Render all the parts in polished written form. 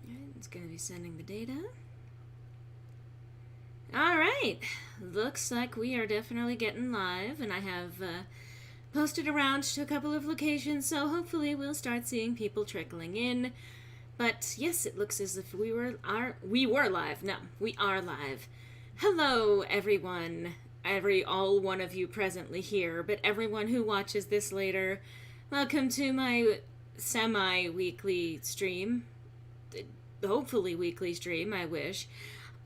Alright, it's going to be sending the data. Alright, looks like we are definitely getting live, and I have posted around to a couple of locations, so hopefully we'll start seeing people trickling in. But yes, it looks as if we were live. No, we are live. Hello, everyone. All one of you presently here, but everyone who watches this later, welcome to my semi-weekly stream. Hopefully weekly stream, I wish.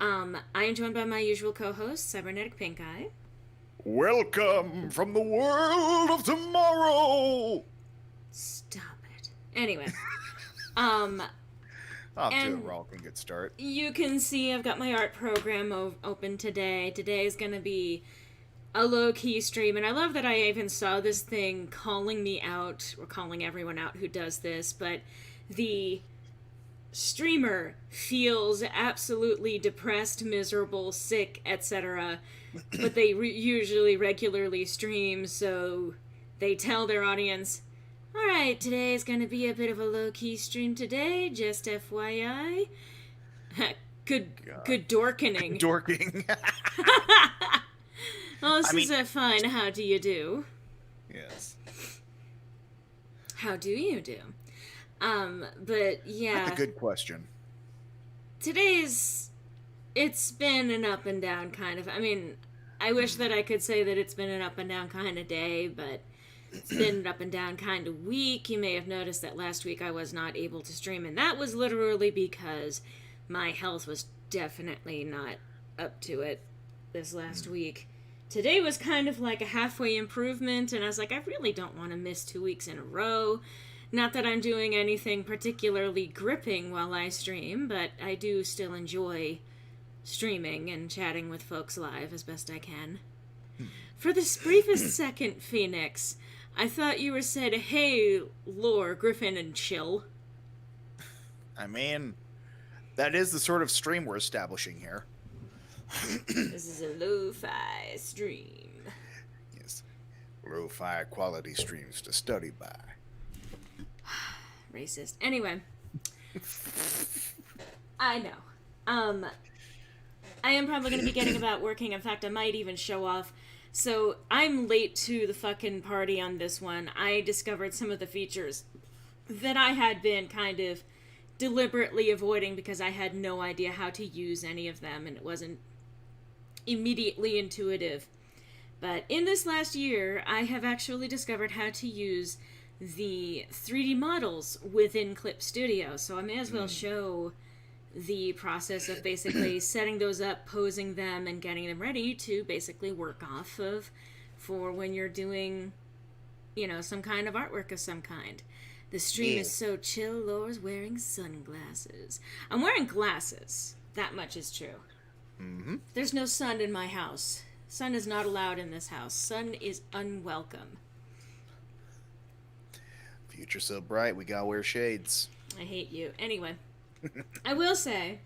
I am joined by my usual co-host, Cybernetic Pink Eye. Welcome from the world of tomorrow! Stop it. Anyway. Off to a rocking good start. You can see I've got my art program open today. Today is going to be a low-key stream, and I love that I even saw this thing calling me out, or calling everyone out who does this, but the streamer feels absolutely depressed, miserable, sick, etc., but they usually regularly stream, so they tell their audience, alright, today is going to be a bit of a low-key stream today, just FYI. Good dorkening. Dorking. Well, this is a fun how do you do. Yes. How do you do? But yeah. That's a good question. It's been an up and down kind of, I wish that I could say that it's been an up and down kind of day, but it's been an up and down kind of week. You may have noticed that last week I was not able to stream, and that was literally because my health was definitely not up to it this last week. Today was kind of like a halfway improvement, and I was like, I really don't want to miss 2 weeks in a row. Not that I'm doing anything particularly gripping while I stream, but I do still enjoy streaming and chatting with folks live as best I can. For this briefest second, Phoenix, I thought you were said, hey, Lore, Griffin, and chill. That is the sort of stream we're establishing here. This is a lo-fi stream. Yes. Lo-fi quality streams to study by. Racist. Anyway. I know. I am probably going to be getting about working. In fact, I might even show off. So, I'm late to the fucking party on this one. I discovered some of the features that I had been kind of deliberately avoiding because I had no idea how to use any of them, and it wasn't immediately intuitive. But in this last year, I have actually discovered how to use the 3D models within Clip Studio, so I may as well show the process of basically setting those up, posing them, and getting them ready to basically work off of for when you're doing, some kind of artwork of some kind. The stream is so chill, Laura's wearing sunglasses. I'm wearing glasses. That much is true. Mm-hmm. There's no sun in my house. Sun is not allowed in this house. Sun is unwelcome. Future so bright, we gotta wear shades. I hate you. Anyway, I will say,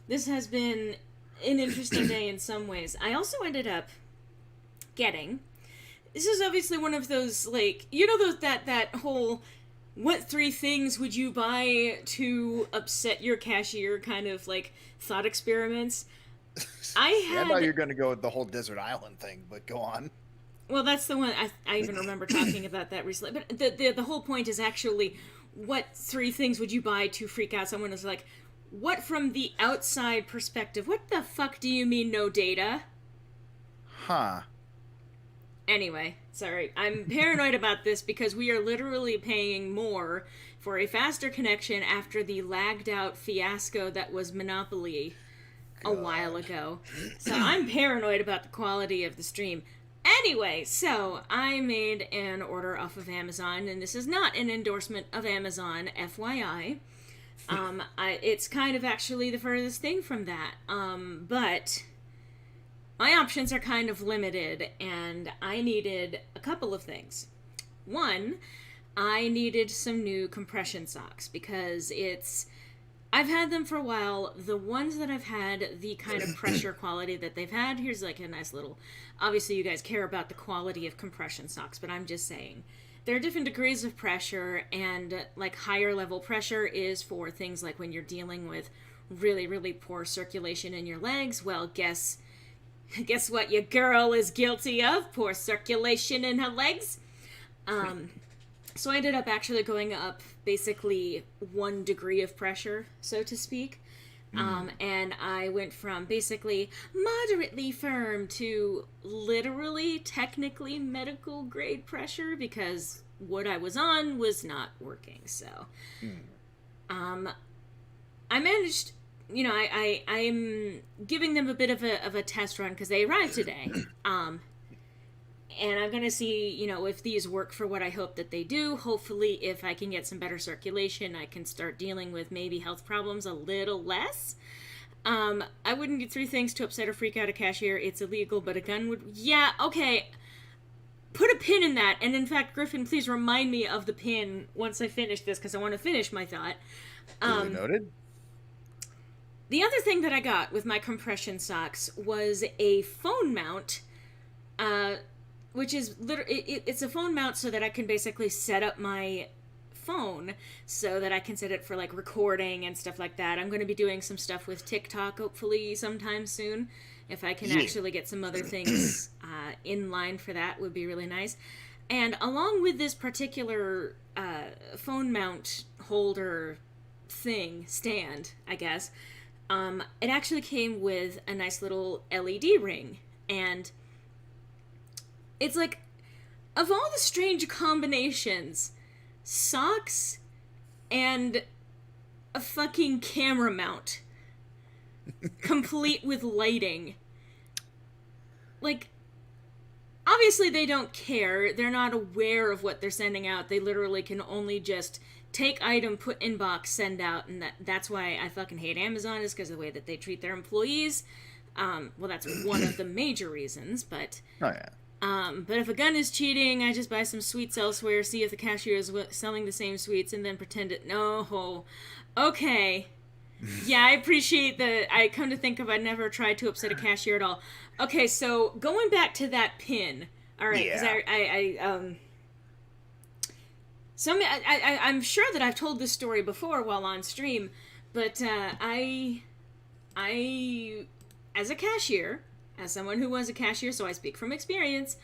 this has been an interesting day in some ways. I also ended up getting, this is obviously one of those, that whole, what 3 things would you buy to upset your cashier kind of, thought experiments. I know you're gonna go with the whole desert island thing, but go on. Well, that's the one, I even remember talking about that recently. But the whole point is actually, what 3 things would you buy to freak out someone who's like, what from the outside perspective, what the fuck do you mean no data? Huh. Anyway, sorry. I'm paranoid about this because we are literally paying more for a faster connection after the lagged out fiasco that was Monopoly a while ago. So I'm paranoid about the quality of the stream. Anyway, so I made an order off of Amazon, and this is not an endorsement of Amazon, FYI. It's kind of actually the furthest thing from that. But my options are kind of limited, and I needed a couple of things. One, I needed some new compression socks because I've had them for a while. The ones that I've had, the kind of pressure quality that they've had, here's like a nice little, obviously you guys care about the quality of compression socks, but I'm just saying, there are different degrees of pressure, and like higher level pressure is for things like when you're dealing with really, really poor circulation in your legs. Well, guess what your girl is guilty of? Poor circulation in her legs. So I ended up actually going up basically 1 degree of pressure, so to speak. And I went from basically moderately firm to literally, technically medical grade pressure because what I was on was not working. So, I managed, I'm giving them a bit of a test run because they arrived today. And I'm going to see, if these work for what I hope that they do. Hopefully, if I can get some better circulation, I can start dealing with maybe health problems a little less. I wouldn't do 3 things to upset or freak out a cashier. It's illegal, but a gun would... Yeah, okay. Put a pin in that. And in fact, Griffin, please remind me of the pin once I finish this, because I want to finish my thought. Noted. The other thing that I got with my compression socks was a phone mount, which is it's a phone mount so that I can basically set up my phone so that I can set it for like recording and stuff like that. I'm going to be doing some stuff with TikTok hopefully sometime soon. If I can actually get some other things in line for that would be really nice. And along with this particular phone mount holder stand, I guess, it actually came with a nice little LED ring. And it's like, of all the strange combinations, socks and a fucking camera mount, complete with lighting. Like, obviously they don't care. They're not aware of what they're sending out. They literally can only just take item, put in box, send out, and that's why I fucking hate Amazon, is because of the way that they treat their employees. Well, that's one of the major reasons, but... Oh, yeah. But if a gun is cheating, I just buy some sweets elsewhere, see if the cashier is selling the same sweets, and then pretend it. No. Okay. Yeah, I appreciate that. I come to think of, I never tried to upset a cashier at all. Okay, so going back to that pin. All right, because I'm sure that I've told this story before while on stream, but I as a cashier, as someone who was a cashier, so I speak from experience,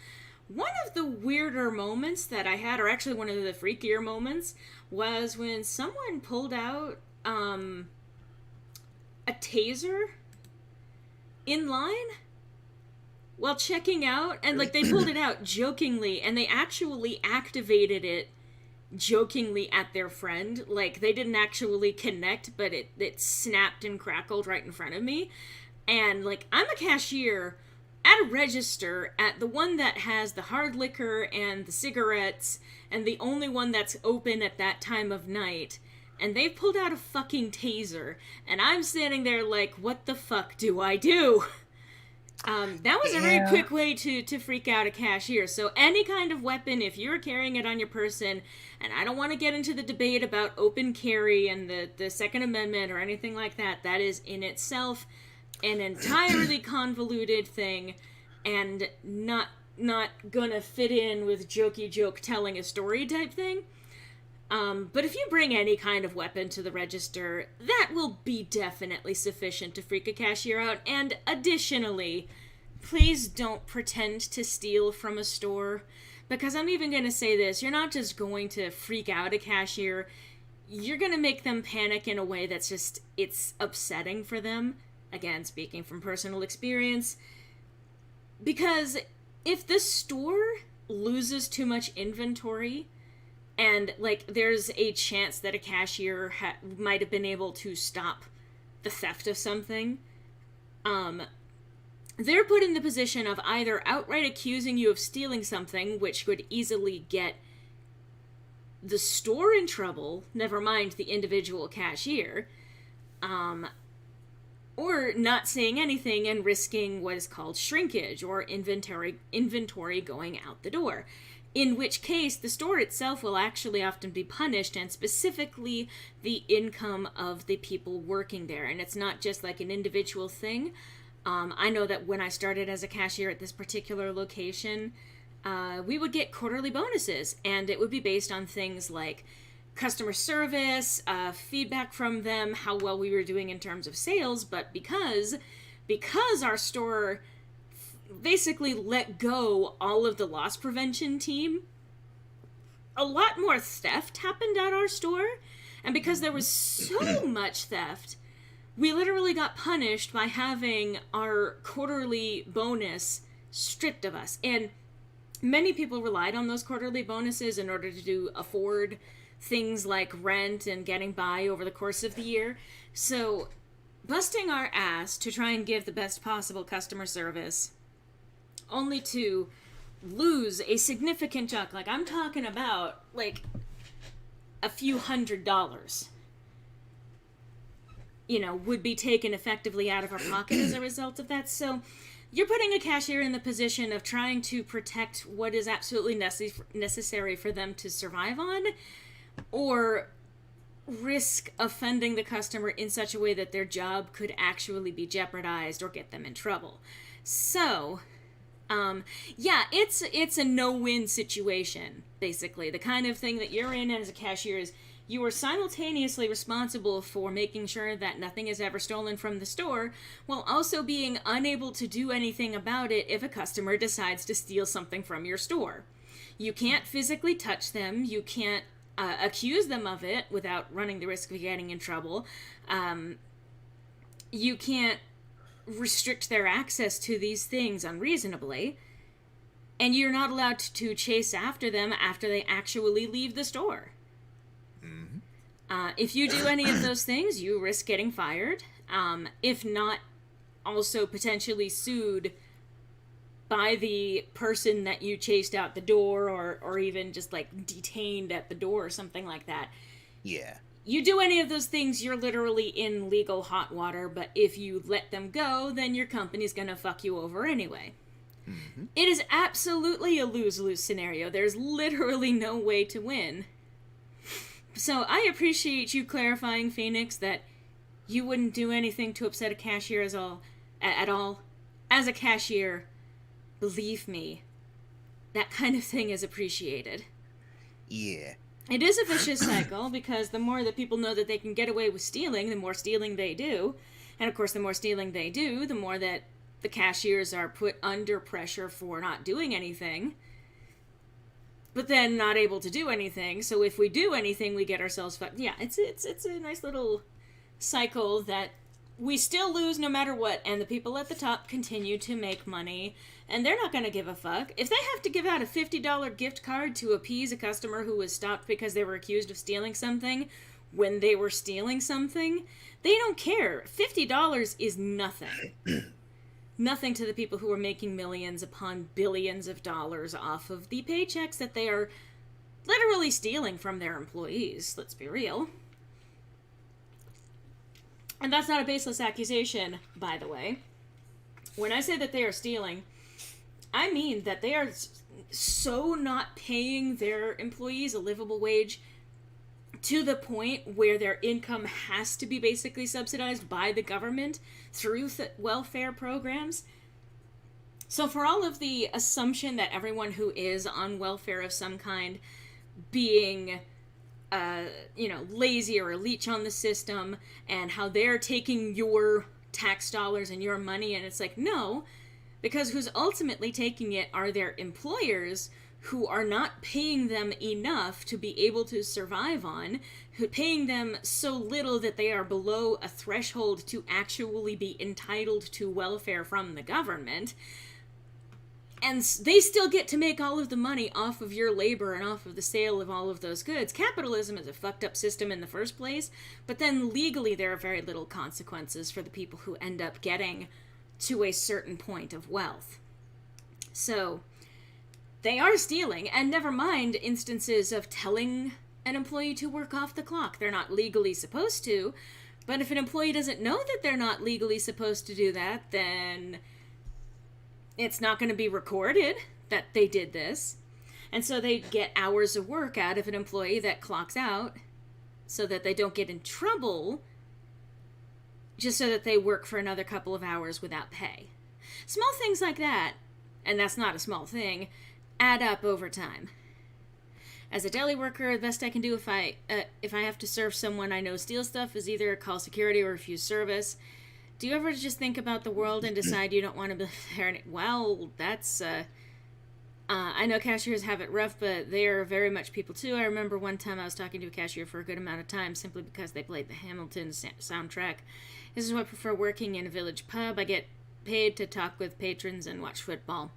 one of the weirder moments that I had, or actually one of the freakier moments, was when someone pulled out a taser in line while checking out, and like they pulled it out jokingly, and they actually activated it jokingly at their friend. Like, they didn't actually connect, but it snapped and crackled right in front of me. And, like, I'm a cashier at a register at the one that has the hard liquor and the cigarettes and the only one that's open at that time of night. And they've pulled out a fucking taser. And I'm standing there like, what the fuck do I do? That was a very quick way to freak out a cashier. So any kind of weapon, if you're carrying it on your person, and I don't want to get into the debate about open carry and the Second Amendment or anything like that, that is in itself an entirely convoluted thing and not gonna fit in with jokey joke telling a story type thing. But if you bring any kind of weapon to the register, that will be definitely sufficient to freak a cashier out. And additionally, please don't pretend to steal from a store, because I'm even gonna say this, you're not just going to freak out a cashier, you're gonna make them panic in a way that's just, it's upsetting for them. Again, speaking from personal experience, because if the store loses too much inventory, and like there's a chance that a cashier might have been able to stop the theft of something, they're put in the position of either outright accusing you of stealing something, which could easily get the store in trouble, never mind the individual cashier, or not saying anything and risking what is called shrinkage, or inventory going out the door. In which case, the store itself will actually often be punished, and specifically the income of the people working there. And it's not just like an individual thing. I know that when I started as a cashier at this particular location, we would get quarterly bonuses, and it would be based on things like customer service, feedback from them, how well we were doing in terms of sales. But because our store basically let go all of the loss prevention team, a lot more theft happened at our store. And because there was so much theft, we literally got punished by having our quarterly bonus stripped of us. And many people relied on those quarterly bonuses in order to afford things like rent and getting by over the course of the year. So busting our ass to try and give the best possible customer service, only to lose a significant chunk. Like, I'm talking about, like, a few $100s, would be taken effectively out of our pocket as a result of that. So you're putting a cashier in the position of trying to protect what is absolutely necessary for them to survive on, or risk offending the customer in such a way that their job could actually be jeopardized or get them in trouble. So, it's a no-win situation, basically. The kind of thing that you're in as a cashier is you are simultaneously responsible for making sure that nothing is ever stolen from the store, while also being unable to do anything about it if a customer decides to steal something from your store. You can't physically touch them. You can't accuse them of it without running the risk of getting in trouble. You can't restrict their access to these things unreasonably. And you're not allowed to chase after them after they actually leave the store. If you do any of those things, you risk getting fired. If not, also potentially sued by the person that you chased out the door, or even just, like, detained at the door or something like that. Yeah. You do any of those things, you're literally in legal hot water, but if you let them go, then your company's gonna fuck you over anyway. Mm-hmm. It is absolutely a lose-lose scenario. There's literally no way to win. So I appreciate you clarifying, Phoenix, that you wouldn't do anything to upset a cashier at all. As a cashier, believe me, that kind of thing is appreciated. Yeah. It is a vicious cycle, because the more that people know that they can get away with stealing, the more stealing they do. And of course, the more stealing they do, the more that the cashiers are put under pressure for not doing anything, but then not able to do anything. So if we do anything, we get ourselves fucked. Yeah, it's a nice little cycle that we still lose no matter what, and the people at the top continue to make money, and they're not going to give a fuck. If they have to give out a $50 gift card to appease a customer who was stopped because they were accused of stealing something when they were stealing something, they don't care. $50 is nothing. Nothing to the people who are making millions upon billions of dollars off of the paychecks that they are literally stealing from their employees. Let's be real. And that's not a baseless accusation, by the way. When I say that they are stealing, I mean that they are so not paying their employees a livable wage to the point where their income has to be basically subsidized by the government through welfare programs. So for all of the assumption that everyone who is on welfare of some kind being lazy or a leech on the system, and how they're taking your tax dollars and your money, and it's like, no, because who's ultimately taking it are their employers, who are not paying them enough to be able to survive on, who paying them so little that they are below a threshold to actually be entitled to welfare from the government. And they still get to make all of the money off of your labor and off of the sale of all of those goods. Capitalism is a fucked up system in the first place, but then legally there are very little consequences for the people who end up getting to a certain point of wealth. So they are stealing, and never mind instances of telling an employee to work off the clock. They're not legally supposed to, but if an employee doesn't know that they're not legally supposed to do that, then it's not going to be recorded that they did this. And so they get hours of work out of an employee that clocks out so that they don't get in trouble, just so that they work for another couple of hours without pay. Small things like that, and that's not a small thing, add up over time. As a deli worker, the best I can do if I have to serve someone I know steal stuff is either call security or refuse service. Do you ever just think about the world and decide you don't want to be there? Well, that's I know cashiers have it rough, but they are very much people too. I remember one time I was talking to a cashier for a good amount of time simply because they played the Hamilton soundtrack. This is why I prefer working in a village pub. I get paid to talk with patrons and watch football.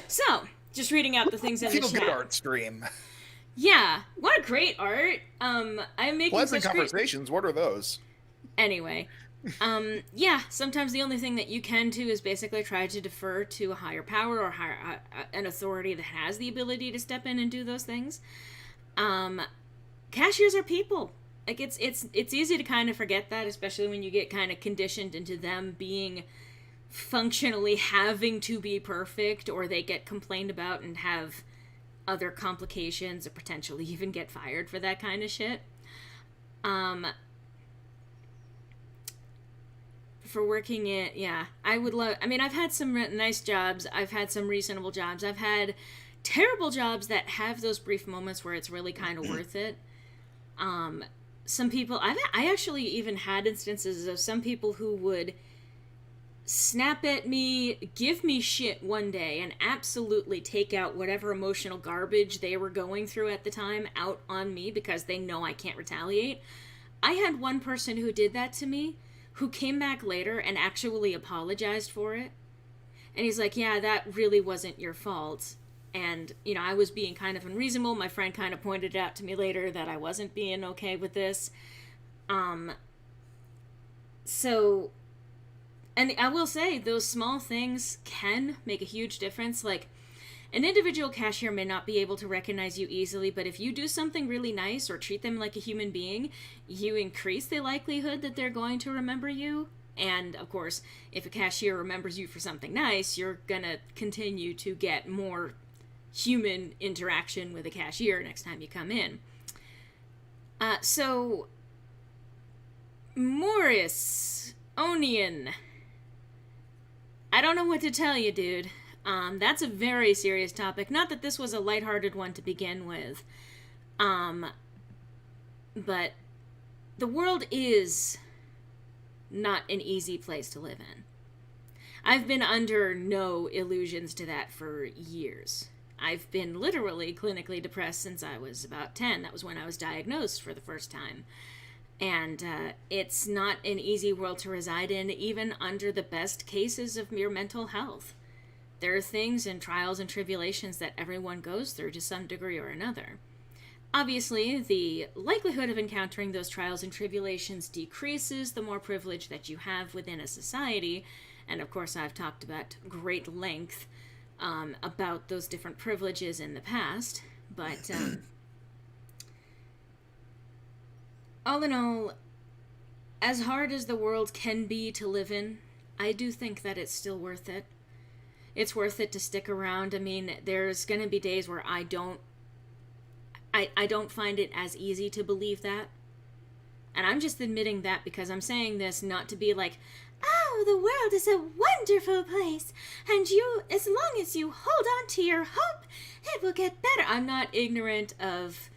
So, just reading out the things in the chat. Feel good art stream. Yeah, what a great art. I'm making pleasant conversations. What are those? Anyway, yeah. Sometimes the only thing that you can do is basically try to defer to a higher power or an authority that has the ability to step in and do those things. Cashiers are people. Like it's easy to kind of forget that, especially when you get kind of conditioned into them being functionally having to be perfect, or they get complained about and have other complications or potentially even get fired for that kind of shit. For working it, yeah, I would love, I mean, I've had some nice jobs, I've had some reasonable jobs, I've had terrible jobs that have those brief moments where it's really kind of worth it. Some people, I actually even had instances of some people who would snap at me, give me shit one day, and absolutely take out whatever emotional garbage they were going through at the time out on me because they know I can't retaliate. I had one person who did that to me who came back later and actually apologized for it. And he's like, yeah, that really wasn't your fault. And, you know, I was being kind of unreasonable. My friend kind of pointed out to me later that I wasn't being okay with this. So... And I will say, those small things can make a huge difference. Like, an individual cashier may not be able to recognize you easily, but if you do something really nice or treat them like a human being, you increase the likelihood that they're going to remember you. And, of course, if a cashier remembers you for something nice, you're going to continue to get more human interaction with a cashier next time you come in. So, Morris Onion... I don't know what to tell you, dude. That's a very serious topic. Not that this was a lighthearted one to begin with. But the world is not an easy place to live in. I've been under no illusions to that for years. I've been literally clinically depressed since I was about 10. That was when I was diagnosed for the first time. And it's not an easy world to reside in, even under the best cases of your mental health. There are things and trials and tribulations that everyone goes through to some degree or another. Obviously, the likelihood of encountering those trials and tribulations decreases the more privilege that you have within a society. And of course, I've talked about great length about those different privileges in the past. But... all in all, as hard as the world can be to live in, I do think that it's still worth it. It's worth it to stick around. I mean, there's going to be days where I don't find it as easy to believe that. And I'm just admitting that because I'm saying this not to be like, oh, the world is a wonderful place, and you, as long as you hold on to your hope, it will get better. I'm not ignorant of...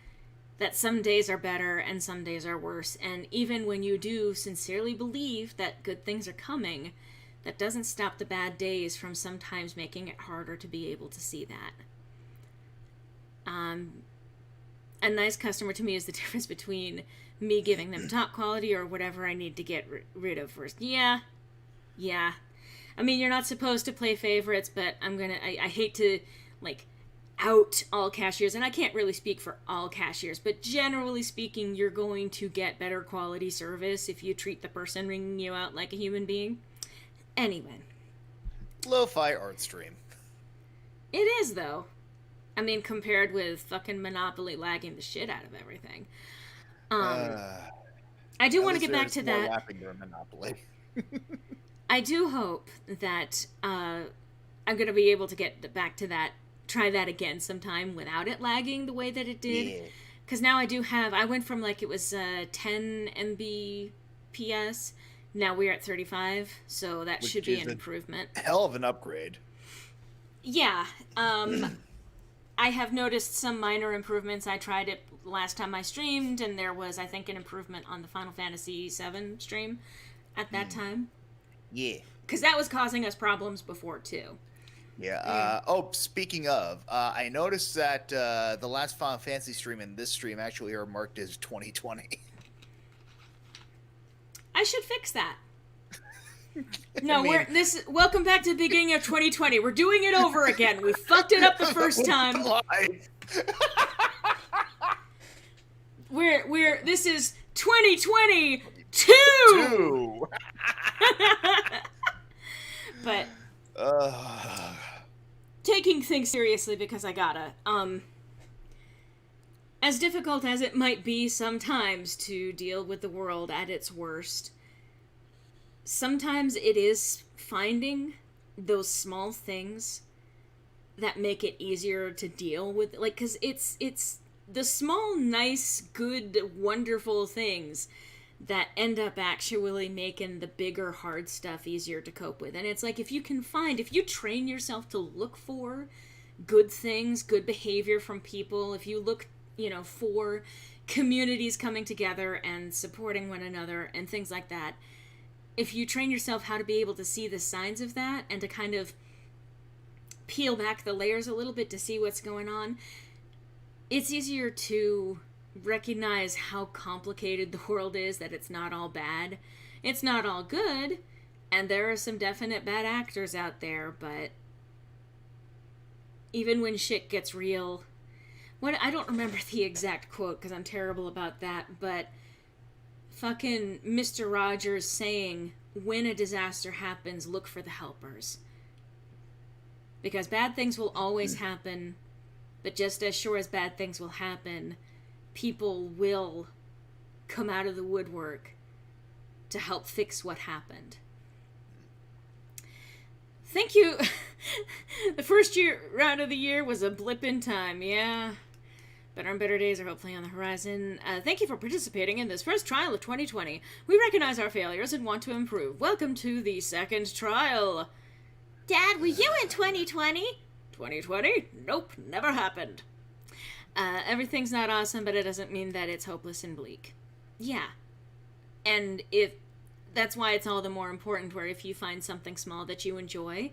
that some days are better and some days are worse. And even when you do sincerely believe that good things are coming, that doesn't stop the bad days from sometimes making it harder to be able to see that. A nice customer to me is the difference between me giving them top quality or whatever I need to get rid of first. Yeah. I mean, you're not supposed to play favorites, but I hate to, like... out all cashiers, and I can't really speak for all cashiers, but generally speaking, you're going to get better quality service if you treat the person ringing you out like a human being. Anyway. Lo-fi art stream. It is, though. I mean, compared with fucking Monopoly lagging the shit out of everything. I do want to get back to that. Laughing during Monopoly. I do hope that I'm going to be able to get back to that. Try that again sometime without it lagging the way that it did. Because now I went from like it was 10 Mbps, now we're at 35, so that should be an improvement. Hell of an upgrade. Yeah. I have noticed some minor improvements. I tried it last time I streamed, and there was, I think, an improvement on the Final Fantasy VII stream at that time. Yeah. Because that was causing us problems before, too. Yeah. Speaking of, I noticed that the last Final Fantasy stream and this stream actually are marked as 2020. I should fix that. No, I mean, welcome back to the beginning of 2020. We're doing it over again. We fucked it up the first time. This is 2022. But taking things seriously because I gotta. As difficult as it might be sometimes to deal with the world at its worst, sometimes it is finding those small things that make it easier to deal with, like, because it's the small, nice, good, wonderful things that end up actually making the bigger, hard stuff easier to cope with. And it's like, if you train yourself to look for good things, good behavior from people, if you look, for communities coming together and supporting one another and things like that, if you train yourself how to be able to see the signs of that and to kind of peel back the layers a little bit to see what's going on, it's easier to recognize how complicated the world is, that it's not all bad. It's not all good, and there are some definite bad actors out there, but even when shit gets real... I don't remember the exact quote because I'm terrible about that, but fucking Mr. Rogers saying, when a disaster happens, look for the helpers. Because bad things will always happen, but just as sure as bad things will happen, people will come out of the woodwork to help fix what happened. Thank you. The first round of the year was a blip in time, yeah. Better and better days are hopefully on the horizon. Thank you for participating in this first trial of 2020. We recognize our failures and want to improve. Welcome to the second trial. Dad, were you in 2020? 2020? Nope, never happened. Everything's not awesome, but it doesn't mean that it's hopeless and bleak. Yeah. And that's why it's all the more important where if you find something small that you enjoy,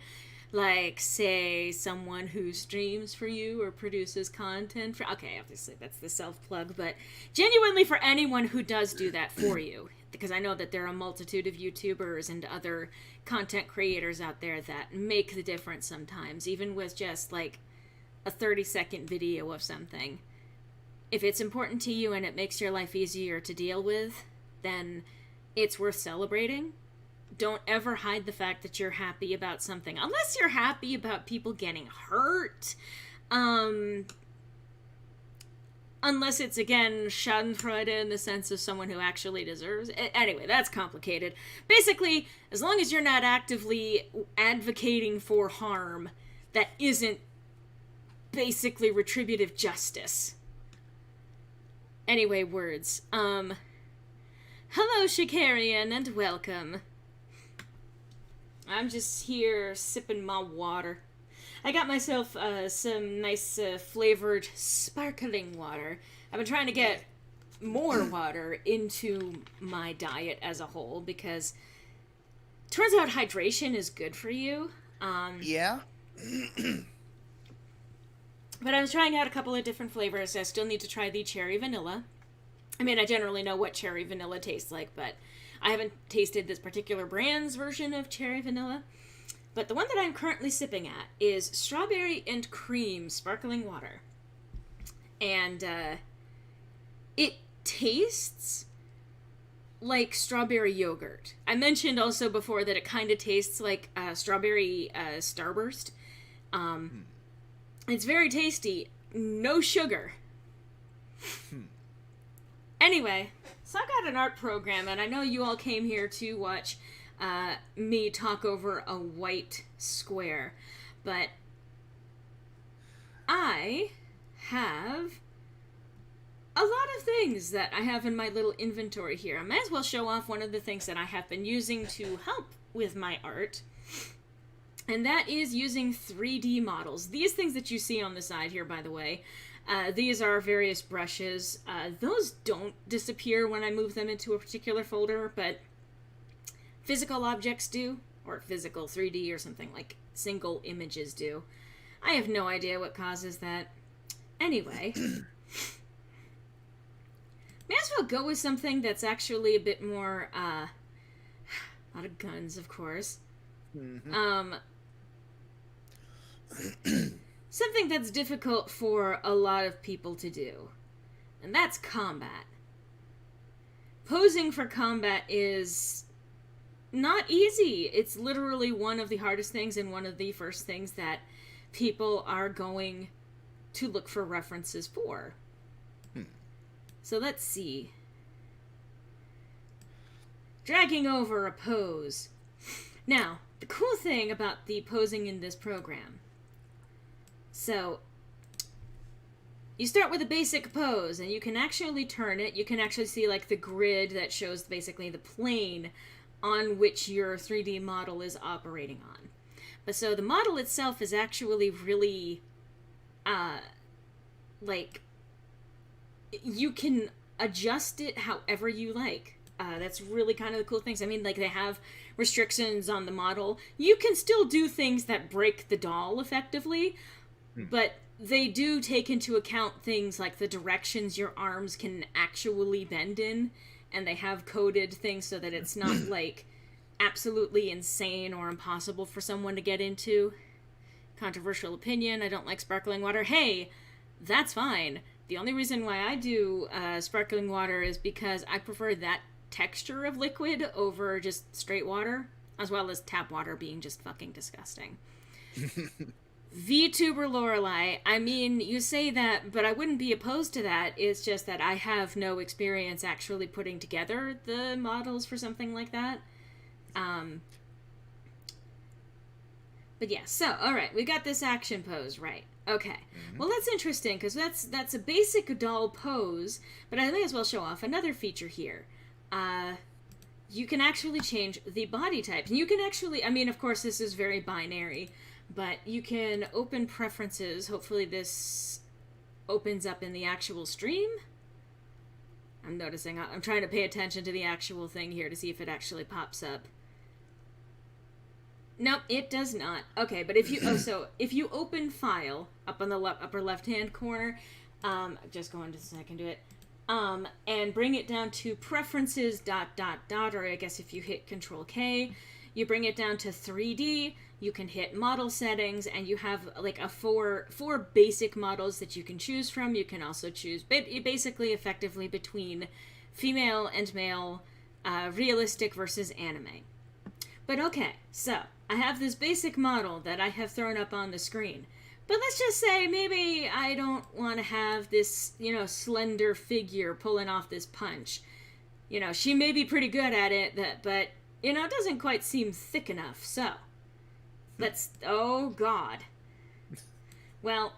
like, say, someone who streams for you or produces content for... Okay, obviously, that's the self-plug, but genuinely for anyone who does do that for you, because I know that there are a multitude of YouTubers and other content creators out there that make the difference sometimes, even with just, like, a 30-second video of something. If it's important to you and it makes your life easier to deal with, then it's worth celebrating. Don't ever hide the fact that you're happy about something. Unless you're happy about people getting hurt. Unless it's, again, schadenfreude in the sense of someone who actually deserves it. Anyway, that's complicated. Basically, as long as you're not actively advocating for harm that isn't basically retributive justice. Anyway, words. Hello, Shikarian, and welcome. I'm just here sipping my water. I got myself some nice flavored sparkling water. I've been trying to get more water into my diet as a whole because turns out hydration is good for you. Yeah. But I was trying out a couple of different flavors. I still need to try the cherry vanilla. I mean, I generally know what cherry vanilla tastes like, but I haven't tasted this particular brand's version of cherry vanilla. But the one that I'm currently sipping at is strawberry and cream sparkling water. And it tastes like strawberry yogurt. I mentioned also before that it kind of tastes like strawberry Starburst. It's very tasty. No sugar. Anyway, so I got an art program, and I know you all came here to watch me talk over a white square, but I have a lot of things that I have in my little inventory here. I might as well show off one of the things that I have been using to help with my art. And that is using 3D models. These things that you see on the side here, by the way, these are various brushes. Those don't disappear when I move them into a particular folder, but physical objects do, or physical 3D or something like single images do. I have no idea what causes that. Anyway, may as well go with something that's actually a bit more, a lot of guns, of course. Mm-hmm. Something that's difficult for a lot of people to do, and that's combat. Posing for combat is not easy. It's literally one of the hardest things and one of the first things that people are going to look for references for. So let's see. Dragging over a pose. Now, the cool thing about the posing in this program. So, you start with a basic pose, and you can actually turn it. You can actually see, like, the grid that shows basically the plane on which your 3D model is operating on. But so the model itself is actually really, like, you can adjust it however you like. That's really kind of the cool things. I mean, like, they have restrictions on the model. You can still do things that break the doll effectively, but they do take into account things like the directions your arms can actually bend in, and they have coded things so that it's not, like, absolutely insane or impossible for someone to get into. Controversial opinion, I don't like sparkling water. Hey, that's fine. The only reason why I do sparkling water is because I prefer that texture of liquid over just straight water, as well as tap water being just fucking disgusting. VTuber Lorelei, I mean, you say that, but I wouldn't be opposed to that. It's just that I have no experience actually putting together the models for something like that. But yeah, so, alright, we got this action pose, right. Okay. Well, that's interesting, because that's a basic doll pose, but I may as well show off another feature here. You can actually change the body type. And you can actually, I mean, of course, this is very binary, but you can open preferences. Hopefully this opens up in the actual stream. I'm noticing, I'm trying to pay attention to the actual thing here to see if it actually pops up. Nope, it does not. Okay, but if you, if you open file up on the upper left-hand corner, just go into so I can do it, and bring it down to preferences ... or I guess if you hit Control K, you bring it down to 3D, you can hit model settings, and you have like a four basic models that you can choose from. You can also choose basically effectively between female and male, realistic versus anime. But okay, so I have this basic model that I have thrown up on the screen. But let's just say maybe I don't want to have this, you know, slender figure pulling off this punch. You know, she may be pretty good at it, but, you know, it doesn't quite seem thick enough. So, let's, oh God. Well,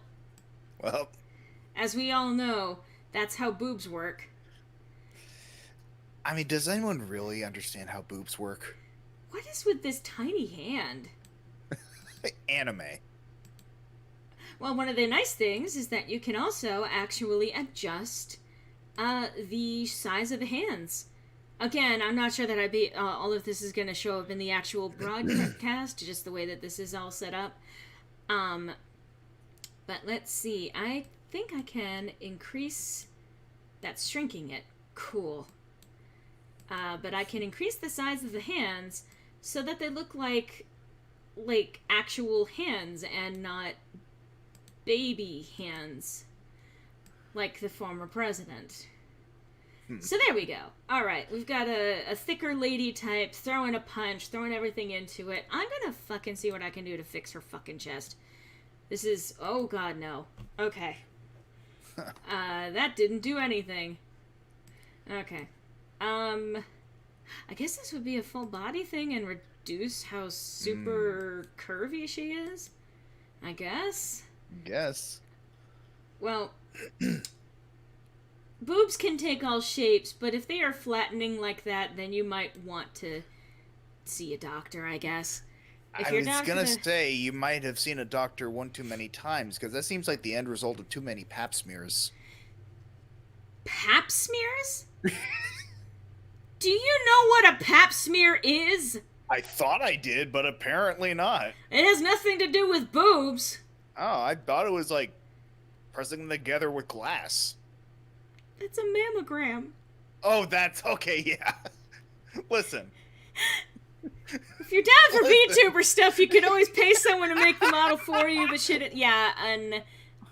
as we all know, that's how boobs work. I mean, does anyone really understand how boobs work? What is with this tiny hand? Anime. Well, one of the nice things is that you can also actually adjust the size of the hands. Again, I'm not sure that all of this is going to show up in the actual broadcast, just the way that this is all set up. But let's see. I think I can increase... That's shrinking it. Cool. But I can increase the size of the hands so that they look like actual hands and not baby hands like the former president. So there we go. Alright, we've got a thicker lady type throwing a punch, throwing everything into it. I'm gonna fucking see what I can do to fix her fucking chest. This is... oh god, no. Okay. That didn't do anything. Okay. I guess this would be a full body thing and reduce how super curvy she is? I guess? Well, boobs can take all shapes, but if they are flattening like that, then you might want to see a doctor, I guess. If I you're was down for gonna the say you might have seen a doctor one too many times because that seems like the end result of too many pap smears. pap smears, do you know what a pap smear is? I thought I did, but apparently not. It has nothing to do with boobs. Oh, I thought it was like pressing them together with glass. It's a mammogram. Oh, that's okay. Yeah. Listen, If you're down for listen. VTuber stuff, you can always pay someone to make the model for you, but shit, yeah, and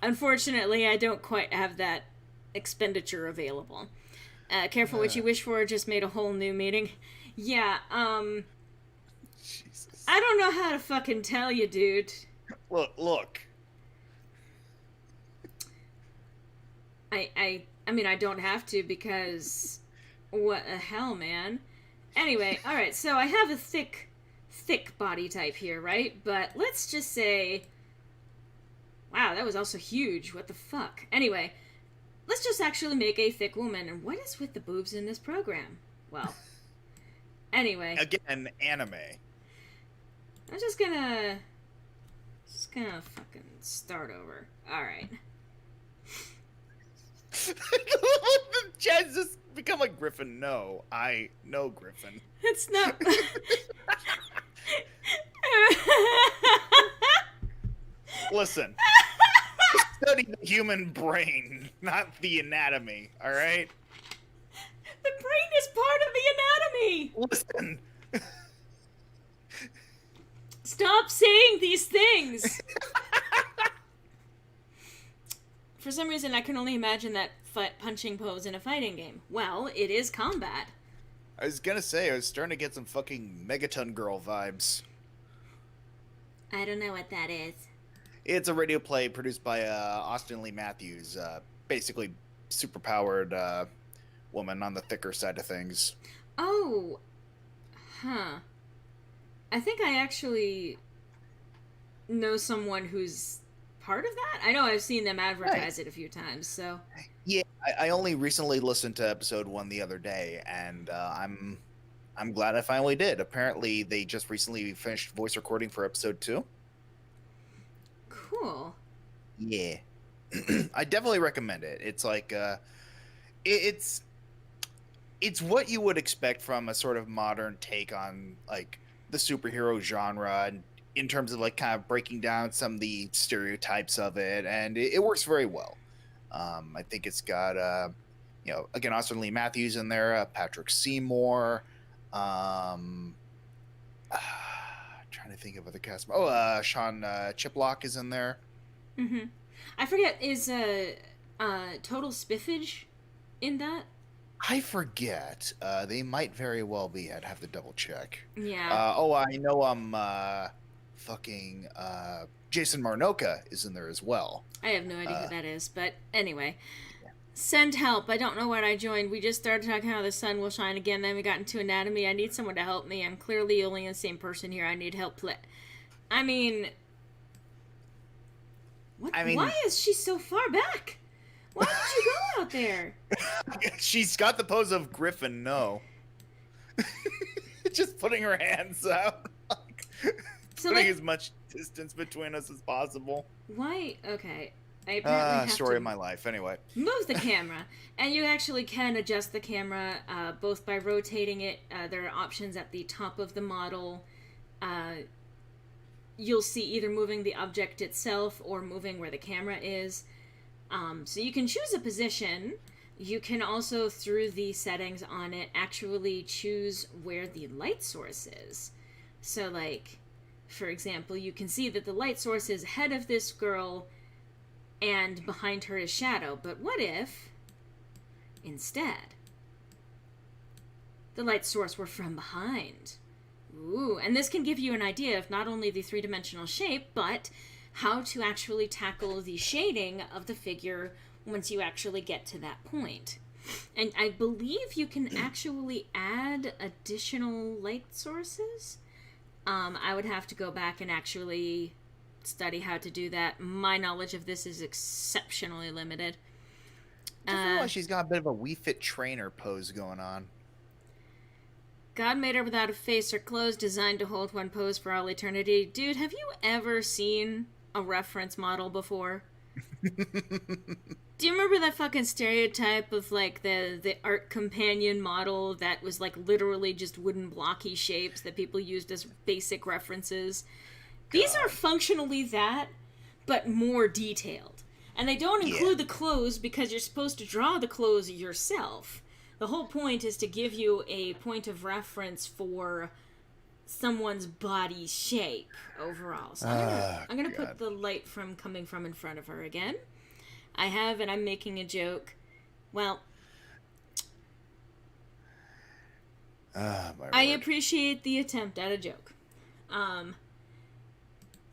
unfortunately, I don't quite have that expenditure available. Careful what you wish for, just made a whole new meeting. Yeah, Jesus. I don't know how to fucking tell you, dude. Look. I mean, I don't have to because what the hell, man? Anyway, alright, so I have a thick body type here, right? But let's just say. Wow, that was also huge. What the fuck? Anyway, let's just actually make a thick woman. And what is with the boobs in this program? Well, anyway, Again, anime. I'm just gonna fucking start over. Alright. Chad's just become like Griffin. No, I know Griffin. It's not. Listen, study the human brain, not the anatomy. All right. The brain is part of the anatomy! Listen. Stop saying these things! For some reason, I can only imagine that punching pose in a fighting game. Well, it is combat. I was gonna say I was starting to get some fucking Megaton Girl vibes. I don't know what that is. It's a radio play produced by Austin Lee Matthews, basically superpowered woman on the thicker side of things. Oh. Huh. I think I actually know someone who's part of that. I know I've seen them advertise it a few times, so. Yeah, I only recently listened to episode 1 the other day, and I'm glad I finally did. Apparently, they just recently finished voice recording for episode 2. Cool. Yeah, I definitely recommend it. It's like it's what you would expect from a sort of modern take on like the superhero genre, and in terms of like kind of breaking down some of the stereotypes of it, and it works very well. I think it's got again Austin Lee Matthews in there, Patrick Seymour, trying to think of other cast. Oh, Sean Chiplock is in there. Mm-hmm. I forget, is Total Spiffage in that? I forget. They might very well be. I'd have to double check. Yeah. I know. Fucking Jason Marnoka is in there as well. I have no idea who that is, but anyway. Send help. I don't know what I joined. We just started talking how the sun will shine again, then we got into anatomy. I need someone to help me. I'm clearly only the same person here. I need help. I mean... why is she so far back? Why did you go out there? She's got the pose of Griffin, no. Just putting her hands out. Putting as much distance between us as possible. Why? Okay. I apparently have story to of my life. Anyway. move the camera. And you actually can adjust the camera both by rotating it. There are options at the top of the model. You'll see either moving the object itself or moving where the camera is. So you can choose a position. You can also, through the settings on it, actually choose where the light source is. So, like, for example, you can see that the light source is ahead of this girl and behind her is shadow. But what if, instead, the light source were from behind? Ooh, and this can give you an idea of not only the three-dimensional shape, but how to actually tackle the shading of the figure once you actually get to that point. And I believe you can actually add additional light sources. I would have to go back and actually study how to do that. My knowledge of this is exceptionally limited. I feel like she's got a bit of a We Fit trainer pose going on. God made her without a face or clothes, designed to hold one pose for all eternity. Dude, have you ever seen a reference model before? Do you remember that fucking stereotype of like the art companion model that was like literally just wooden blocky shapes that people used as basic references? These are God. functionally that, but more detailed. And they don't Yeah. include the clothes because you're supposed to draw the clothes yourself. The whole point is to give you a point of reference for someone's body shape overall. So I'm gonna God. put the light from coming from in front of her again. I have, and I'm making a joke. Well, My I word. appreciate the attempt at a joke.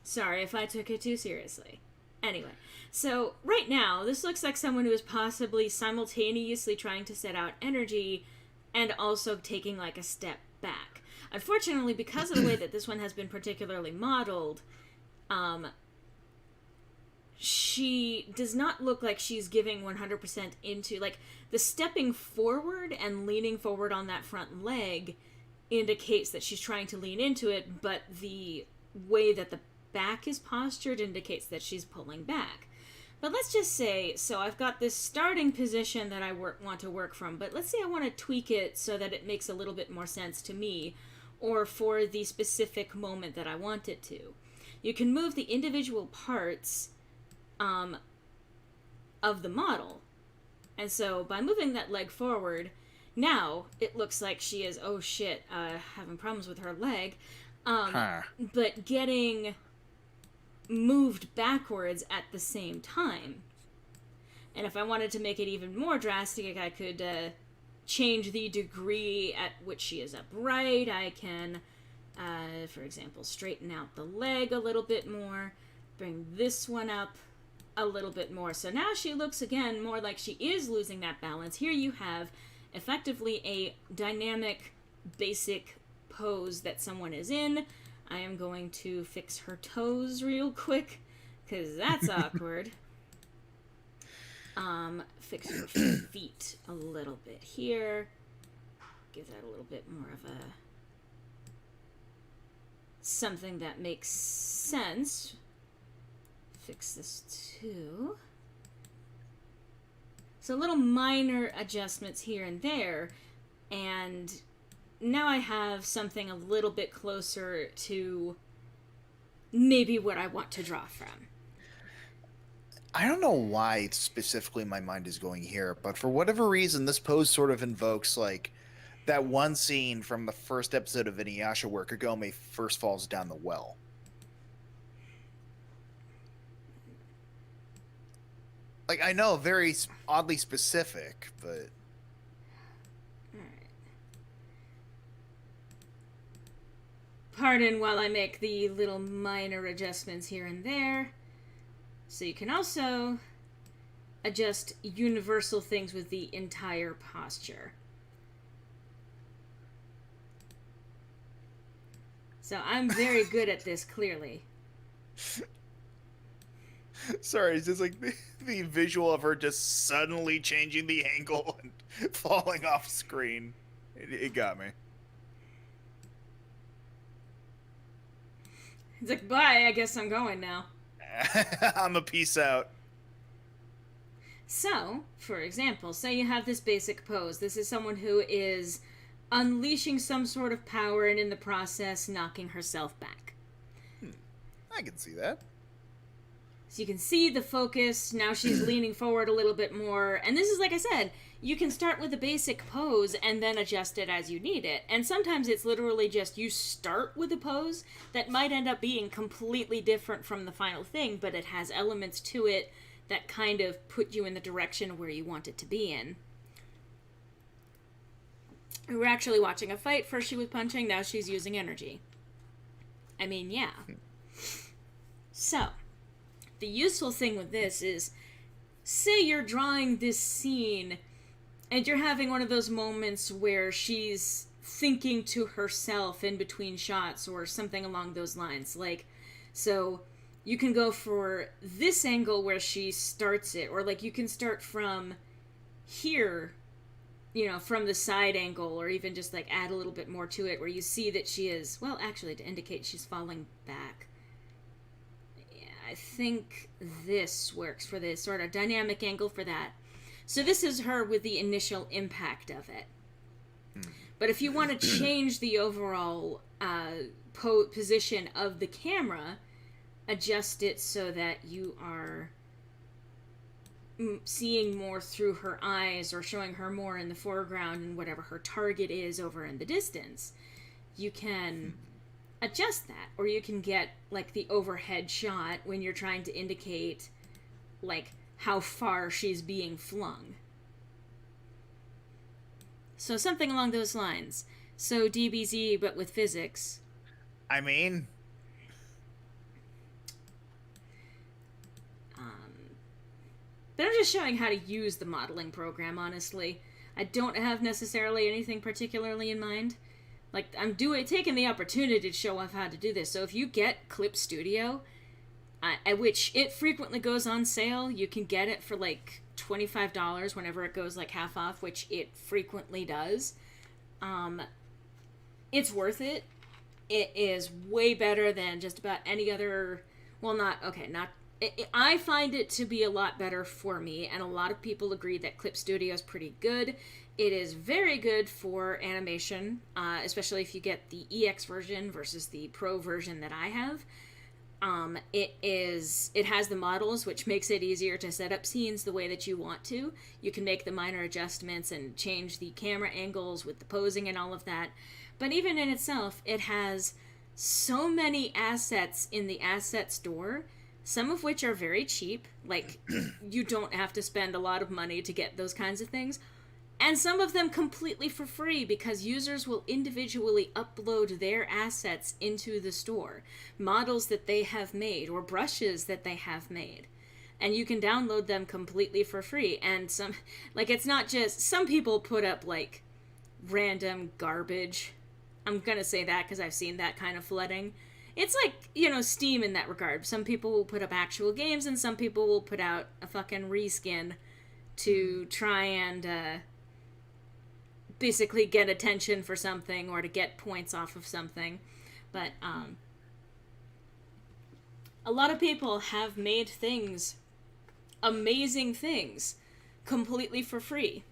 Sorry if I took it too seriously. Anyway, so right now, this looks like someone who is possibly simultaneously trying to set out energy and also taking like a step back. Unfortunately, because of the way that this one has been particularly modeled, she does not look like she's giving 100% into, like, the stepping forward and leaning forward on that front leg indicates that she's trying to lean into it, but the way that the back is postured indicates that she's pulling back. But let's just say, so I've got this starting position that I want to work from, but let's say I want to tweak it so that it makes a little bit more sense to me, or for the specific moment that I want it to. You can move the individual parts of the model. And so by moving that leg forward, now it looks like she is, oh shit, having problems with her leg, but getting moved backwards at the same time. And if I wanted to make it even more drastic, I could change the degree at which she is upright. I can, for example, straighten out the leg a little bit more, bring this one up a little bit more. So now she looks again more like she is losing that balance. Here you have effectively a dynamic, basic pose that someone is in. I am going to fix her toes real quick, because that's awkward. Fix her feet a little bit here. Give that a little bit more of a something that makes sense. Fix this too. So little minor adjustments here and there, and now I have something a little bit closer to maybe what I want to draw from. I don't know why specifically my mind is going here, but for whatever reason, this pose sort of invokes like that one scene from the first episode of Inuyasha where Kagome first falls down the well. Like, I know, very oddly specific, but... Alright. Pardon while I make the little minor adjustments here and there. So you can also adjust universal things with the entire posture. So I'm very good at this, clearly. Sorry, it's just like the visual of her just suddenly changing the angle and falling off screen. It got me. It's like, bye, I guess I'm going now. I'm a peace out. So, for example, say you have this basic pose. This is someone who is unleashing some sort of power and in the process knocking herself back. I can see that. So you can see the focus. Now she's leaning forward a little bit more. And this is, like I said, you can start with a basic pose and then adjust it as you need it. And sometimes it's literally just you start with a pose that might end up being completely different from the final thing, but it has elements to it that kind of put you in the direction where you want it to be in. We were actually watching a fight. First she was punching, now she's using energy. I mean, yeah. So, the useful thing with this is, say you're drawing this scene and you're having one of those moments where she's thinking to herself in between shots or something along those lines. Like, so you can go for this angle where she starts it, or like you can start from here, from the side angle, or even just like add a little bit more to it where you see that she is, well, actually, to indicate she's falling back. Yeah, I think this works for the sort of dynamic angle for that. So this is her with the initial impact of it. But if you want to change the overall position of the camera, adjust it so that you are seeing more through her eyes, or showing her more in the foreground and whatever her target is over in the distance, you can adjust that. Or you can get like the overhead shot when you're trying to indicate like how far she's being flung. So something along those lines. So DBZ, but with physics. I mean, But I'm just showing how to use the modeling program, honestly. I don't have necessarily anything particularly in mind. Like, I'm taking the opportunity to show off how to do this. So if you get Clip Studio, at which it frequently goes on sale, you can get it for like $25 whenever it goes like half off, which it frequently does. It's worth it. It is way better than just about any other, I find it to be a lot better for me, and a lot of people agree that Clip Studio is pretty good. It is very good for animation, especially if you get the EX version versus the Pro version that I have. It has the models, which makes it easier to set up scenes the way that you want to. You can make the minor adjustments and change the camera angles with the posing and all of that. But even in itself, it has so many assets in the asset store, some of which are very cheap. Like, you don't have to spend a lot of money to get those kinds of things. And some of them completely for free, because users will individually upload their assets into the store. Models that they have made, or brushes that they have made. And you can download them completely for free. And it's not just, some people put up, like, random garbage. I'm gonna say that because I've seen that kind of flooding. It's like, Steam in that regard. Some people will put up actual games, and some people will put out a fucking reskin to try and, basically get attention for something, or to get points off of something. But a lot of people have made things, amazing things, completely for free.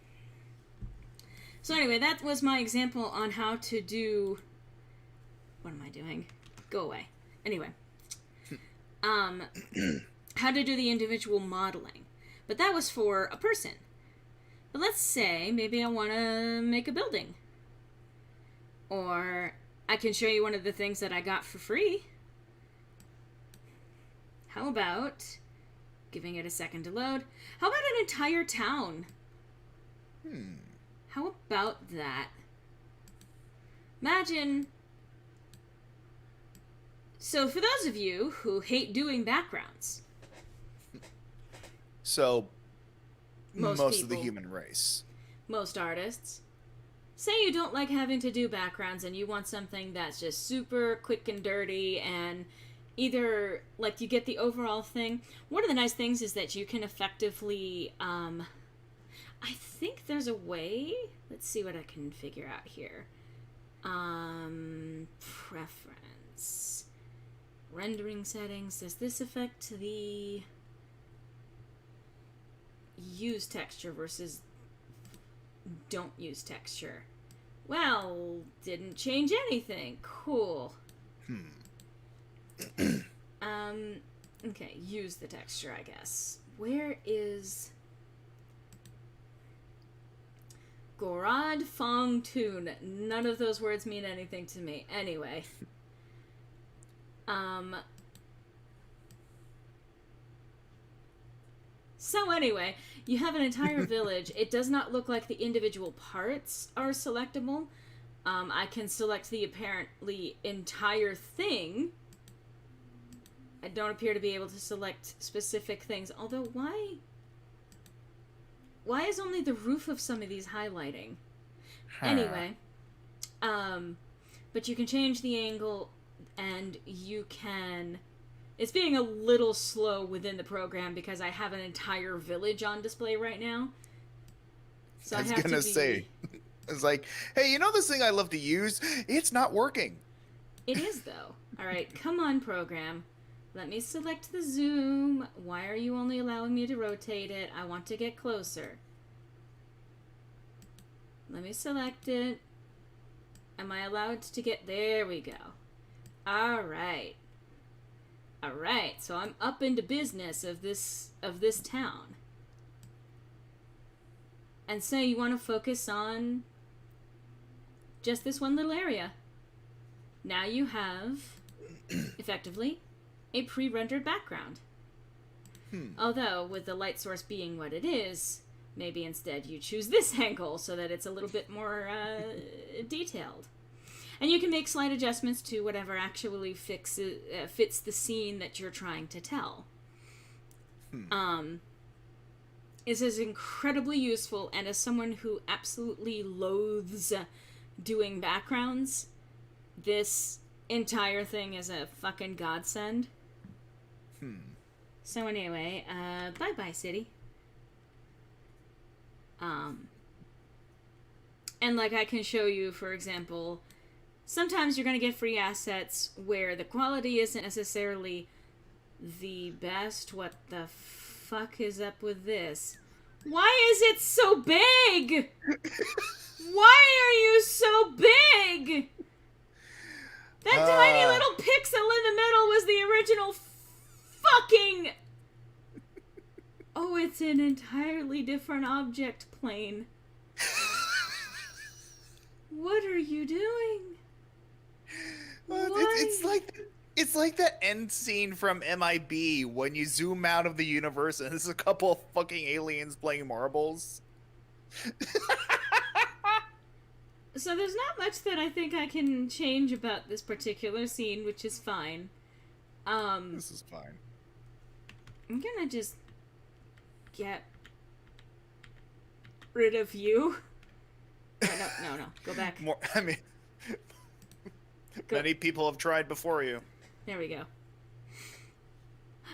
So anyway, that was my example on how to do... What am I doing? Go away. Anyway. How to do the individual modeling. But that was for a person. But let's say maybe I want to make a building. Or I can show you one of the things that I got for free. How about giving it a second to load? How about an entire town? How about that? Imagine... So for those of you who hate doing backgrounds... So... Most people, of the human race. Most artists. Say you don't like having to do backgrounds and you want something that's just super quick and dirty, and either, like, you get the overall thing. One of the nice things is that you can effectively, I think there's a way, let's see what I can figure out here. Preference. Rendering settings. Does this affect the... use texture versus don't use texture? Well, didn't change anything. Cool. Okay, use the texture, I guess. Where is Gorad Fong Tune? None of those words mean anything to me. Anyway. So anyway, you have an entire village. It does not look like the individual parts are selectable. I can select the apparently entire thing. I don't appear to be able to select specific things. Although, why is only the roof of some of these highlighting? Anyway, but you can change the angle, and you can... It's being a little slow within the program because I have an entire village on display right now. So I I was have to gonna be. say, it's like, hey, you know this thing I love to use? It's not working. It is though. All right, come on, program. Let me select the zoom. Why are you only allowing me to rotate it? I want to get closer. Let me select it. Am I allowed to get... There we go. Alright. Alright, so I'm up into business of this town. And so you want to focus on just this one little area. Now you have, effectively, a pre-rendered background. Although, with the light source being what it is, maybe instead you choose this angle so that it's a little bit more detailed. And you can make slight adjustments to whatever actually fits the scene that you're trying to tell. This is incredibly useful, and as someone who absolutely loathes doing backgrounds, this entire thing is a fucking godsend. So anyway, bye-bye, city. And like I can show you, for example, sometimes you're going to get free assets where the quality isn't necessarily the best. What the fuck is up with this? Why is it so big? Why are you so big? That tiny little pixel in the middle was the original fucking... Oh, it's an entirely different object plane. What are you doing? It's like that end scene from MIB when you zoom out of the universe and there's a couple of fucking aliens playing marbles. So there's not much that I think I can change about this particular scene, which is fine. This is fine. I'm gonna just get rid of you. No. Go back. More, I mean, many people have tried before you. There we go.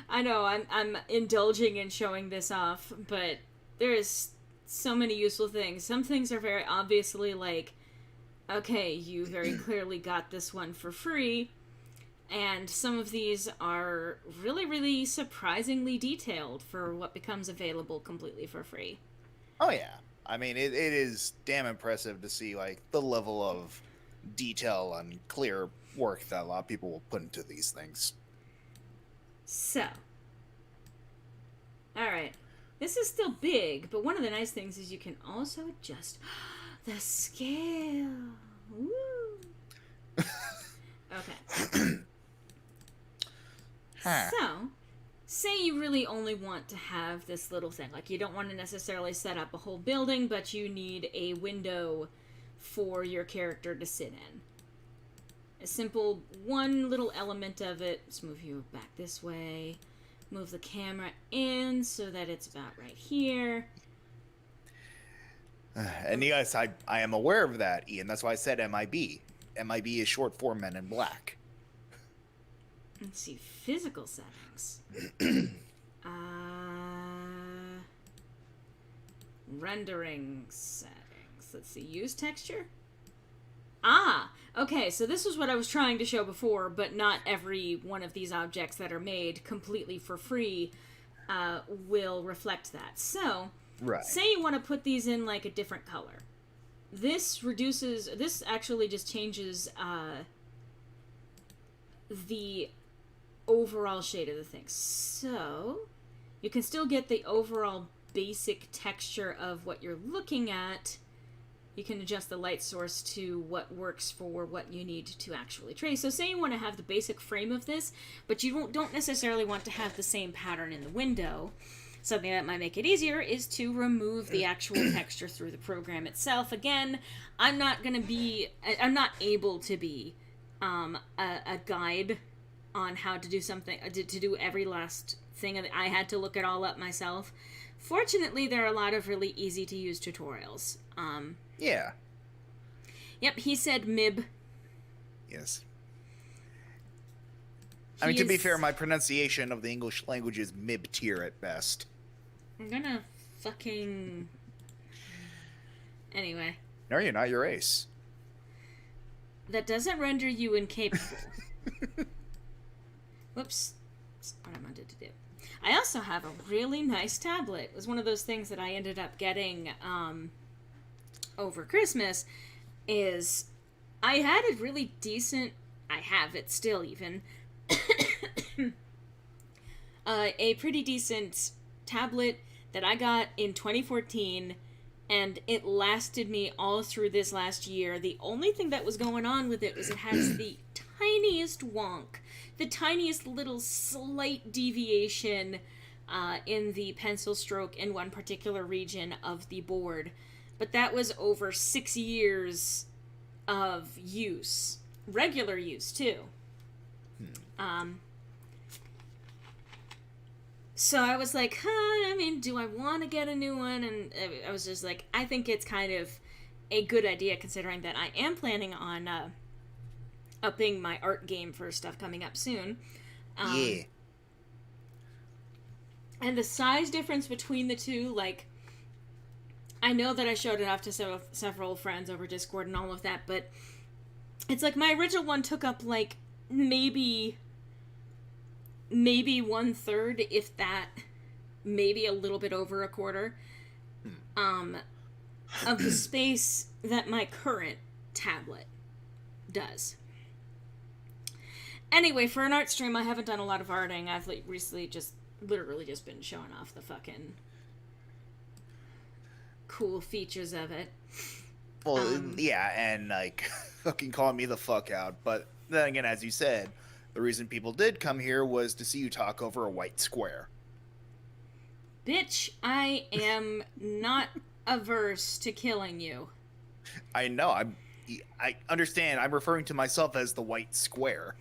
I know, I'm indulging in showing this off, but there's so many useful things. Some things are very obviously like, okay, you very clearly got this one for free, and some of these are really, really surprisingly detailed for what becomes available completely for free. Oh yeah. I mean, it is damn impressive to see, like, the level of detail and clear work that a lot of people will put into these things. So. Alright. This is still big, but one of the nice things is you can also adjust the scale. Woo! Okay. So, say you really only want to have this little thing. Like, you don't want to necessarily set up a whole building, but you need a window for your character to sit in. A simple one little element of it. Let's move you back this way. Move the camera in so that it's about right here. And yes, I am aware of that, Ian. That's why I said MIB. MIB is short for Men in Black. Let's see, physical settings. Rendering settings. Let's see, use texture? Okay, so this was what I was trying to show before, but not every one of these objects that are made completely for free will reflect that. So, right. Say you want to put these in like a different color. This actually just changes the overall shade of the thing. So, you can still get the overall basic texture of what you're looking at. You can adjust the light source to what works for what you need to actually trace. So say you want to have the basic frame of this, but you don't necessarily want to have the same pattern in the window. Something that might make it easier is to remove the actual texture through the program itself. Again, I'm not able to be a guide on how to do something, to do every last thing. I had to look it all up myself. Fortunately, there are a lot of really easy to use tutorials. Yeah. Yep, he said MIB. Yes. I mean, to be fair, my pronunciation of the English language is mid-tier at best. I'm gonna fucking... Anyway, No, you're not. You're ace. that doesn't render you incapable. Whoops. That's what I wanted to do. I also have a really nice tablet. It was one of those things that I ended up getting over Christmas. Is I had a really decent. I have it still, even. A pretty decent tablet that I got in 2014, and it lasted me all through this last year. The only thing that was going on with it was it has the tiniest wonk, the tiniest little slight deviation in the pencil stroke in one particular region of the board. But that was over 6 years of use. Regular use, too. So I was like, I mean, do I want to get a new one? And I was just like, I think it's kind of a good idea considering that I am planning on upping my art game for stuff coming up soon. Yeah. And the size difference between the two, like, I know that I showed it off to several friends over Discord and all of that, but it's like my original one took up, like, maybe 1/3, if that, maybe a little bit over a quarter, of the space that my current tablet does. Anyway, for an art stream, I haven't done a lot of arting. I've recently literally just been showing off the fucking cool features of it. Well, yeah, and, like, fucking calling me the fuck out. But then again, as you said, the reason people did come here was to see you talk over a white square. Bitch, I am not averse to killing you. I know. I understand. I'm referring to myself as the white square.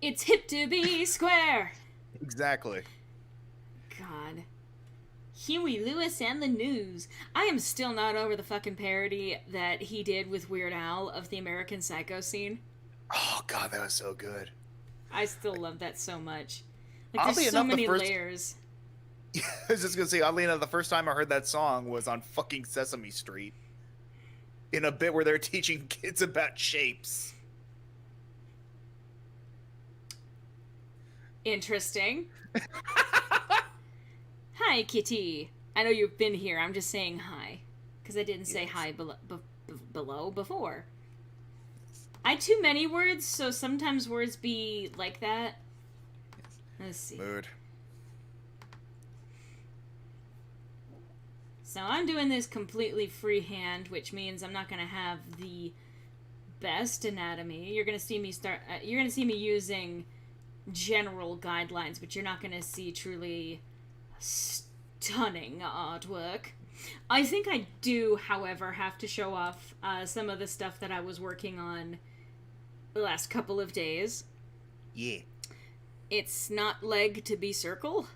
It's hip to be square. Exactly. God. Huey Lewis and the News. I am still not over the fucking parody that he did with Weird Al of the American Psycho scene. Oh, God, that was so good. I still love that so much. Like, Oddly there's so enough, many layers. I was just gonna say, oddly enough, the first time I heard that song was on fucking Sesame Street. In a bit where they're teaching kids about shapes. Interesting. Hi, Kitty. I know you've been here. I'm just saying hi. Because I didn't say hi below before. I too many words, so sometimes words be like that. Let's see. Mood. So I'm doing this completely freehand, which means I'm not going to have the best anatomy. You're going to see me you're going to see me using general guidelines, but you're not going to see truly stunning artwork. I think I do, however, have to show off some of the stuff that I was working on the last couple of days. Yeah. It's not leg to be circle.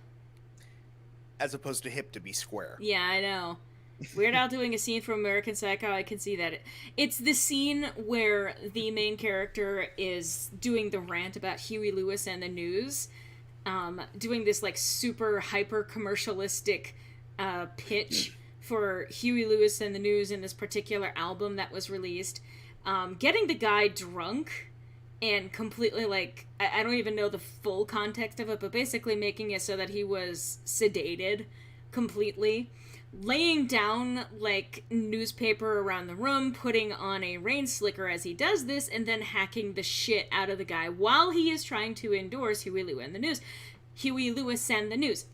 As opposed to hip to be square. Yeah, I know. Weird Al doing a scene from American Psycho, I can see that. It's the scene where the main character is doing the rant about Huey Lewis and the News, doing this, like, super hyper-commercialistic pitch for Huey Lewis and the News in this particular album that was released, getting the guy drunk and completely, like, I don't even know the full context of it, but basically making it so that he was sedated completely, laying down, like, newspaper around the room, putting on a rain slicker as he does this, and then hacking the shit out of the guy while he is trying to endorse Huey Lewis and the News. Huey Lewis and the News.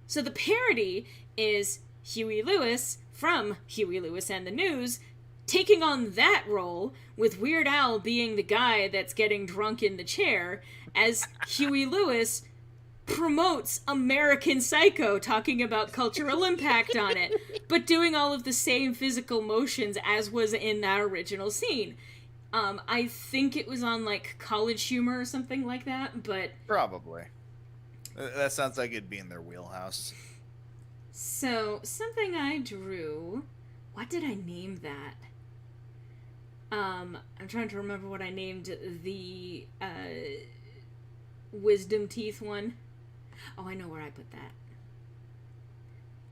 So the parody is Huey Lewis from Huey Lewis and the News taking on that role, with Weird Al being the guy that's getting drunk in the chair, as Huey Lewis promotes American Psycho, talking about cultural impact on it, but doing all of the same physical motions as was in that original scene. I think it was on, like, College Humor or something like that, but... Probably. That sounds like it'd be in their wheelhouse. So, something I drew... What did I name that? I'm trying to remember what I named the, wisdom teeth one. Oh, I know where I put that.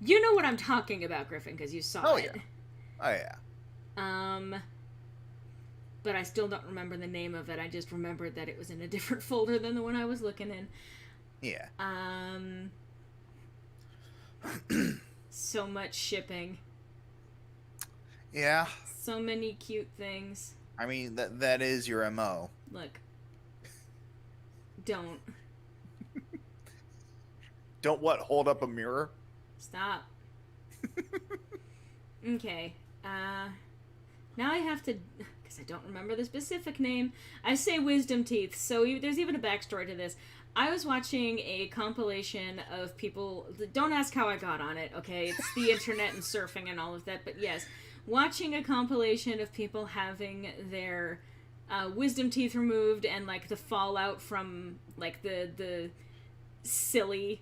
You know what I'm talking about, Griffin, because you saw Oh, it. yeah. Oh, yeah. But I still don't remember the name of it. I just remembered that it was in a different folder than the one I was looking in. Yeah. So much shipping. Yeah. So many cute things. I mean, that is your MO. Look. Don't. Don't what? Hold up a mirror? Stop. Okay. Now I have to, because I don't remember the specific name. I say wisdom teeth, so there's even a backstory to this. I was watching a compilation of people. Don't ask how I got on it, okay? It's the internet and surfing and all of that, but yes. Watching a compilation of people having their wisdom teeth removed and, like, the fallout from, like, the silly,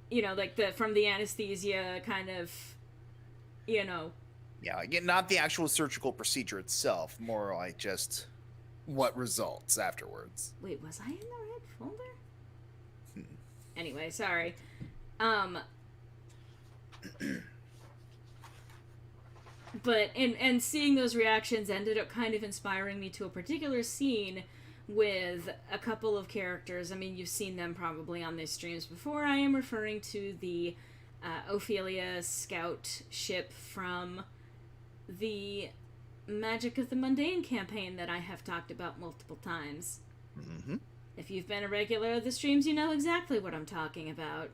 you know, like, from the anesthesia kind of, you know. Yeah, like, not the actual surgical procedure itself, more like just what results afterwards. Wait, was I in the red folder? Anyway, sorry. But and seeing those reactions ended up kind of inspiring me to a particular scene with a couple of characters. I mean, you've seen them probably on these streams before. I am referring to the Ophelia scout ship from the Magic of the Mundane campaign that I have talked about multiple times. Mm-hmm. If you've been a regular of the streams, you know exactly what I'm talking about.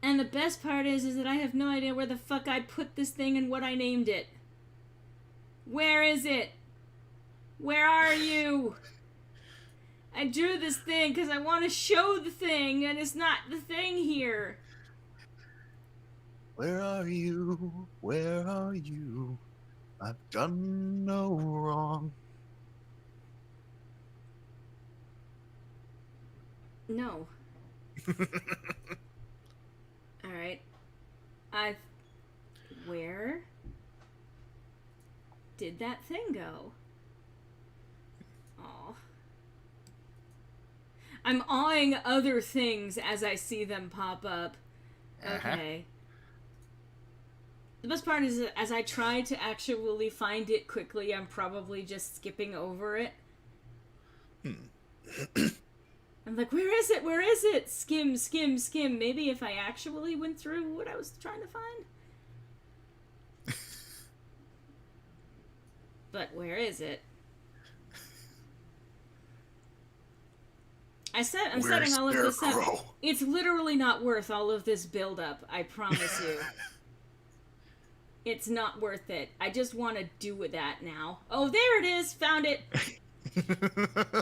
And the best part is that I have no idea where the fuck I put this thing and what I named it. Where is it? Where are you? I drew this thing because I want to show the thing, and it's not the thing here. Where are you? Where are you? I've done no wrong. No. Alright. Where did that thing go? Aw. I'm awing other things as I see them pop up. Okay. The best part is that as I try to actually find it quickly, I'm probably just skipping over it. I'm like, where is it? Where is it? Skim, skim, skim. Maybe if I actually went through what I was trying to find. But where is it? I'm setting all of this up. It's literally not worth all of this build-up, I promise you. It's not worth it. I just want to do with that now. Oh, there it is! Found it!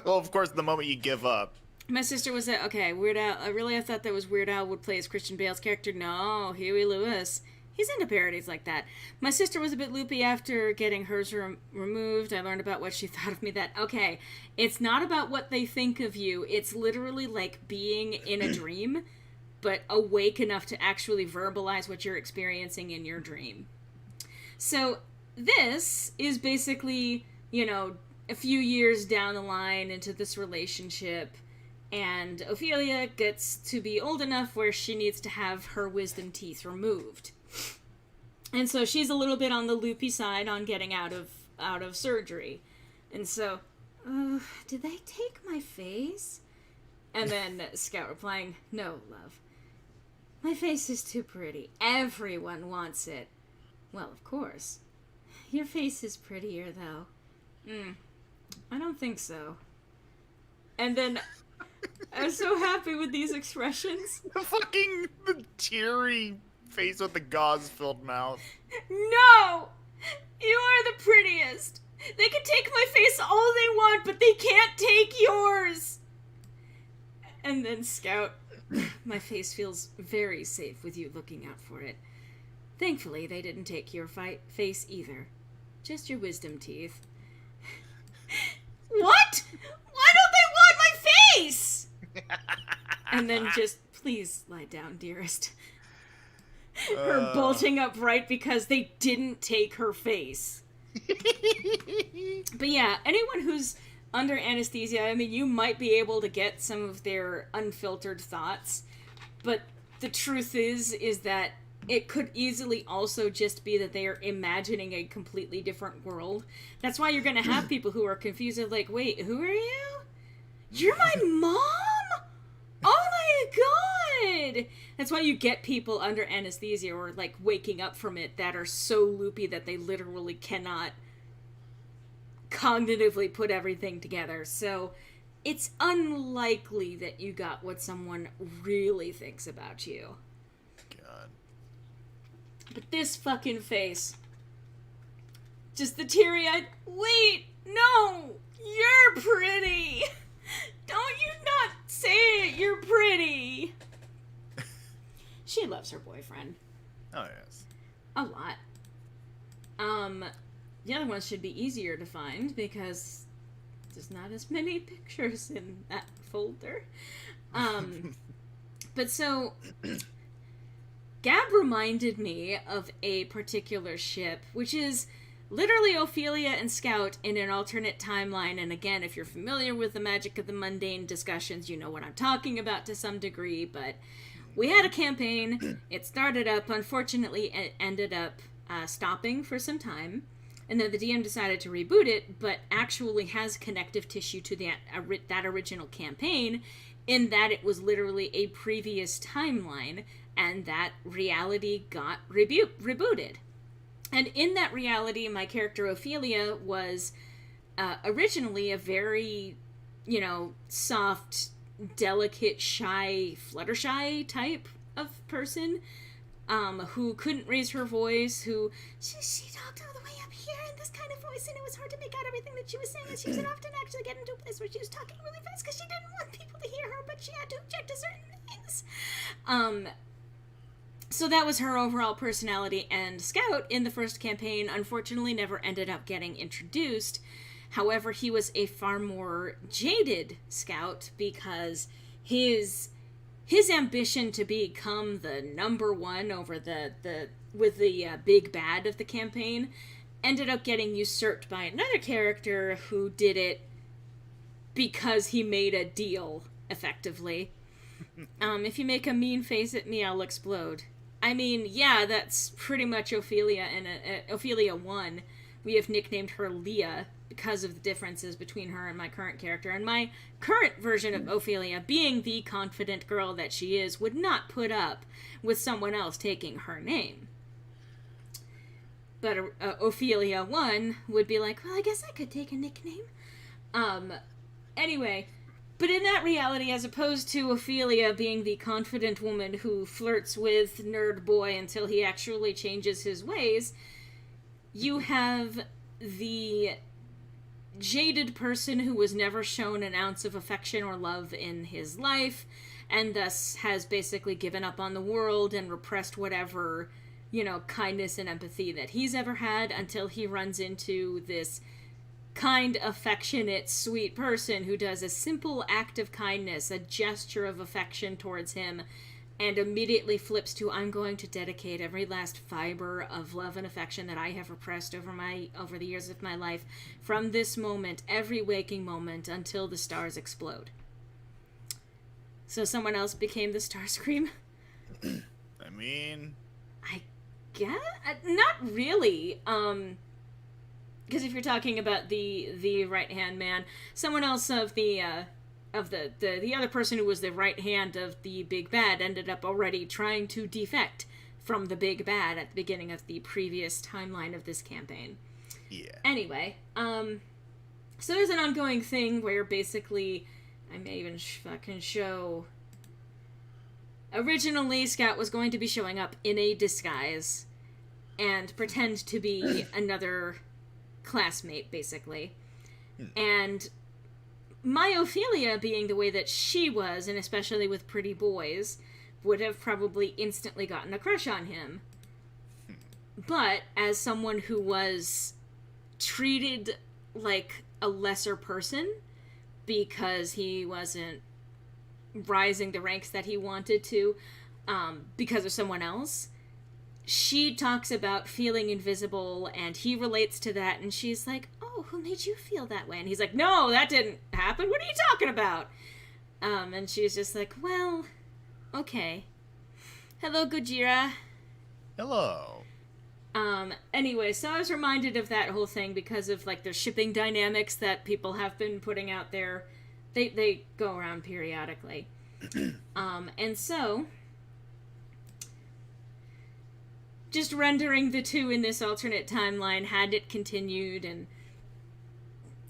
Well, of course, the moment you give up. My sister was at, okay, Weird Al. I thought that was Weird Al would play as Christian Bale's character. No, Huey Lewis. He's into parodies like that. My sister was a bit loopy after getting hers removed. I learned about what she thought of me. Okay, it's not about what they think of you. It's literally like being in a dream, but awake enough to actually verbalize what you're experiencing in your dream. So this is basically, you know, a few years down the line into this relationship, and Ophelia gets to be old enough where she needs to have her wisdom teeth removed. And so she's a little bit on the loopy side on getting out of surgery. And so, did they take my face? And then Scout replying, no, love. My face is too pretty. Everyone wants it. Well, of course. Your face is prettier, though. I don't think so. And then I was so happy with these expressions. The teary face with the gauze-filled mouth. No! You are the prettiest. They can take my face all they want, but they can't take yours. And then Scout, my face feels very safe with you looking out for it. Thankfully, they didn't take your face either. Just your wisdom teeth. What? Why don't they want my face? And then just, please lie down, dearest. Her bolting upright because they didn't take her face. But yeah, anyone who's under anesthesia, I mean, you might be able to get some of their unfiltered thoughts, but the truth is that it could easily also just be that they are imagining a completely different world. That's why you're going to have people who are confused of like, wait, who are you? You're my mom? Oh my god! That's why you get people under anesthesia or like waking up from it that are so loopy that they literally cannot cognitively put everything together. So it's unlikely that you got what someone really thinks about you. God. But this fucking face. Just the teary-eyed, wait, no, you're pretty. Don't you not say it, you're pretty. She loves her boyfriend. Oh, yes. A lot. The other ones should be easier to find because there's not as many pictures in that folder. But so, Gab reminded me of a particular ship, which is literally Ophelia and Scout in an alternate timeline. And again, if you're familiar with the Magic of the Mundane discussions, you know what I'm talking about to some degree. But we had a campaign. It started up. Unfortunately, it ended up stopping for some time. And then the DM decided to reboot it, but actually has connective tissue to that original campaign in that it was literally a previous timeline, and that reality got rebooted. And in that reality, my character Ophelia was originally a very, soft, delicate, shy, Fluttershy type of person who couldn't raise her voice, who she talked all the way up here in this kind of voice, and it was hard to make out everything that she was saying, and she would often actually get into a place where she was talking really fast because she didn't want people to hear her, but she had to object to certain things. So that was her overall personality, and Scout in the first campaign unfortunately never ended up getting introduced. However, he was a far more jaded Scout because his ambition to become the number one over the big bad of the campaign ended up getting usurped by another character who did it because he made a deal, effectively. If you make a mean face at me, I'll explode. I mean, yeah, that's pretty much Ophelia, and Ophelia 1. We have nicknamed her Leah because of the differences between her and my current character. And my current version of Ophelia, being the confident girl that she is, would not put up with someone else taking her name. But Ophelia 1 would be like, well, I guess I could take a nickname. Anyway, but in that reality, as opposed to Ophelia being the confident woman who flirts with Nerd Boy until he actually changes his ways, you have the jaded person who was never shown an ounce of affection or love in his life, and thus has basically given up on the world and repressed whatever, kindness and empathy that he's ever had until he runs into this kind, affectionate, sweet person who does a simple act of kindness, a gesture of affection towards him, and immediately flips to, I'm going to dedicate every last fiber of love and affection that I have repressed over the years of my life, from this moment, every waking moment, until the stars explode. So someone else became the Starscream? I mean, I guess? Not really. Because if you're talking about the right-hand man, someone else of the other person who was the right hand of the big bad ended up already trying to defect from the big bad at the beginning of the previous timeline of this campaign. Yeah. Anyway, so there's an ongoing thing where basically, I may even fucking show. Originally, Scout was going to be showing up in a disguise and pretend to be another classmate, basically. And my Ophelia, being the way that she was, and especially with pretty boys, would have probably instantly gotten a crush on him. But as someone who was treated like a lesser person because he wasn't rising the ranks that he wanted to, because of someone else, she talks about feeling invisible, and he relates to that, and she's like, oh, who made you feel that way? And he's like, no, that didn't happen. What are you talking about? And she's just like, well, okay. Hello, Gojira. Hello. Anyway, so I was reminded of that whole thing because of, like, the shipping dynamics that people have been putting out there. They go around periodically. And so, just rendering the two in this alternate timeline, had it continued and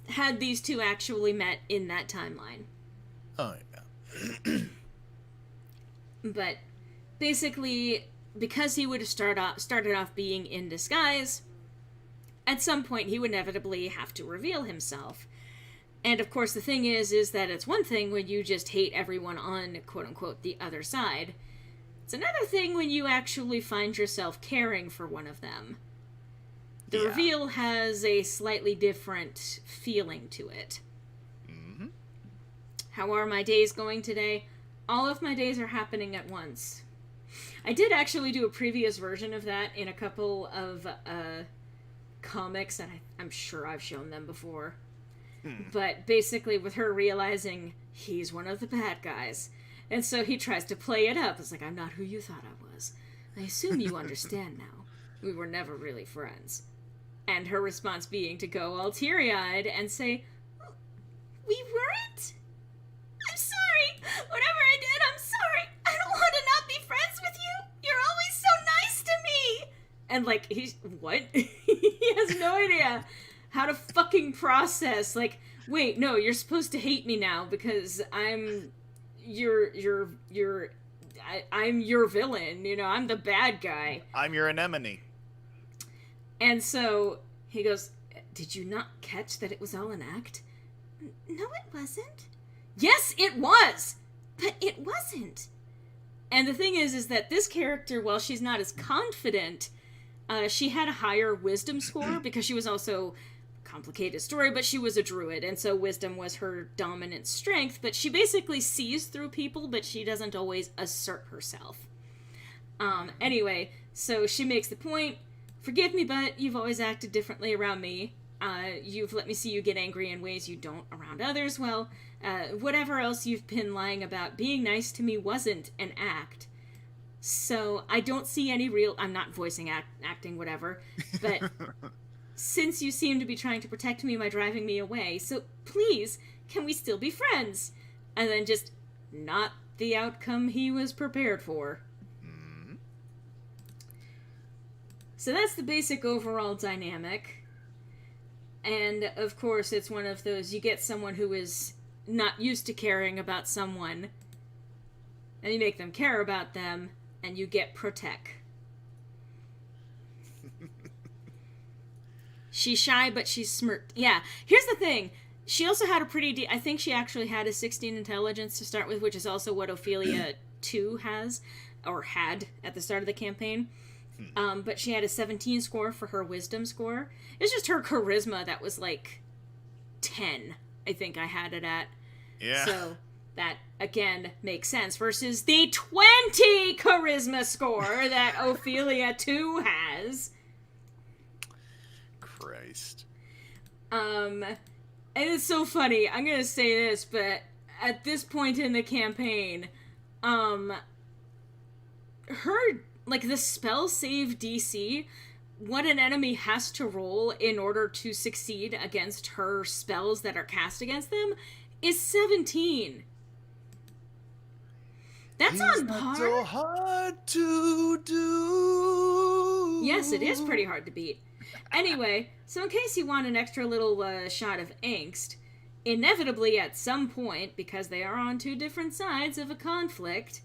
had these two actually met in that timeline. Oh, yeah. But basically, because he would have started off being in disguise, at some point he would inevitably have to reveal himself. And of course the thing is that it's one thing when you just hate everyone on, quote-unquote, the other side. It's another thing when you actually find yourself caring for one of them. The reveal has a slightly different feeling to it. Mm-hmm. How are my days going today? All of my days are happening at once. I did actually do a previous version of that in a couple of comics, and I'm sure I've shown them before. But basically, with her realizing he's one of the bad guys, and so he tries to play it up. It's like, I'm not who you thought I was. I assume you understand now. We were never really friends. And her response being to go all teary-eyed and say, we weren't? I'm sorry. Whatever I did, I'm sorry. I don't want to not be friends with you. You're always so nice to me. And, like, he's... What? He has no idea how to fucking process. Like, wait, no, you're supposed to hate me now because I'm... I'm your villain. You know, I'm the bad guy. I'm your anemone. And so he goes, did you not catch that it was all an act? No, it wasn't. Yes, it was! But it wasn't. And the thing is that this character, while she's not as confident, she had a higher wisdom score because she was also, complicated story, but she was a druid, and so wisdom was her dominant strength, but she basically sees through people, but she doesn't always assert herself. Anyway, so she makes the point, forgive me, but you've always acted differently around me. You've let me see you get angry in ways you don't around others. Well, whatever else you've been lying about, being nice to me wasn't an act. So I don't see any real... I'm not voicing acting, whatever. But since you seem to be trying to protect me by driving me away, so please, can we still be friends? And then just not the outcome he was prepared for. So that's the basic overall dynamic. And, of course, it's one of those, you get someone who is not used to caring about someone, and you make them care about them, and you get Protect. She's shy, but she's smirked. Yeah, here's the thing. She also had a pretty... I think she actually had a 16 intelligence to start with, which is also what Ophelia 2 has, or had at the start of the campaign. But she had a 17 score for her wisdom score. It's just her charisma that was like 10, I think I had it at. Yeah. So that, again, makes sense versus the 20 charisma score that Ophelia 2 has. Christ. And it's so funny. I'm gonna say this, but at this point in the campaign, her... like, the spell save DC, what an enemy has to roll in order to succeed against her spells that are cast against them is 17. That's on par. Not so hard to do. Yes, it is pretty hard to beat. Anyway, so in case you want an extra little shot of angst, inevitably at some point, because they are on two different sides of a conflict...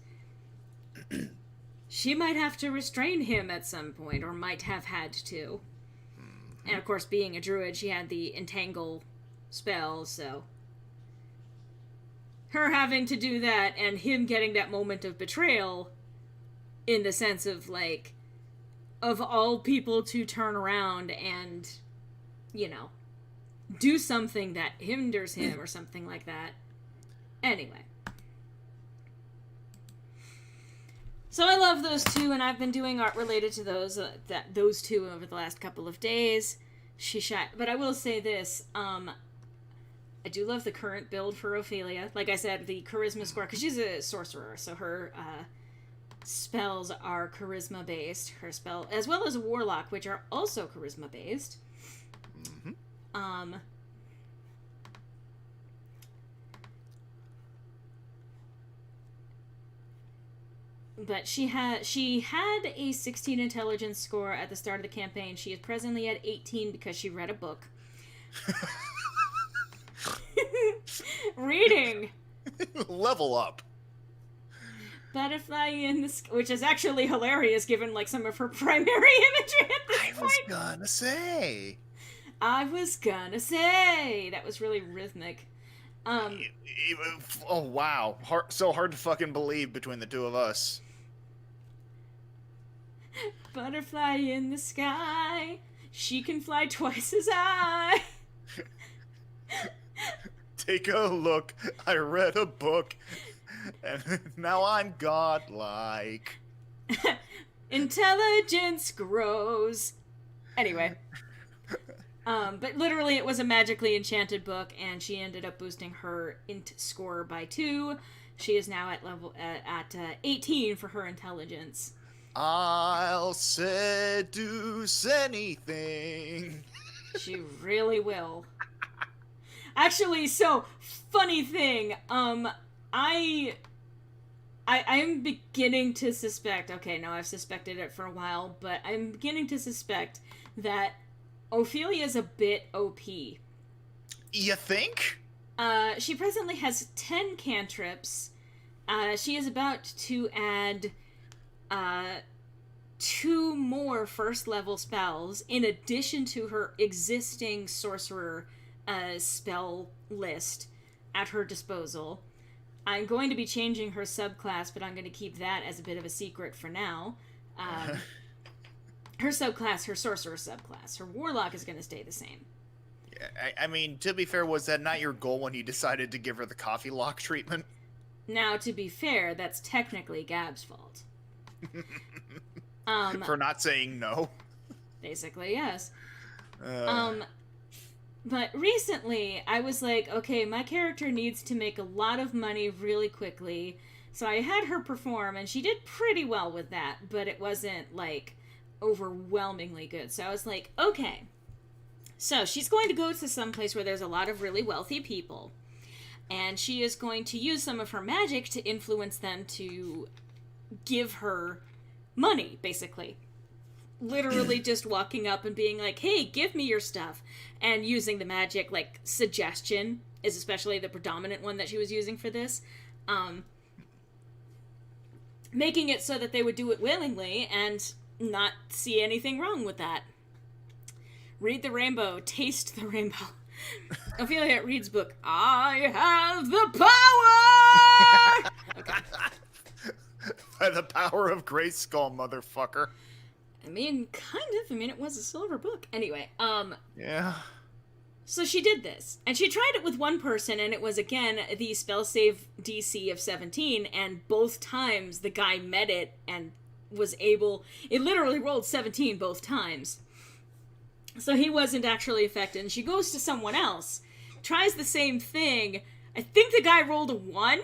she might have to restrain him at some point, or might have had to. And of course, being a druid, she had the entangle spell, so... her having to do that, and him getting that moment of betrayal, in the sense of, like, of all people to turn around and, you know, do something that hinders him, or something like that. Anyway. So I love those two, and I've been doing art related to those two over the last couple of days. But I will say this, I do love the current build for Ophelia. Like I said, the charisma score, because she's a sorcerer, so her spells are charisma based. Her spell, as well as a warlock, which are also charisma based. Mm-hmm. But she had a 16 intelligence score at the start of the campaign. She is presently at 18 because she read a book. Reading. Level up. Butterfly in the sky, which is actually hilarious given like some of her primary imagery at this point. I was gonna say that was really rhythmic. Oh wow, so hard to fucking believe between the two of us. Butterfly in the sky, she can fly twice as high. Take a look, I read a book, and now I'm godlike. Intelligence grows. Anyway. But literally it was a magically enchanted book, and she ended up boosting her int score by 2. She is now at level at 18 for her intelligence. I'll seduce anything. She really will. Actually, so funny thing, I'm beginning to suspect. Okay, no, I've suspected it for a while, but I'm beginning to suspect that Ophelia's a bit OP. You think? She presently has 10 cantrips. She is about to add 2 more first level spells in addition to her existing sorcerer spell list at her disposal. I'm going to be changing her subclass, but I'm going to keep that as a bit of a secret for now. Her subclass, her sorcerer subclass. Her warlock is going to stay the same. Yeah, I mean, to be fair, was that not your goal when you decided to give her the coffee lock treatment? Now, to be fair, that's technically Gab's fault. For not saying no. Basically, yes. But recently, I was like, okay, my character needs to make a lot of money really quickly. So I had her perform, and she did pretty well with that, but it wasn't, like, overwhelmingly good. So I was like, okay. So she's going to go to some place where there's a lot of really wealthy people. And she is going to use some of her magic to influence them to give her money, basically. Literally just walking up and being like, hey, give me your stuff. And using the magic, like, suggestion is especially the predominant one that she was using for this. Making it so that they would do it willingly and not see anything wrong with that. Read the rainbow, taste the rainbow. Ophelia reads book. I have the power! Okay. By the power of Grayskull, motherfucker. I mean, kind of. I mean, it was a silver book. Anyway, Yeah. So she did this. And she tried it with one person, and it was, again, the spell save DC of 17, and both times the guy met it and was able... It literally rolled 17 both times. So he wasn't actually affected. And she goes to someone else, tries the same thing. I think the guy rolled a 1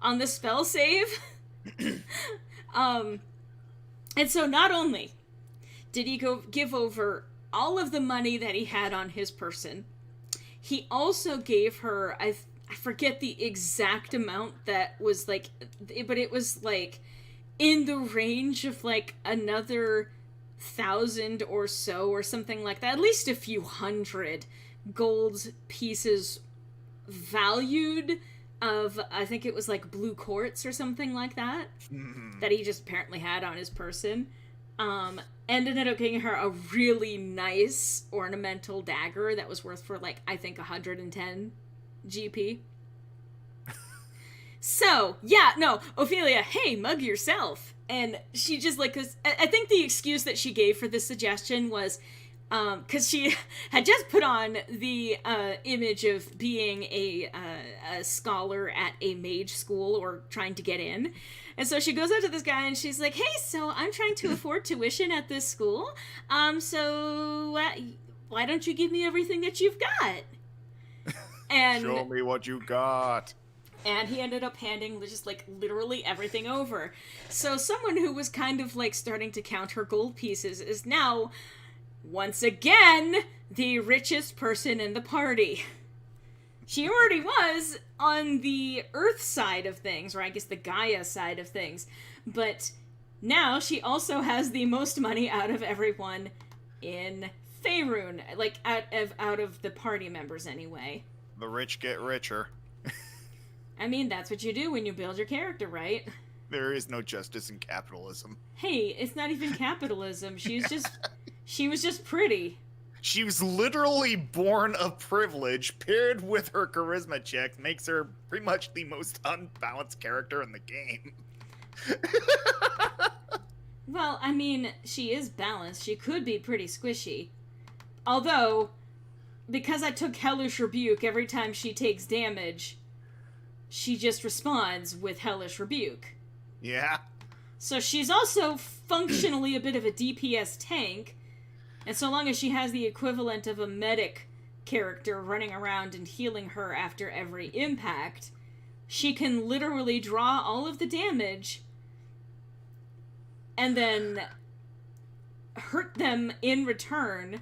on the spell save. And so not only did he give over all of the money that he had on his person, he also gave her, I forget the exact amount that was, like, but it was, like, in the range of, like, another 1,000 or so, or something like that. At least a few hundred gold pieces valued of, I think it was, like, blue quartz or something like that, that he just apparently had on his person. And ended up getting her a really nice ornamental dagger that was worth for, like, I think 110 GP. So, yeah, no, Ophelia, hey, mug yourself. And she just, like, cause I think the excuse that she gave for this suggestion was, because she had just put on the image of being a scholar at a mage school or trying to get in. And so she goes up to this guy and she's like, hey, so I'm trying to afford tuition at this school. So why don't you give me everything that you've got? And show me what you got. And he ended up handing just, like, literally everything over. So someone who was kind of, like, starting to count her gold pieces is now, once again, the richest person in the party. She already was on the Earth side of things, or I guess the Gaia side of things. But now she also has the most money out of everyone in Faerun. Like, out of the party members, anyway. The rich get richer. I mean, that's what you do when you build your character, right? There is no justice in capitalism. Hey, it's not even capitalism. She was just pretty. She was literally born of privilege, paired with her charisma check, makes her pretty much the most unbalanced character in the game. Well, I mean, she is balanced. She could be pretty squishy. Although, because I took Hellish Rebuke every time she takes damage, she just responds with Hellish Rebuke. Yeah. So she's also functionally a bit of a DPS tank, and so long as she has the equivalent of a medic character running around and healing her after every impact, she can literally draw all of the damage and then hurt them in return.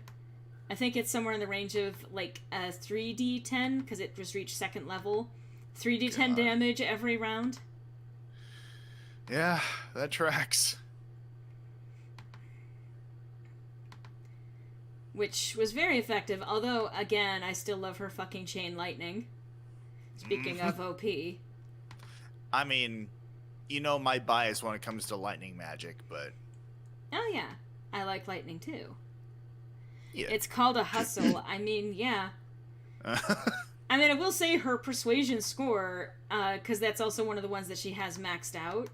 I think it's somewhere in the range of, like, a 3d10, because it just reached second level. 3d10 damage every round. Yeah, that tracks. Which was very effective, although, again, I still love her fucking chain lightning. Speaking of OP. I mean, you know my bias when it comes to lightning magic, but... Oh, yeah. I like lightning, too. Yeah. It's called a hustle. I mean, yeah. I mean, I will say her persuasion score, because that's also one of the ones that she has maxed out,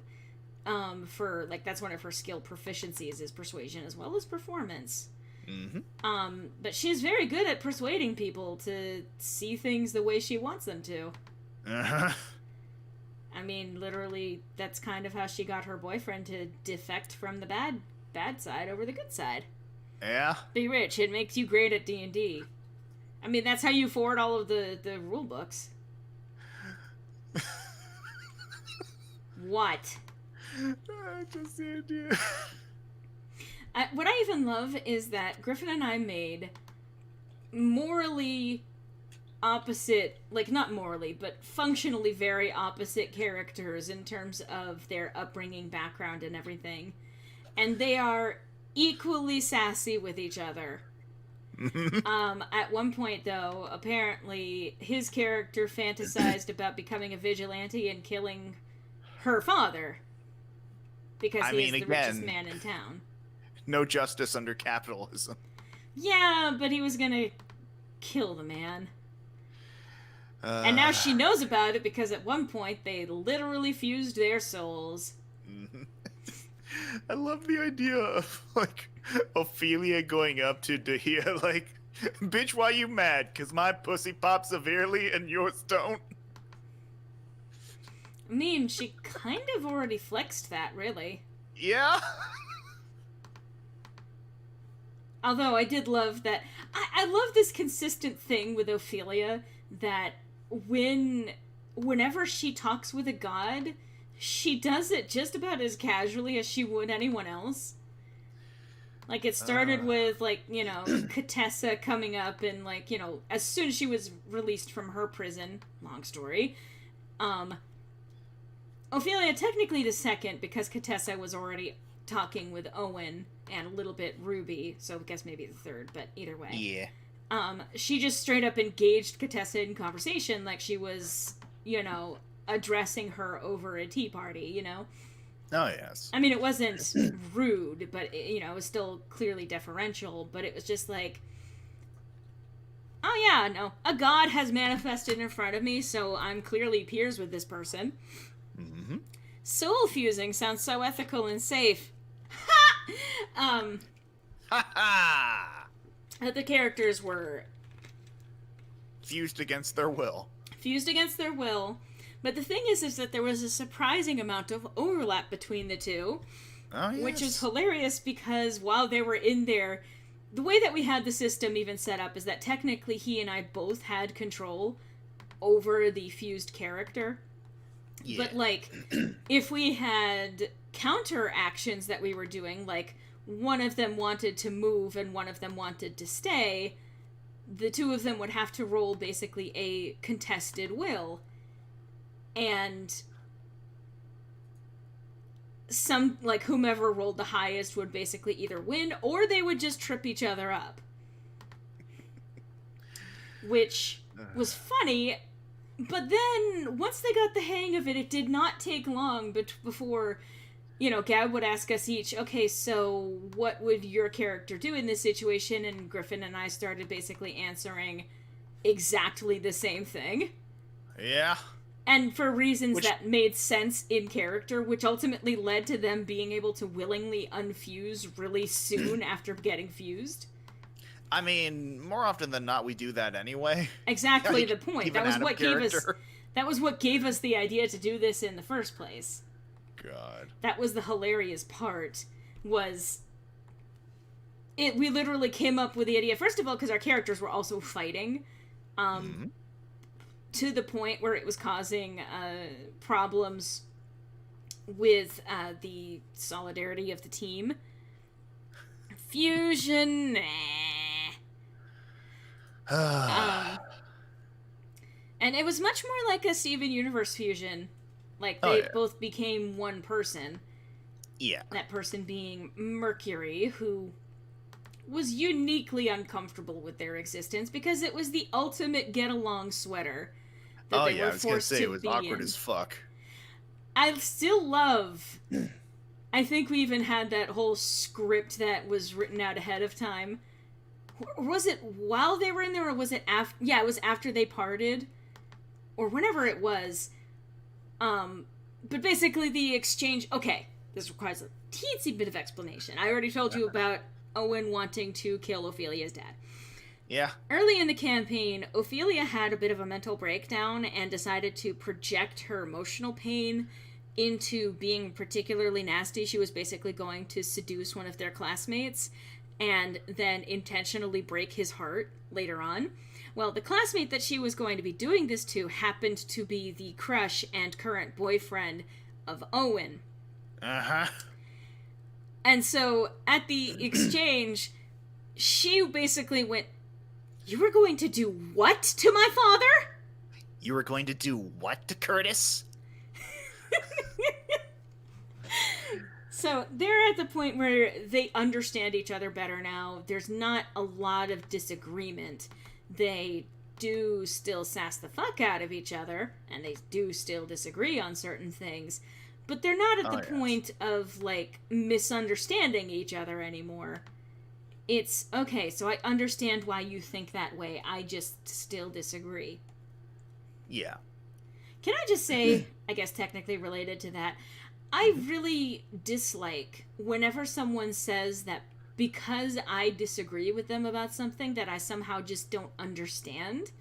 for, like, that's one of her skill proficiencies is persuasion as well as performance. Mm-hmm. But she's very good at persuading people to see things the way she wants them to. Uh-huh. I mean, literally, that's kind of how she got her boyfriend to defect from the bad side over the good side. Yeah. Be rich, it makes you great at D&D. I mean, that's how you forward all of the rule books. What? Just the idea. What I even love is that Griffin and I made morally opposite, like, not morally, but functionally very opposite characters in terms of their upbringing, background, and everything. And they are equally sassy with each other. At one point, though, apparently his character fantasized about becoming a vigilante and killing her father because he is the richest man in town. No justice under capitalism. Yeah, but he was gonna kill the man. And now she knows about it because at one point they literally fused their souls. I love the idea of, like, Ophelia going up to Dahlia, like, bitch, why you mad? 'Cause my pussy pops severely and yours don't? I mean, she kind of already flexed that, really. Yeah? Although I did love that. I love this consistent thing with Ophelia that whenever she talks with a god, she does it just about as casually as she would anyone else. Like, it started with, like, you know, Contessa coming up and, like, you know, as soon as she was released from her prison, long story, Ophelia technically the second because Contessa was already talking with Owen and a little bit Ruby, so I guess maybe the third, but either way. Yeah. She just straight up engaged Contessa in conversation like she was, you know, addressing her over a tea party, you know? Oh, yes. I mean, it wasn't rude, but, you know, it was still clearly deferential, but it was just like, oh yeah, no, a god has manifested in front of me, so I'm clearly peers with this person. Mm-hmm. Soul fusing sounds so ethical and safe. Ha! Ha ha! The characters were Fused against their will. But the thing is that there was a surprising amount of overlap between the two. Oh, yes. Which is hilarious because while they were in there, the way that we had the system even set up is that technically he and I both had control over the fused character. Yeah. But, like, if we had counter actions that we were doing, like, one of them wanted to move and one of them wanted to stay, the two of them would have to roll basically a contested will. And some, like, whomever rolled the highest would basically either win or they would just trip each other up. Which was funny, but then once they got the hang of it, it did not take long before, you know, Gab would ask us each, okay, so what would your character do in this situation? And Griffin and I started basically answering exactly the same thing. Yeah. And for reasons that made sense in character, which ultimately led to them being able to willingly unfuse really soon after getting fused. I mean, more often than not, we do that anyway. Exactly the point. That was what character. gave us the idea to do this in the first place. God. That was the hilarious part. Was it? We literally came up with the idea first of all because our characters were also fighting, to the point where it was causing problems with the solidarity of the team. Fusion. And it was much more like a Steven Universe fusion. Like, they both became one person. Yeah. That person being Mercury, who was uniquely uncomfortable with their existence because it was the ultimate get-along sweater that they were forced to be in. I was gonna say, it was awkward as fuck. I still love... I think we even had that whole script that was written out ahead of time. Was it while they were in there, or was it after? Yeah, it was after they parted, or whenever it was. But basically the exchange... Okay, this requires a teensy bit of explanation. I already told you about Owen wanting to kill Ophelia's dad. Yeah. Early in the campaign, Ophelia had a bit of a mental breakdown and decided to project her emotional pain into being particularly nasty. She was basically going to seduce one of their classmates and then intentionally break his heart later on. Well, the classmate that she was going to be doing this to happened to be the crush and current boyfriend of Owen. Uh-huh. And so, at the exchange, she basically went, "You were going to do what to my father?" You were going to do what to Curtis? So they're at the point where they understand each other better now. There's not a lot of disagreement. They do still sass the fuck out of each other, and they do still disagree on certain things, but they're not at the point of, like, misunderstanding each other anymore. It's, okay, so I understand why you think that way. I just still disagree. Yeah. Can I just say, I guess technically related to that, I really dislike whenever someone says that because I disagree with them about something that I somehow just don't understand.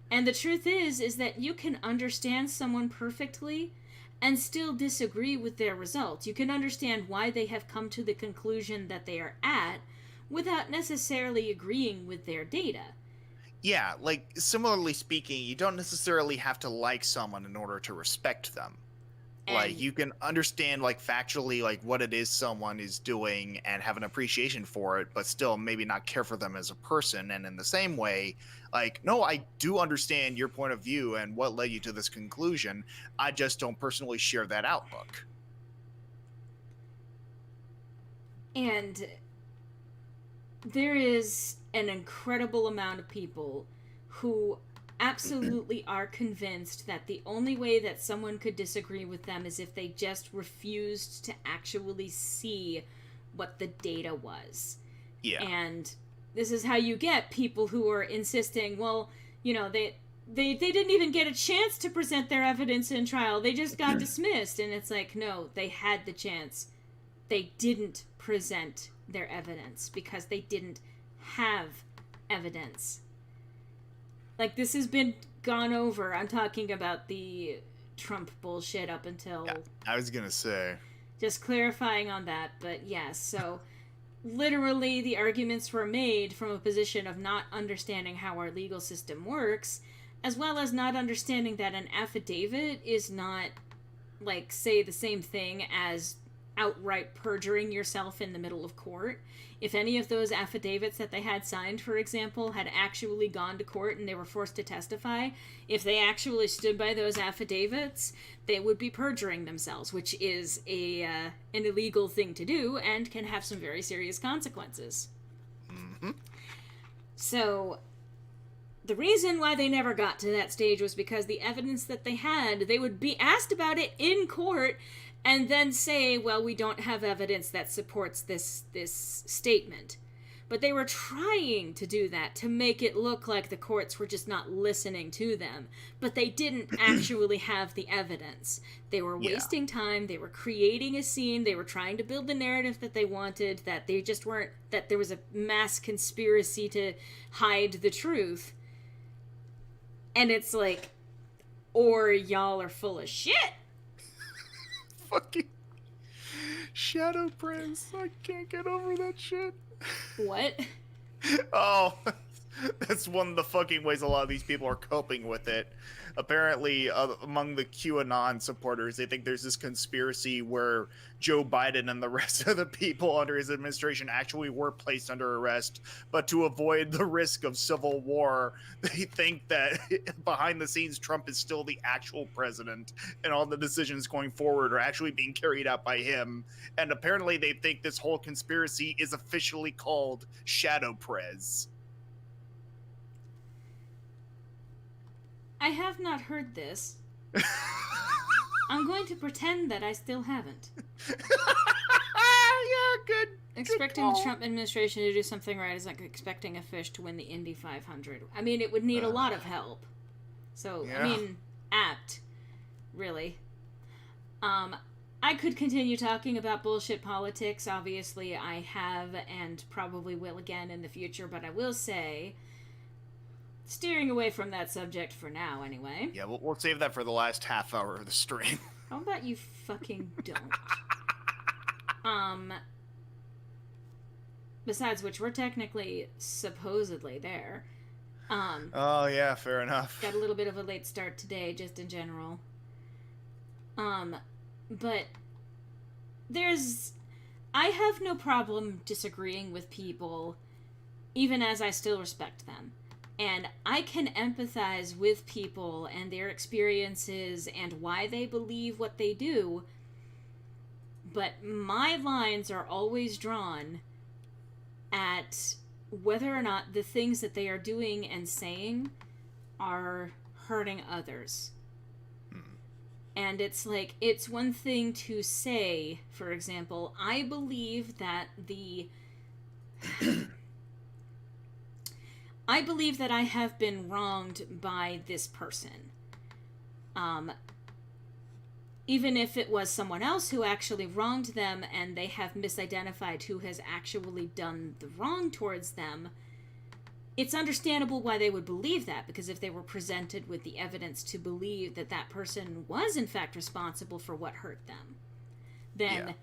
And the truth is that you can understand someone perfectly and still disagree with their results. You can understand why they have come to the conclusion that they are at without necessarily agreeing with their data. Yeah, like, similarly speaking, you don't necessarily have to like someone in order to respect them. Like, you can understand, like, factually, like, what it is someone is doing and have an appreciation for it, but still maybe not care for them as a person. And in the same way, like, no, I do understand your point of view and what led you to this conclusion. I just don't personally share that outlook. And there is an incredible amount of people who absolutely are convinced that the only way that someone could disagree with them is if they just refused to actually see what the data was. Yeah. And this is how you get people who are insisting, well, you know, they didn't even get a chance to present their evidence in trial. They just got dismissed. And it's like, no, they had the chance. They didn't present their evidence because they didn't have evidence. Like, this has been gone over. I'm talking about the Trump bullshit up until... Yeah, I was gonna say. Just clarifying on that, but yes, so literally the arguments were made from a position of not understanding how our legal system works, as well as not understanding that an affidavit is not, like, say the same thing as outright perjuring yourself in the middle of court. If any of those affidavits that they had signed, for example, had actually gone to court and they were forced to testify, if they actually stood by those affidavits, they would be perjuring themselves, which is an illegal thing to do and can have some very serious consequences. Mm-hmm. So the reason why they never got to that stage was because the evidence that they had, they would be asked about it in court and then say, well, we don't have evidence that supports this statement. But they were trying to do that to make it look like the courts were just not listening to them. But they didn't actually have the evidence. They were wasting time, they were creating a scene, they were trying to build the narrative that they wanted, that they just weren't, that there was a mass conspiracy to hide the truth. And it's like, or y'all are full of shit. Fucking Shadow Prince. I can't get over that shit. What? Oh, that's one of the fucking ways a lot of these people are coping with it. Apparently, among the QAnon supporters, they think there's this conspiracy where Joe Biden and the rest of the people under his administration actually were placed under arrest, but to avoid the risk of civil war, they think that behind the scenes Trump is still the actual president, and all the decisions going forward are actually being carried out by him. And apparently they think this whole conspiracy is officially called Shadow Prez. I have not heard this. I'm going to pretend that I still haven't. Yeah, good. Expecting the Trump administration to do something right is like expecting a fish to win the Indy 500. I mean, it would need a lot of help. So, yeah. I mean, apt, really. I could continue talking about bullshit politics. Obviously, I have and probably will again in the future, but I will say, steering away from that subject for now, anyway. Yeah, we'll save that for the last half hour of the stream. How about you fucking don't? Besides which, we're technically supposedly there. Oh, yeah, fair enough. Got a little bit of a late start today, just in general. But I have no problem disagreeing with people, even as I still respect them. And I can empathize with people and their experiences and why they believe what they do. But my lines are always drawn at whether or not the things that they are doing and saying are hurting others. And it's like, it's one thing to say, for example, I believe that I have been wronged by this person. Even if it was someone else who actually wronged them and they have misidentified who has actually done the wrong towards them, it's understandable why they would believe that, because if they were presented with the evidence to believe that that person was in fact responsible for what hurt them, then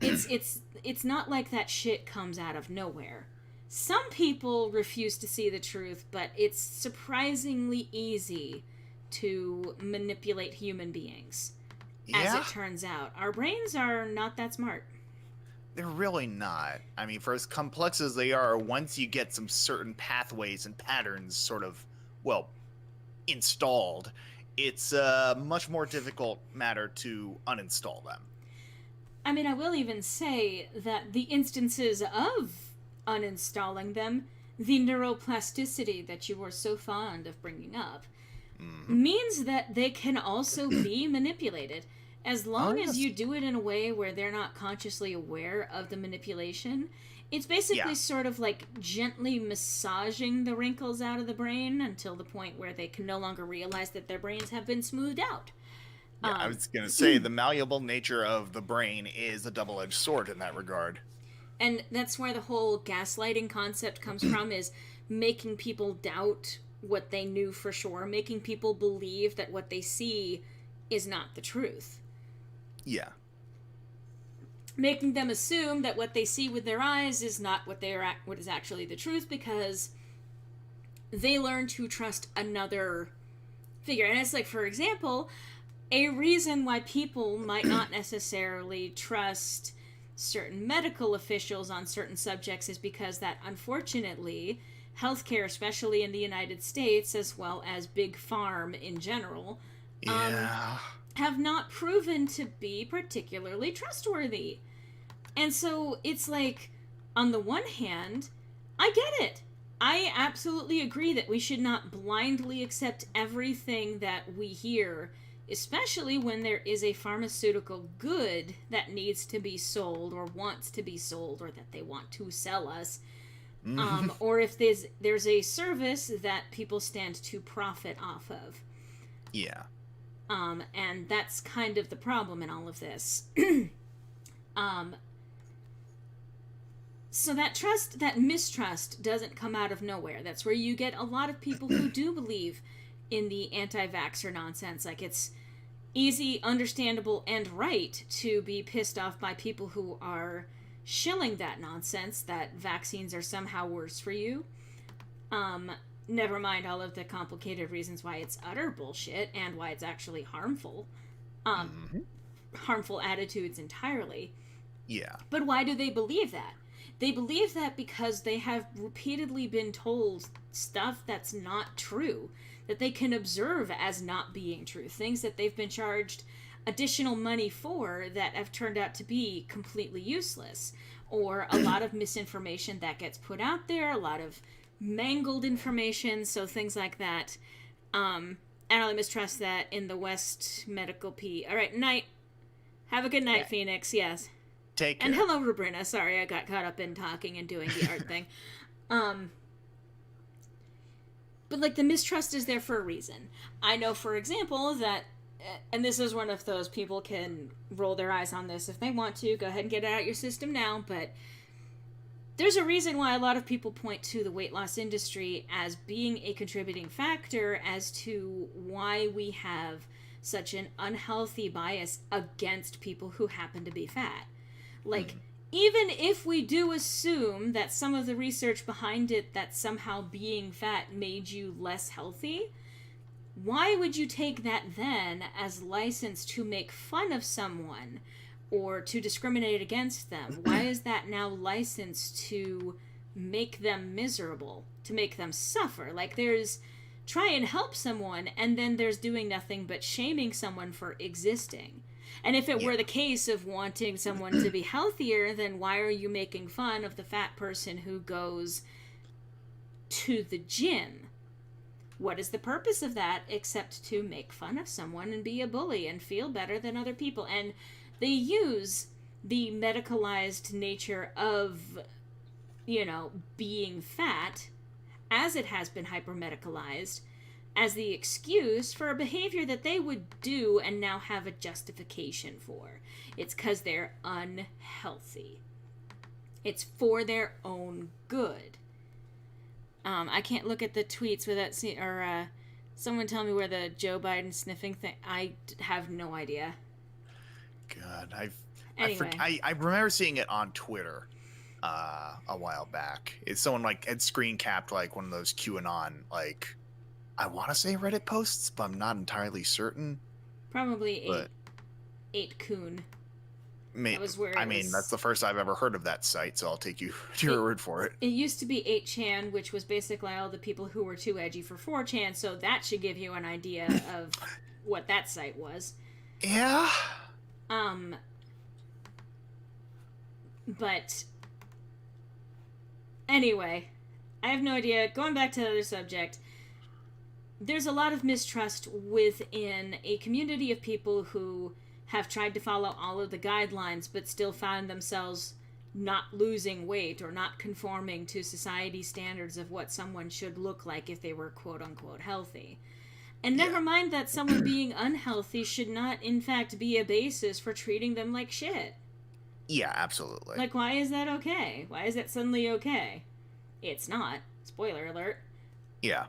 it's not like that shit comes out of nowhere. Some people refuse to see the truth, but it's surprisingly easy to manipulate human beings. As it turns out, our brains are not that smart. They're really not. I mean, for as complex as they are, once you get some certain pathways and patterns sort of, well, installed, it's a much more difficult matter to uninstall them. I mean, I will even say that the instances of uninstalling them, the neuroplasticity that you were so fond of bringing up, means that they can also be manipulated. As long as you do it in a way where they're not consciously aware of the manipulation, it's basically sort of like gently massaging the wrinkles out of the brain until the point where they can no longer realize that their brains have been smoothed out. Yeah, I was going to say, the malleable nature of the brain is a double-edged sword in that regard. And that's where the whole gaslighting concept comes from, is making people doubt what they knew for sure, making people believe that what they see is not the truth. Yeah. Making them assume that what they see with their eyes is not what is actually the truth, because they learn to trust another figure. And it's like, for example, a reason why people might not necessarily trust certain medical officials on certain subjects is because that, unfortunately, healthcare, especially in the United States, as well as big farm in general, Yeah. have not proven to be particularly trustworthy. And so it's like, on the one hand, I get it. I absolutely agree that we should not blindly accept everything that we hear, especially when there is a pharmaceutical good that needs to be sold or wants to be sold or that they want to sell us. Or if there's a service that people stand to profit off of. Yeah. And that's kind of the problem in all of this. So that mistrust doesn't come out of nowhere. That's where you get a lot of people who do believe in the anti-vaxxer nonsense. Like, it's easy, understandable, and right to be pissed off by people who are shilling that nonsense, that vaccines are somehow worse for you. Never mind all of the complicated reasons why it's utter bullshit and why it's actually harmful. Harmful attitudes entirely. Yeah. But why do they believe that? They believe that because they have repeatedly been told stuff that's not true, that they can observe as not being true, things that they've been charged additional money for that have turned out to be completely useless, or a lot of misinformation that gets put out there, a lot of mangled information, so things like that. I really mistrust that in the West Medical P. All right, night. Have a good night, Phoenix. Yes. Take care. And hello, Rubrina. Sorry, I got caught up in talking and doing the art thing. But, like, the mistrust is there for a reason. I know, for example, that, and this is one of those, people can roll their eyes on this if they want to. Go ahead and get it out your system now. But there's a reason why a lot of people point to the weight loss industry as being a contributing factor as to why we have such an unhealthy bias against people who happen to be fat. Like, even if we do assume that some of the research behind it, that somehow being fat made you less healthy, why would you take that then as license to make fun of someone or to discriminate against them? Why is that now license to make them miserable, to make them suffer? Like, there's try and help someone, and then there's doing nothing but shaming someone for existing. And if it were the case of wanting someone to be healthier, then why are you making fun of the fat person who goes to the gym? What is the purpose of that except to make fun of someone and be a bully and feel better than other people? And they use the medicalized nature of, being fat, as it has been hypermedicalized, as the excuse for a behavior that they would do and now have a justification for. It's because they're unhealthy. It's for their own good. I can't look at the tweets without seeing, or someone tell me where the Joe Biden sniffing thing. I have no idea. God, Anyway. I remember seeing it on Twitter a while back. It's someone like had screen capped like one of those QAnon like. I want to say Reddit posts, but I'm not entirely certain. Probably 8kun. That was where that's the first I've ever heard of that site, so I'll take you to your word for it. It used to be 8chan, which was basically all the people who were too edgy for 4chan, so that should give you an idea of what that site was. Yeah. But anyway, I have no idea. Going back to the other subject, there's a lot of mistrust within a community of people who have tried to follow all of the guidelines but still found themselves not losing weight or not conforming to society standards of what someone should look like if they were quote-unquote healthy. And never mind that someone being unhealthy should not, in fact, be a basis for treating them like shit. Yeah, absolutely. Like, why is that okay? Why is that suddenly okay? It's not. Spoiler alert. Yeah.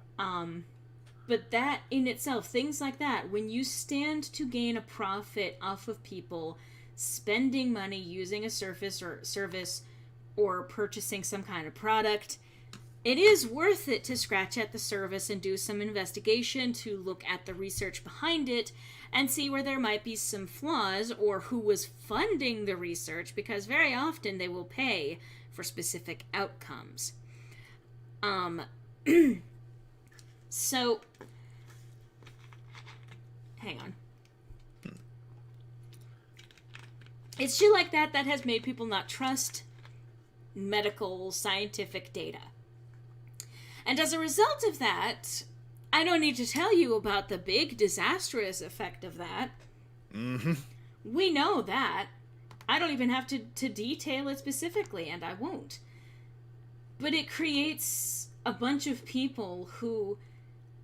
But that in itself, things like that, when you stand to gain a profit off of people spending money using a service or purchasing some kind of product, it is worth it to scratch at the service and do some investigation to look at the research behind it and see where there might be some flaws or who was funding the research, because very often they will pay for specific outcomes. So, hang on. It's shit like that that has made people not trust medical, scientific data. And as a result of that, I don't need to tell you about the big disastrous effect of that. Mm-hmm. We know that. I don't even have to detail it specifically, and I won't. But it creates a bunch of people who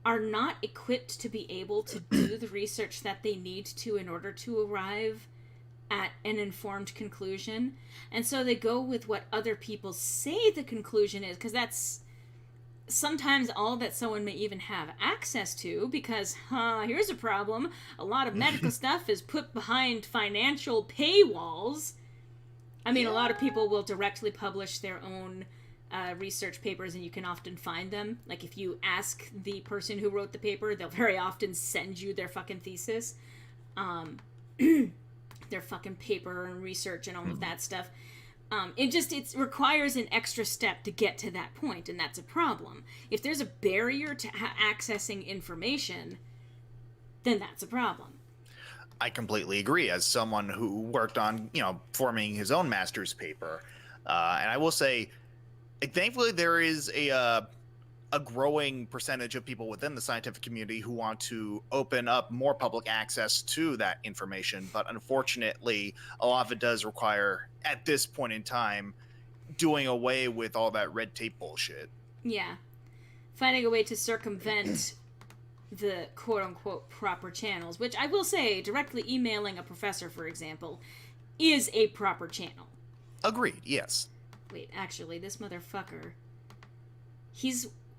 are not equipped to be able to do the research that they need to in order to arrive at an informed conclusion. And so they go with what other people say the conclusion is, because that's sometimes all that someone may even have access to, because, here's a problem. A lot of medical stuff is put behind financial paywalls. I mean, a lot of people will directly publish their own research papers, and you can often find them. Like, if you ask the person who wrote the paper, they'll very often send you their fucking thesis. Their fucking paper and research and all of that stuff. It requires an extra step to get to that point, and that's a problem. If there's a barrier to accessing information, then that's a problem. I completely agree. As someone who worked on, forming his own master's paper, and I will say, thankfully, there is a growing percentage of people within the scientific community who want to open up more public access to that information. But unfortunately, a lot of it does require, at this point in time, doing away with all that red tape bullshit. Yeah. Finding a way to circumvent the quote-unquote proper channels, which I will say, directly emailing a professor, for example, is a proper channel. Agreed, yes. Wait, actually, this motherfucker...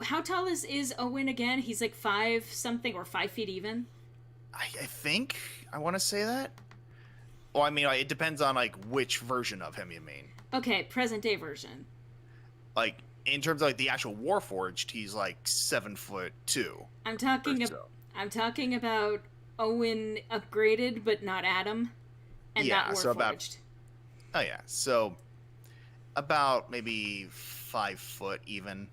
How tall is Owen again? He's like 5 something or 5 feet even? I think I want to say that. Well, I mean, it depends on like which version of him you mean. Okay, present day version. Like in terms of like the actual Warforged, he's like 7'2". I'm talking about Owen upgraded, but not Adam, and not Warforged. So about maybe 5 foot even.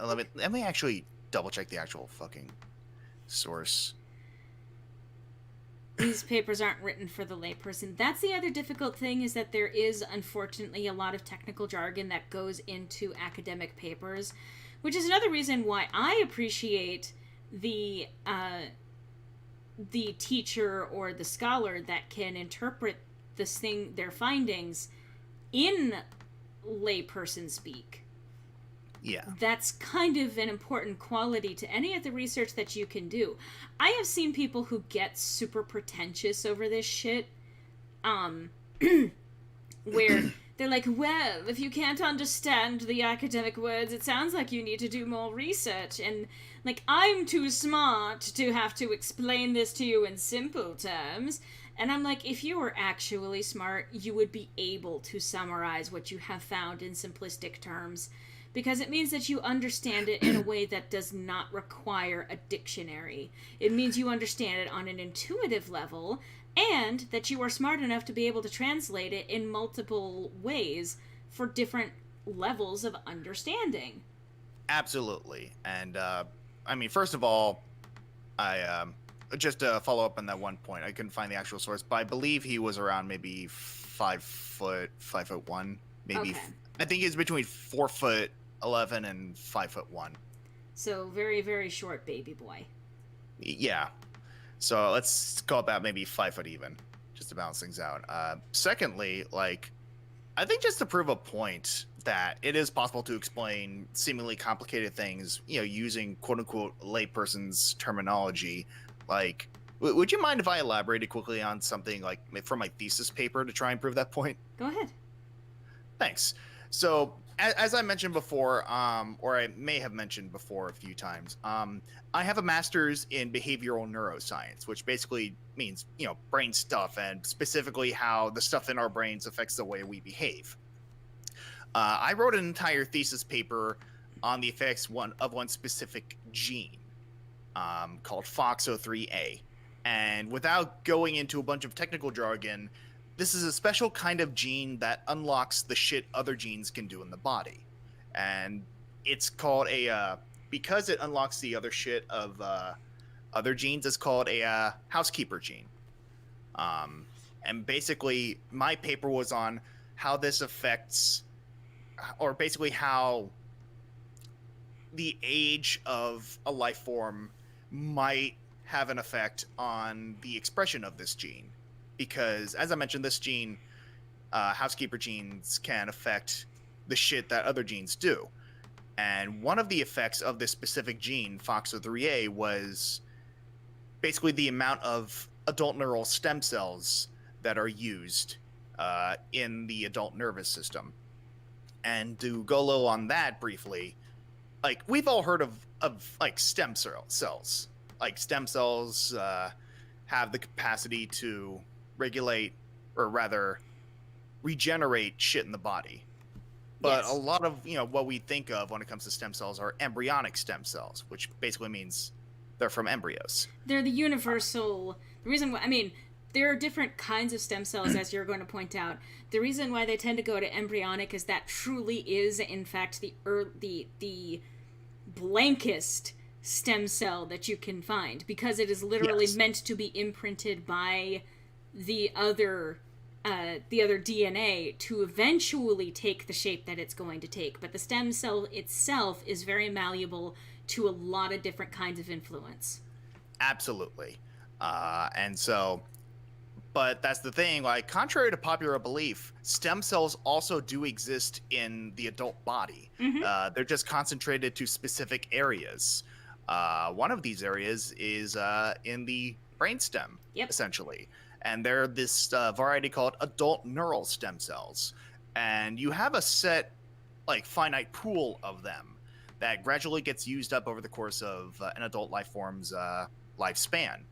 Let me actually double check the actual fucking source. These papers aren't written for the layperson. That's the other difficult thing, is that there is, unfortunately, a lot of technical jargon that goes into academic papers, which is another reason why I appreciate the teacher or the scholar that can interpret their findings in layperson speak. Yeah. That's kind of an important quality to any of the research that you can do. I have seen people who get super pretentious over this shit, where they're like, well, if you can't understand the academic words, it sounds like you need to do more research, and, like, I'm too smart to have to explain this to you in simple terms. And I'm like, if you were actually smart, you would be able to summarize what you have found in simplistic terms, because it means that you understand it in a way that does not require a dictionary. It means you understand it on an intuitive level, and that you are smart enough to be able to translate it in multiple ways for different levels of understanding. Absolutely. And, I mean, first of all, I just to follow up on that one point, I couldn't find the actual source, but I believe he was around maybe 5'1", maybe. Okay. I think he's between 4'11" and 5'1". So very, very short baby boy. Yeah. So let's call it that, maybe 5 foot even, just to balance things out. Secondly, like, I think just to prove a point that it is possible to explain seemingly complicated things, using quote unquote layperson's terminology. Like, would you mind if I elaborated quickly on something like from my thesis paper to try and prove that point? Go ahead. Thanks. So, as I mentioned before, or I may have mentioned before a few times, I have a master's in behavioral neuroscience, which basically means, brain stuff, and specifically how the stuff in our brains affects the way we behave. I wrote an entire thesis paper on the effects of one specific gene called FOXO3A. And without going into a bunch of technical jargon, this is a special kind of gene that unlocks the shit other genes can do in the body. And it's called because it unlocks the other shit of other genes, it's called a housekeeper gene. And basically, my paper was on how this affects, or basically how the age of a life form might have an effect on the expression of this gene. Because, as I mentioned, this gene, housekeeper genes, can affect the shit that other genes do. And one of the effects of this specific gene, FOXO3A, was basically the amount of adult neural stem cells that are used in the adult nervous system. And to go low on that briefly, like, we've all heard of like stem cells. Like, stem cells have the capacity to regulate, or rather regenerate shit in the body. But Yes. a lot of, what we think of when it comes to stem cells are embryonic stem cells, which basically means they're from embryos. They're the universal. The reason why, I mean, there are different kinds of stem cells, as you're going to point out. The reason why they tend to go to embryonic is that truly is, in fact, the blankest stem cell that you can find, because it is literally Yes. meant to be imprinted by the other DNA to eventually take the shape that it's going to take. But the stem cell itself is very malleable to a lot of different kinds of influence. Absolutely. And so, but that's the thing, like, contrary to popular belief, stem cells also do exist in the adult body. They're just concentrated to specific areas. One of these areas is in the brainstem, Yep. essentially. And they're this variety called adult neural stem cells. And you have a set, like, finite pool of them that gradually gets used up over the course of an adult life form's lifespan.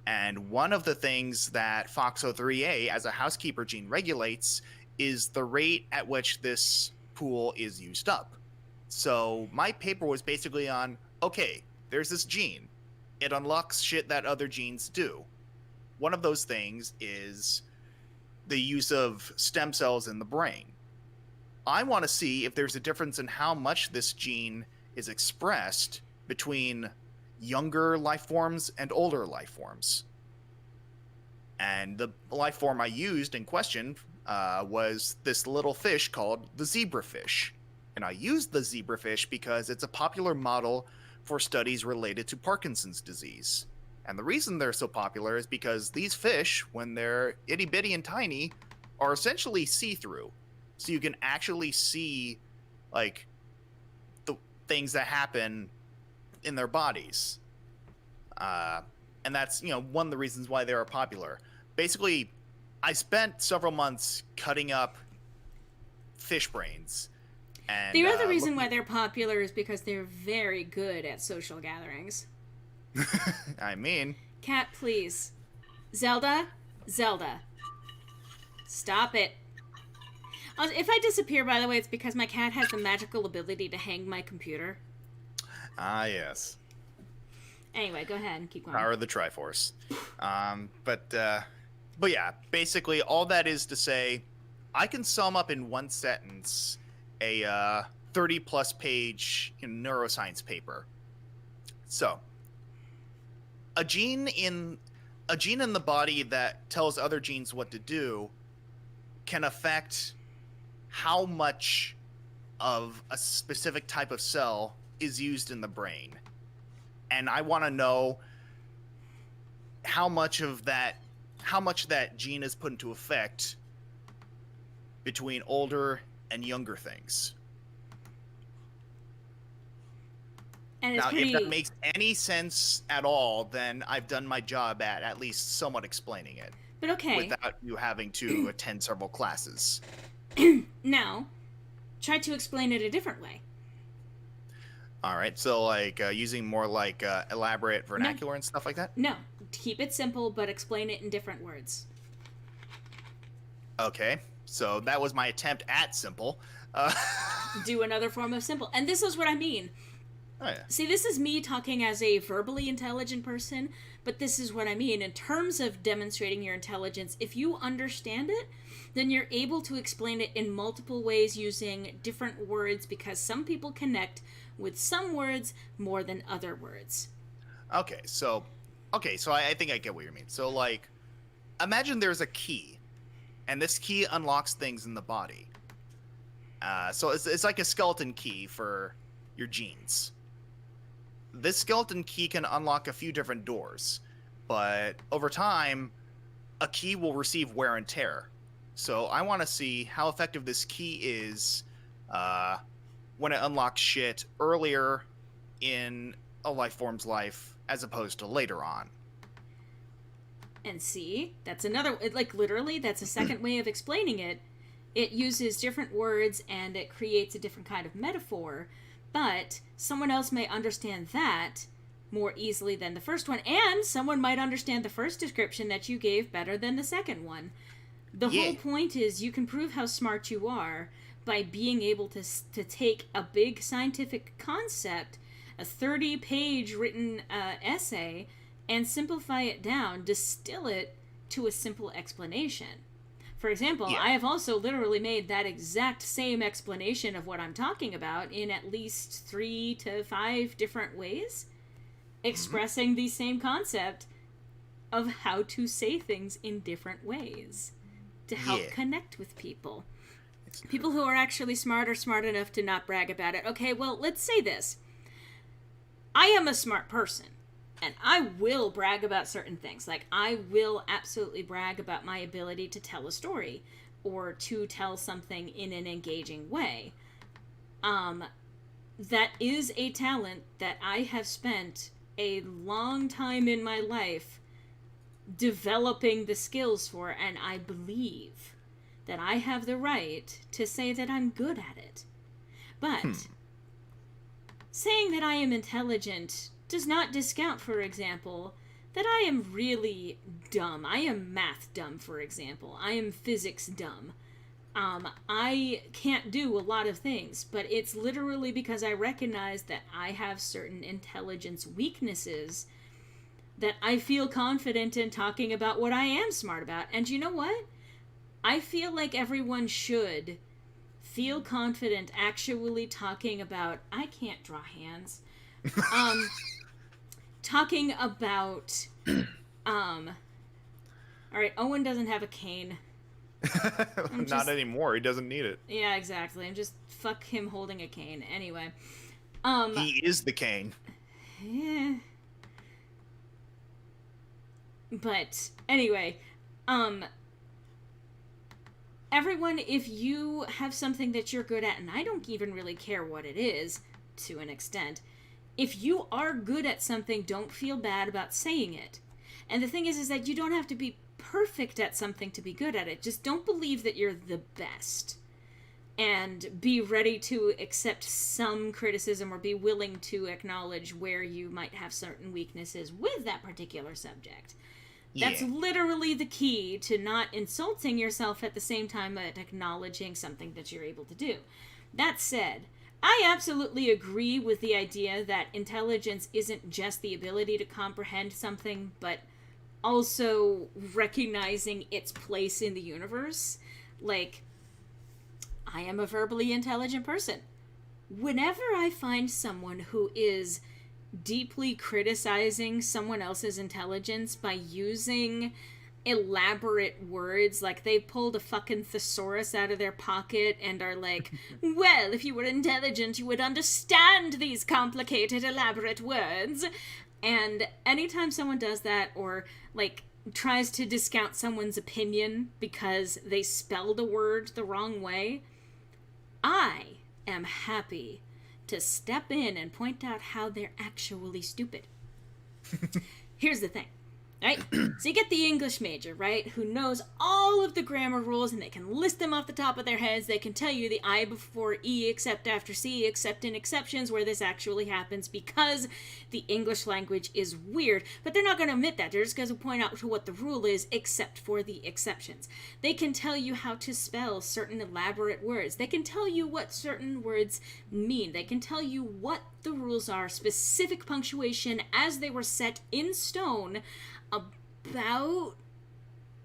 And one of the things that FOXO3A as a housekeeper gene regulates is the rate at which this pool is used up. So my paper was basically on, okay, there's this gene. It unlocks shit that other genes do. One of those things is the use of stem cells in the brain. I want to see if there's a difference in how much this gene is expressed between younger life forms and older life forms. And the life form I used in question was this little fish called the zebrafish. And I used the zebrafish because it's a popular model for studies related to Parkinson's disease. And the reason they're so popular is because these fish, when they're itty bitty and tiny, are essentially see-through. So you can actually see, like, the things that happen in their bodies. And that's, one of the reasons why they are popular. Basically, I spent several months cutting up fish brains. And The other reason why they're popular is because they're very good at social gatherings. I mean, Cat, please. Zelda? Stop it. If I disappear, by the way, it's because my cat has the magical ability to hang my computer. yes. Anyway, go ahead and keep going. Power of the Triforce. But yeah, basically all that is to say, I can sum up in one sentence a 30-plus page neuroscience paper. So, a gene in the body that tells other genes what to do can affect how much of a specific type of cell is used in the brain. And I want to know how much that gene is put into effect between older and younger things. And it's Now, pretty... if that makes any sense at all, then I've done my job at least somewhat explaining it. But okay. Without you having to attend several classes. Now, try to explain it a different way. All right, so like using more like elaborate vernacular and stuff like that? No, keep it simple, but explain it in different words. Okay, so that was my attempt at simple. do another form of simple. And this is what I mean. Oh yeah. See, this is me talking as a verbally intelligent person, but this is what I mean. In terms of demonstrating your intelligence, if you understand it, then you're able to explain it in multiple ways using different words, because some people connect with some words more than other words. Okay, so I think I get what you mean. So like, imagine there's a key, and this key unlocks things in the body. So it's like a skeleton key for your genes. This skeleton key can unlock a few different doors, but over time, a key will receive wear and tear. So I want to see how effective this key is when it unlocks shit earlier in a life form's life as opposed to later on. And see, that's another, like, literally, that's a second way of explaining it. It uses different words and it creates a different kind of metaphor, but someone else may understand that more easily than the first one, and someone might understand the first description that you gave better than the second one. The whole point is you can prove how smart you are by being able to take a big scientific concept, a 30-page written essay, and simplify it down, distill it to a simple explanation. For example, I have also literally made that exact same explanation of what I'm talking about in at least 3 to 5 different ways, expressing the same concept of how to say things in different ways to help connect with people. People who are actually smart are smart enough to not brag about it. Okay, well, let's say this. I am a smart person, and I will brag about certain things. Like, I will absolutely brag about my ability to tell a story or to tell something in an engaging way. That is a talent that I have spent a long time in my life developing the skills for, and I believe that I have the right to say that I'm good at it. But saying that I am intelligent does not discount, for example, that I am really dumb. I am math dumb, for example. I am physics dumb. I can't do a lot of things, but it's literally because I recognize that I have certain intelligence weaknesses that I feel confident in talking about what I am smart about. And you know what? I feel like everyone should feel confident actually talking about... I can't draw hands. Talking about... Alright, Owen doesn't have a cane. Not anymore. He doesn't need it. Yeah, exactly. And just fuck him holding a cane. Anyway. He is the cane. Yeah. But, anyway, everyone, if you have something that you're good at, and I don't even really care what it is, to an extent, if you are good at something, don't feel bad about saying it. And the thing is that you don't have to be perfect at something to be good at it. Just don't believe that you're the best. And be ready to accept some criticism or be willing to acknowledge where you might have certain weaknesses with that particular subject. That's literally the key to not insulting yourself at the same time as acknowledging something that you're able to do. That said, I absolutely agree with the idea that intelligence isn't just the ability to comprehend something, but also recognizing its place in the universe. Like, I am a verbally intelligent person. Whenever I find someone who is deeply criticizing someone else's intelligence by using elaborate words, like they pulled a fucking thesaurus out of their pocket and are like, well, if you were intelligent, you would understand these complicated, elaborate words. And anytime someone does that, or like tries to discount someone's opinion because they spelled a word the wrong way, I am happy to step in and point out how they're actually stupid. Here's the thing. Right? So you get the English major, right, who knows all of the grammar rules and they can list them off the top of their heads. They can tell you the I before E except after C, except in exceptions where this actually happens because the English language is weird. But they're not going to admit that. They're just going to point out to what the rule is except for the exceptions. They can tell you how to spell certain elaborate words. They can tell you what certain words mean. They can tell you what the rules are, specific punctuation as they were set in stone about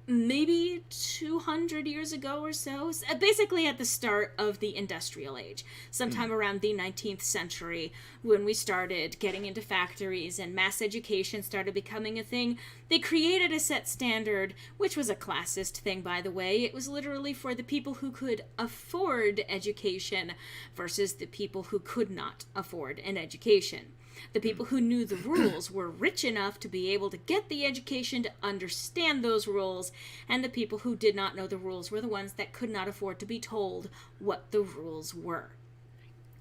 maybe 200 years ago or so, basically at the start of the industrial age, sometime around the 19th century, when we started getting into factories and mass education started becoming a thing. They created a set standard, which was a classist thing, by the way. It was literally for the people who could afford education versus the people who could not afford an education. The people who knew the rules were rich enough to be able to get the education to understand those rules, and the people who did not know the rules were the ones that could not afford to be told what the rules were.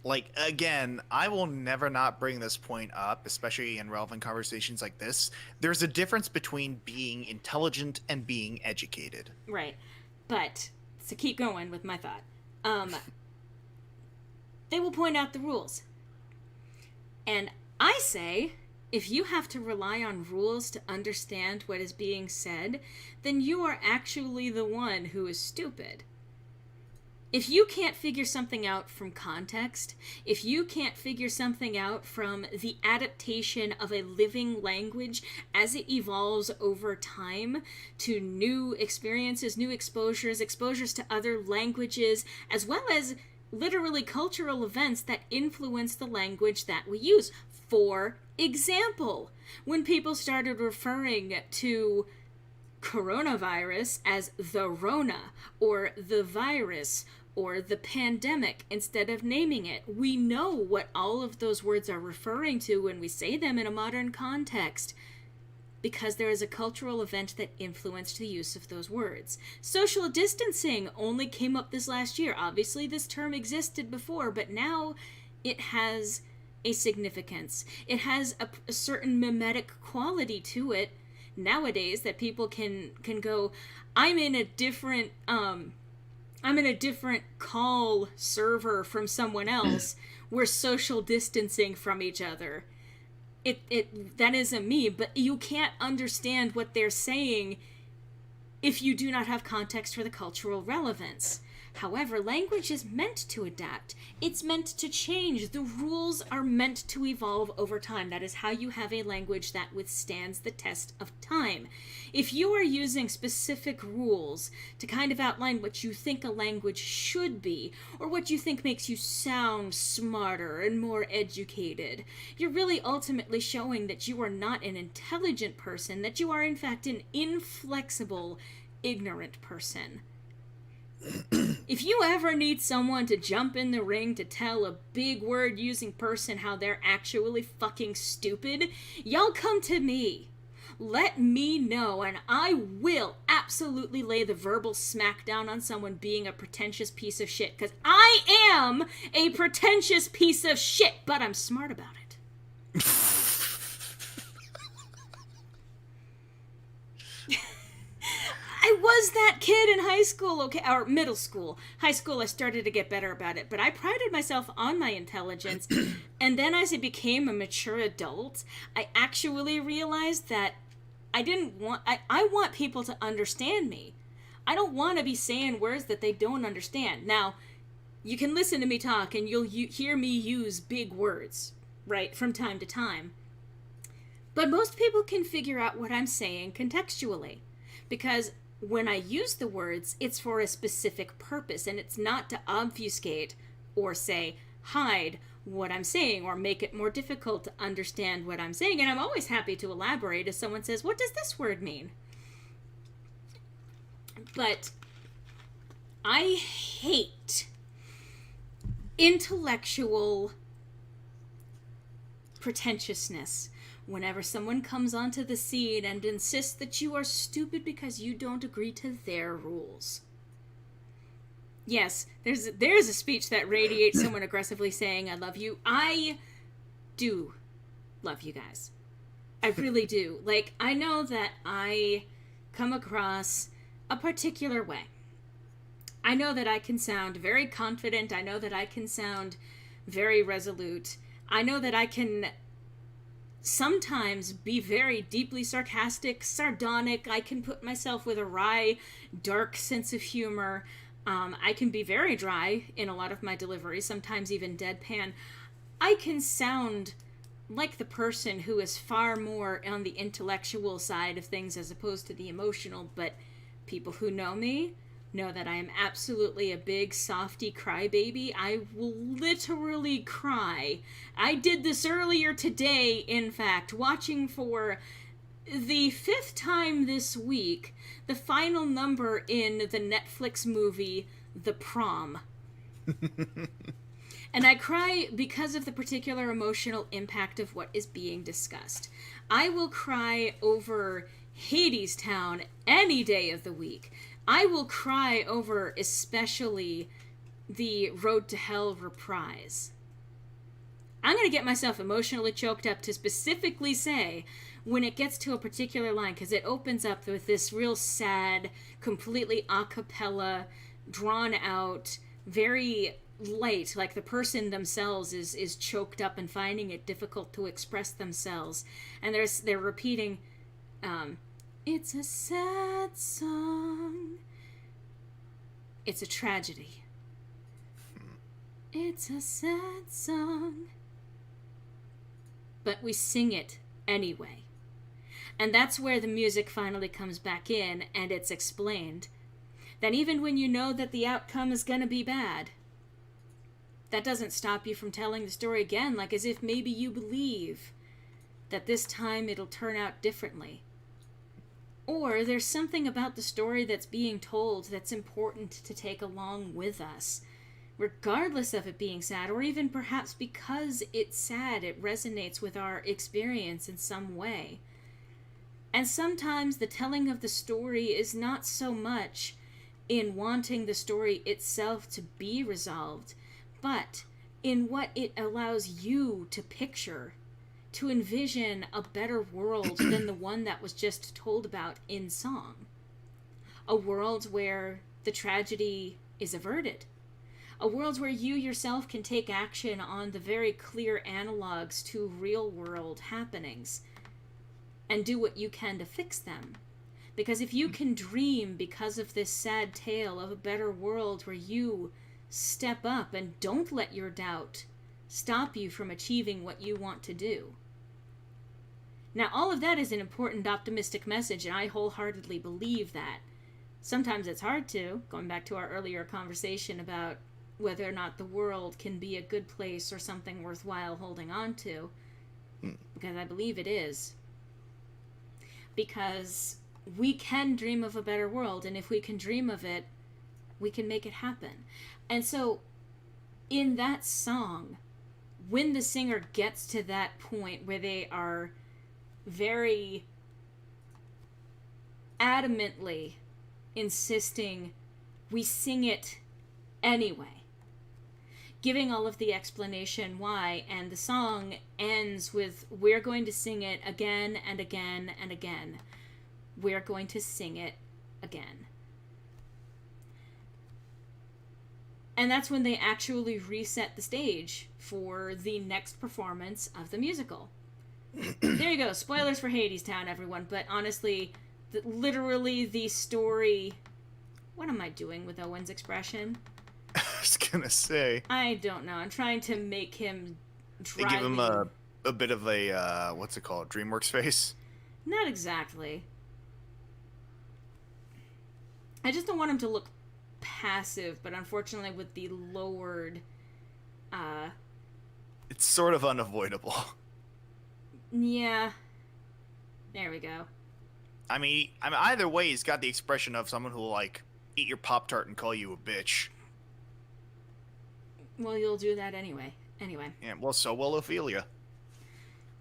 Like, again, I will never not bring this point up, especially in relevant conversations like this. There's a difference between being intelligent and being educated. Right. But, to keep going with my thought, they will point out the rules. And I say, if you have to rely on rules to understand what is being said, then you are actually the one who is stupid. If you can't figure something out from context, if you can't figure something out from the adaptation of a living language as it evolves over time to new experiences, new exposures, exposures to other languages, as well as literally cultural events that influence the language that we use. For example, when people started referring to coronavirus as the Rona, or the virus, or the pandemic, instead of naming it, we know what all of those words are referring to when we say them in a modern context, because there is a cultural event that influenced the use of those words. Social distancing only came up this last year. Obviously, this term existed before, but now it has a significance. It has a certain mimetic quality to it nowadays that people can go, I'm in a different call server from someone else. We're social distancing from each other. That isn't me, but you can't understand what they're saying if you do not have context for the cultural relevance. However, language is meant to adapt. It's meant to change. The rules are meant to evolve over time. That is how you have a language that withstands the test of time. If you are using specific rules to kind of outline what you think a language should be, or what you think makes you sound smarter and more educated, you're really ultimately showing that you are not an intelligent person, that you are in fact an inflexible, ignorant person. If you ever need someone to jump in the ring to tell a big word using person how they're actually fucking stupid, y'all come to me. Let me know, and I will absolutely lay the verbal smackdown on someone being a pretentious piece of shit, because I am a pretentious piece of shit, but I'm smart about it. I was that kid in high school, okay, or middle school. High school, I started to get better about it, but I prided myself on my intelligence, and then as I became a mature adult, I actually realized that I want people to understand me. I don't want to be saying words that they don't understand. Now, you can listen to me talk, and you'll hear me use big words, right, from time to time. But most people can figure out what I'm saying contextually, because when I use the words, it's for a specific purpose, and it's not to obfuscate or say, hide what I'm saying, or make it more difficult to understand what I'm saying. And I'm always happy to elaborate if someone says, what does this word mean? But I hate intellectual pretentiousness whenever someone comes onto the scene and insists that you are stupid because you don't agree to their rules. Yes, there's a speech that radiates someone aggressively saying, I love you. I do love you guys. I really do. Like, I know that I come across a particular way. I know that I can sound very confident. I know that I can sound very resolute. I know that I can sometimes be very deeply sarcastic, sardonic. I can put myself with a wry, dark sense of humor. I can be very dry in a lot of my delivery, sometimes even deadpan. I can sound like the person who is far more on the intellectual side of things as opposed to the emotional, but people who know me know that I am absolutely a big softy crybaby. I will literally cry. I did this earlier today, in fact, watching for the 5th time this week the final number in the Netflix movie The Prom. And I cry because of the particular emotional impact of what is being discussed. I will cry over Hadestown any day of the week. I will cry over especially the Road to Hell reprise. I'm going to get myself emotionally choked up to specifically say when it gets to a particular line, because it opens up with this real sad, completely a cappella, drawn out, very light, like the person themselves is choked up and finding it difficult to express themselves, and they're repeating, it's a sad song, it's a tragedy, it's a sad song, but we sing it anyway. And that's where the music finally comes back in, and it's explained that even when you know that the outcome is gonna be bad, that doesn't stop you from telling the story again, like as if maybe you believe that this time it'll turn out differently. Or there's something about the story that's being told that's important to take along with us, regardless of it being sad, or even perhaps because it's sad, it resonates with our experience in some way. And sometimes the telling of the story is not so much in wanting the story itself to be resolved, but in what it allows you to picture, to envision a better world than the one that was just told about in song. A world where the tragedy is averted. A world where you yourself can take action on the very clear analogs to real world happenings and do what you can to fix them. Because if you can dream because of this sad tale of a better world where you step up and don't let your doubt stop you from achieving what you want to do. Now, all of that is an important optimistic message, and I wholeheartedly believe that. Sometimes it's hard to, going back to our earlier conversation about whether or not the world can be a good place or something worthwhile holding on to, because I believe it is. Because we can dream of a better world, and if we can dream of it, we can make it happen. And so, in that song, when the singer gets to that point where they are very adamantly insisting we sing it anyway, giving all of the explanation why, and the song ends with, we're going to sing it again and again and again. We're going to sing it again. And that's when they actually reset the stage for the next performance of the musical. There you go. Spoilers for Hadestown, everyone. But honestly, literally the story... What am I doing with Owen's expression? I was gonna say. I don't know. I'm trying to make him They give him a bit of a, what's it called? DreamWorks face? Not exactly. I just don't want him to look passive, but unfortunately with the lowered... It's sort of unavoidable. Yeah. There we go. I mean, either way, he's got the expression of someone who will, like, eat your Pop-Tart and call you a bitch. Well, you'll do that anyway. Anyway. Yeah, well, so will Ophelia.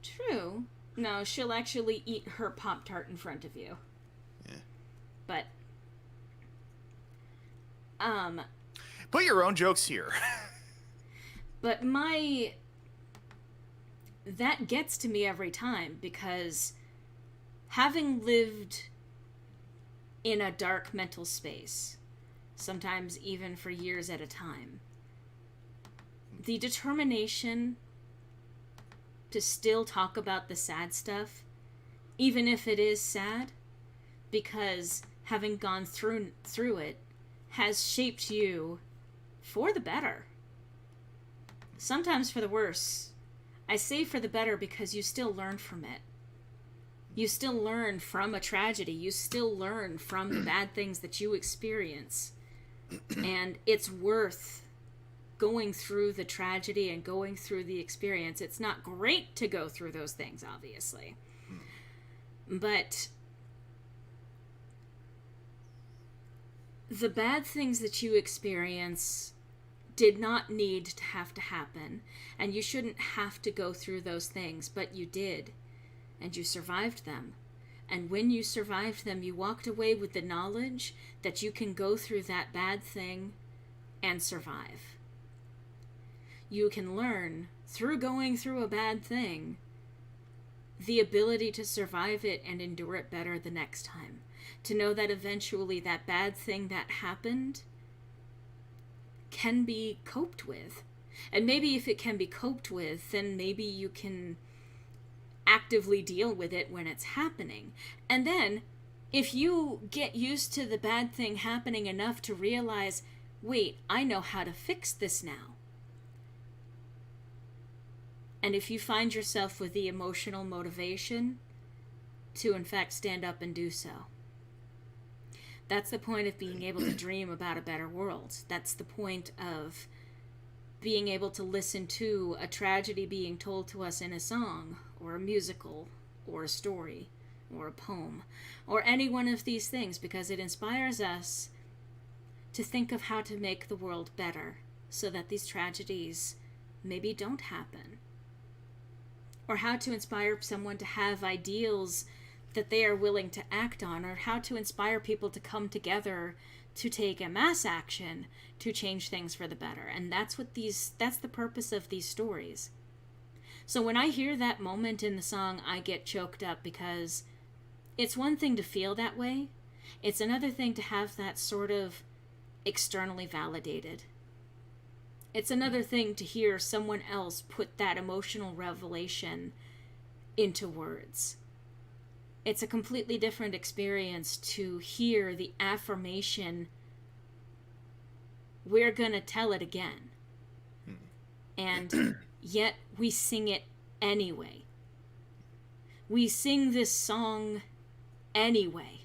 True. No, she'll actually eat her Pop-Tart in front of you. Yeah. But... Put your own jokes here. But that gets to me every time, because having lived in a dark mental space, sometimes even for years at a time, the determination to still talk about the sad stuff, even if it is sad, because having gone through it has shaped you for the better. Sometimes for the worse. I say for the better because you still learn from it. You still learn from a tragedy. You still learn from the bad things that you experience. And it's worth going through the tragedy and going through the experience. It's not great to go through those things, obviously. But the bad things that you experience did not need to happen, and you shouldn't have to go through those things, but you did, and you survived them. And when you survived them, you walked away with the knowledge that you can go through that bad thing and survive. You can learn, through going through a bad thing, the ability to survive it and endure it better the next time. To know that eventually that bad thing that happened can be coped with. And maybe if it can be coped with, then maybe you can actively deal with it when it's happening. And then, if you get used to the bad thing happening enough to realize, wait, I know how to fix this now. And if you find yourself with the emotional motivation to, in fact, stand up and do so. That's the point of being able to dream about a better world. That's the point of being able to listen to a tragedy being told to us in a song, or a musical, or a story, or a poem, or any one of these things, because it inspires us to think of how to make the world better so that these tragedies maybe don't happen. Or how to inspire someone to have ideals that they are willing to act on, or how to inspire people to come together to take a mass action to change things for the better. And that's the purpose of these stories. So when I hear that moment in the song, I get choked up, because it's one thing to feel that way. It's another thing to have that sort of externally validated. It's another thing to hear someone else put that emotional revelation into words. It's a completely different experience to hear the affirmation, we're gonna tell it again. And yet we sing it anyway. We sing this song anyway.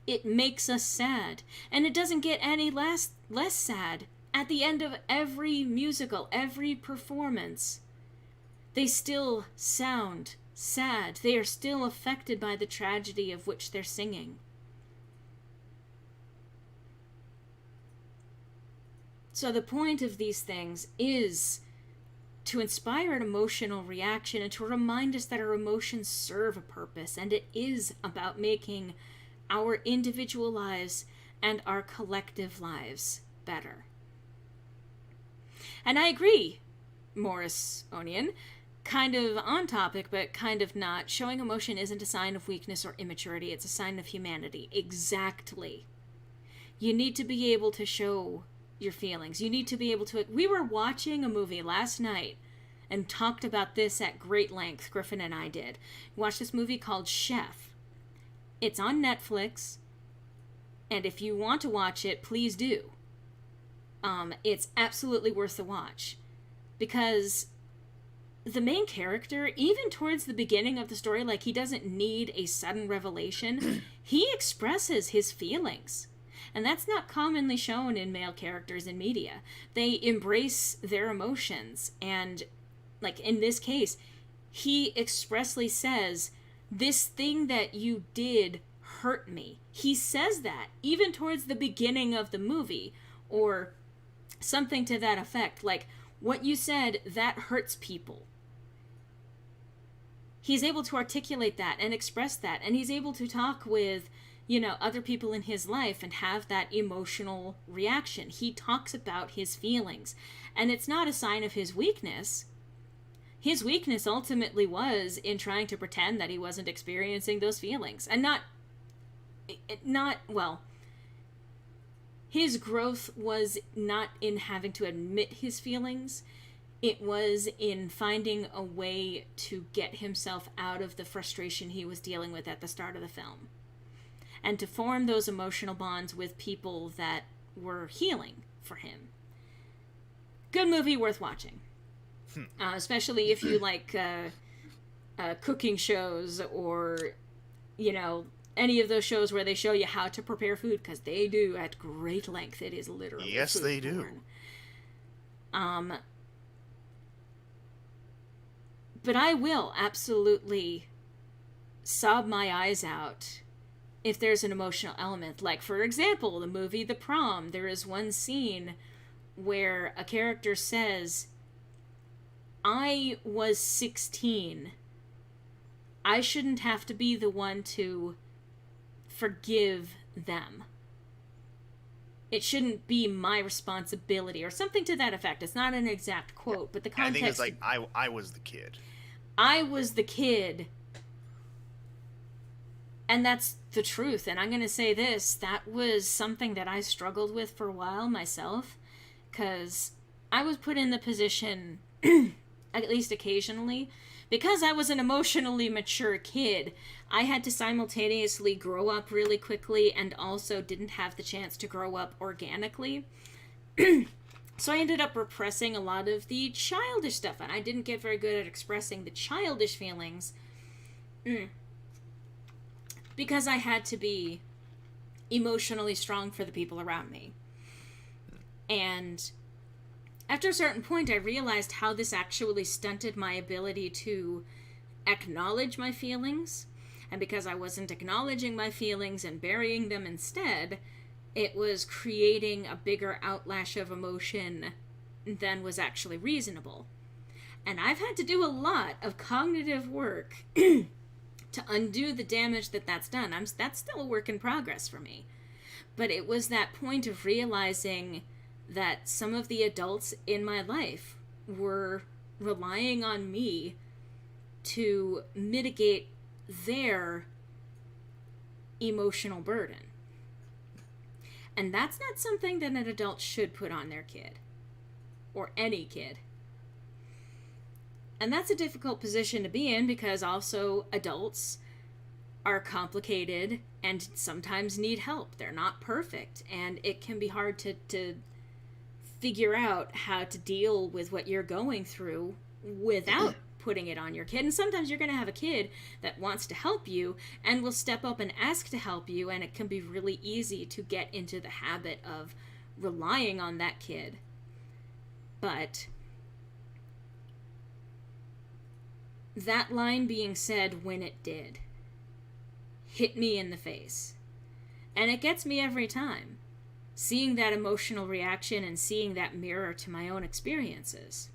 It makes us sad, and it doesn't get any less sad. At the end of every musical, every performance, they still sound sad. They are still affected by the tragedy of which they're singing. So the point of these things is to inspire an emotional reaction and to remind us that our emotions serve a purpose, and it is about making our individual lives and our collective lives better. And I agree, Morris Onion, kind of on topic, but kind of not. Showing emotion isn't a sign of weakness or immaturity. It's a sign of humanity. Exactly. You need to be able to show your feelings. You need to be able to... We were watching a movie last night and talked about this at great length. Griffin and I did. We watched this movie called Chef. It's on Netflix, and if you want to watch it, please do. It's absolutely worth the watch, because the main character, even towards the beginning of the story, like, he doesn't need a sudden revelation. He expresses his feelings, and that's not commonly shown in male characters in media. They embrace their emotions, and, like, in this case, he expressly says, this thing that you did hurt me. He says that even towards the beginning of the movie, or something to that effect, like, what you said, that hurts people. He's able to articulate that and express that, and he's able to talk with, other people in his life and have that emotional reaction. He talks about his feelings, and it's not a sign of his weakness. his weakness ultimately was in trying to pretend that he wasn't experiencing those feelings. And well, his growth was not in having to admit his feelings. It was in finding a way to get himself out of the frustration he was dealing with at the start of the film. And to form those emotional bonds with people that were healing for him. Good movie, worth watching. Especially if you like cooking shows or, you know, any of those shows where they show you how to prepare food, because they do at great length. It is literally Yes, they do. But I will absolutely sob my eyes out if there's an emotional element. Like, for example, the movie The Prom, there is one scene where a character says, I was 16. I shouldn't have to be the one to forgive them. It shouldn't be my responsibility, or something to that effect. It's not an exact quote, but the context... I think it's like, I was the kid. I was the kid. And that's the truth. And I'm going to say this, that was something that I struggled with for a while myself, because I was put in the position, at least occasionally, because I was an emotionally mature kid. I had to simultaneously grow up really quickly and also didn't have the chance to grow up organically. So I ended up repressing a lot of the childish stuff, and I didn't get very good at expressing the childish feelings because I had to be emotionally strong for the people around me. And after a certain point, I realized how this actually stunted my ability to acknowledge my feelings. And because I wasn't acknowledging my feelings and burying them instead, it was creating a bigger outlash of emotion than was actually reasonable. And I've had to do a lot of cognitive work to undo the damage that's done. That's still a work in progress for me. But it was that point of realizing that some of the adults in my life were relying on me to mitigate their emotional burden. And that's not something that an adult should put on their kid. Or any kid. And that's a difficult position to be in, because also adults are complicated and sometimes need help. They're not perfect, and it can be hard to figure out how to deal with what you're going through without putting it on your kid. And sometimes you're going to have a kid that wants to help you and will step up and ask to help you, and it can be really easy to get into the habit of relying on that kid. But that line being said when it did hit me in the face. And it gets me every time. Seeing that emotional reaction and seeing that mirror to my own experiences.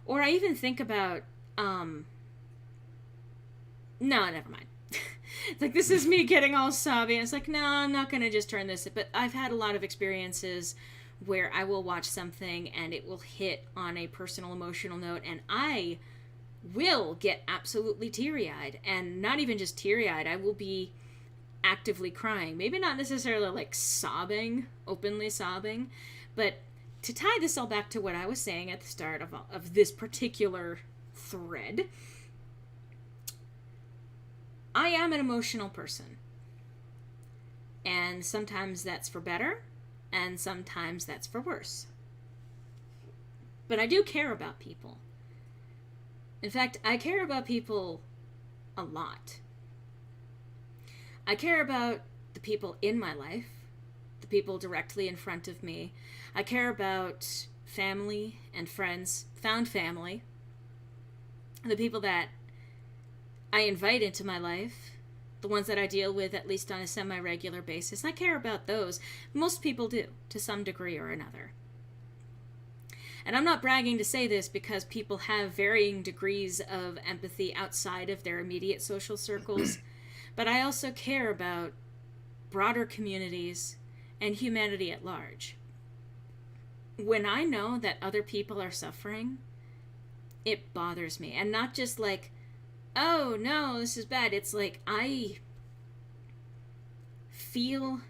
Or I even think about, no, never mind. It's like, this is me getting all sobby. It's like, no, I'm not going to just turn this. But I've had a lot of experiences where I will watch something and it will hit on a personal emotional note, and I will get absolutely teary-eyed. And not even just teary-eyed, I will be actively crying. Maybe not necessarily like sobbing, openly sobbing, but to tie this all back to what I was saying at the start of this particular thread, I am an emotional person. And sometimes that's for better, and sometimes that's for worse. But I do care about people. In fact, I care about people a lot. I care about the people in my life, the people directly in front of me. I care about family and friends, found family, the people that I invite into my life, the ones that I deal with at least on a semi-regular basis. I care about those. Most people do, to some degree or another. And I'm not bragging to say this, because people have varying degrees of empathy outside of their immediate social circles. But I also care about broader communities and humanity at large. When I know that other people are suffering, it bothers me. And not just like, oh no, this is bad. It's like, I feel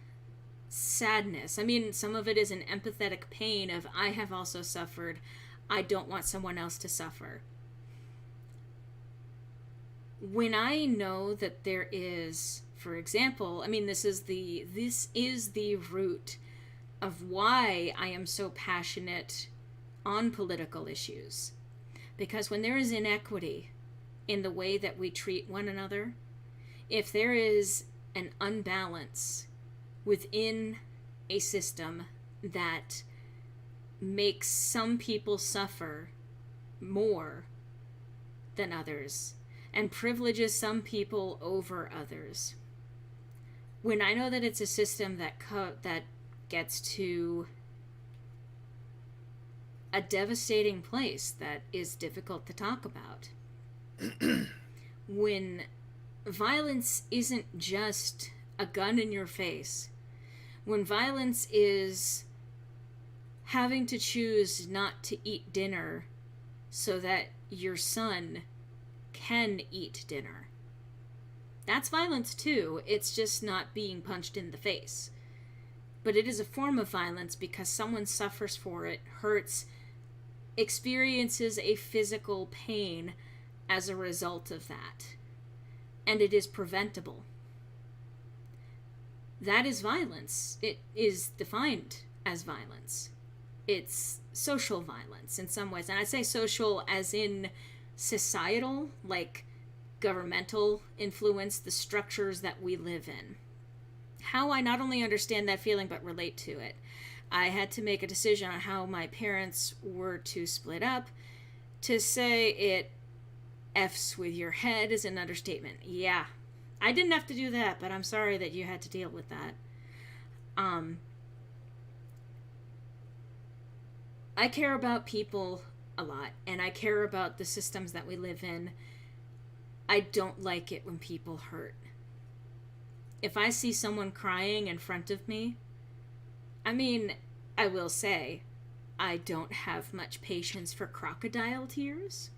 sadness. I mean, some of it is an empathetic pain of, I have also suffered. I don't want someone else to suffer. When I know that there is, for example, I mean, this is the root of why I am so passionate on political issues. Because when there is inequity in the way that we treat one another, if there is an unbalance within a system that makes some people suffer more than others and privileges some people over others, when I know that it's a system that gets to a devastating place that is difficult to talk about, when violence isn't just a gun in your face, when violence is having to choose not to eat dinner so that your son can eat dinner, that's violence too. It's just not being punched in the face. But it is a form of violence because someone suffers for it, hurts, experiences a physical pain as a result of that. And it is preventable. That is violence. It is defined as violence. It's social violence in some ways. And I say social as in societal, like governmental influence, the structures that we live in. How I not only understand that feeling but relate to it. I had to make a decision on how my parents were to split up. To say it F's with your head is an understatement. Yeah, I didn't have to do that, but I'm sorry that you had to deal with that. I care about people a lot, and I care about the systems that we live in. I don't like it when people hurt. If I see someone crying in front of me, I mean, I will say, I don't have much patience for crocodile tears.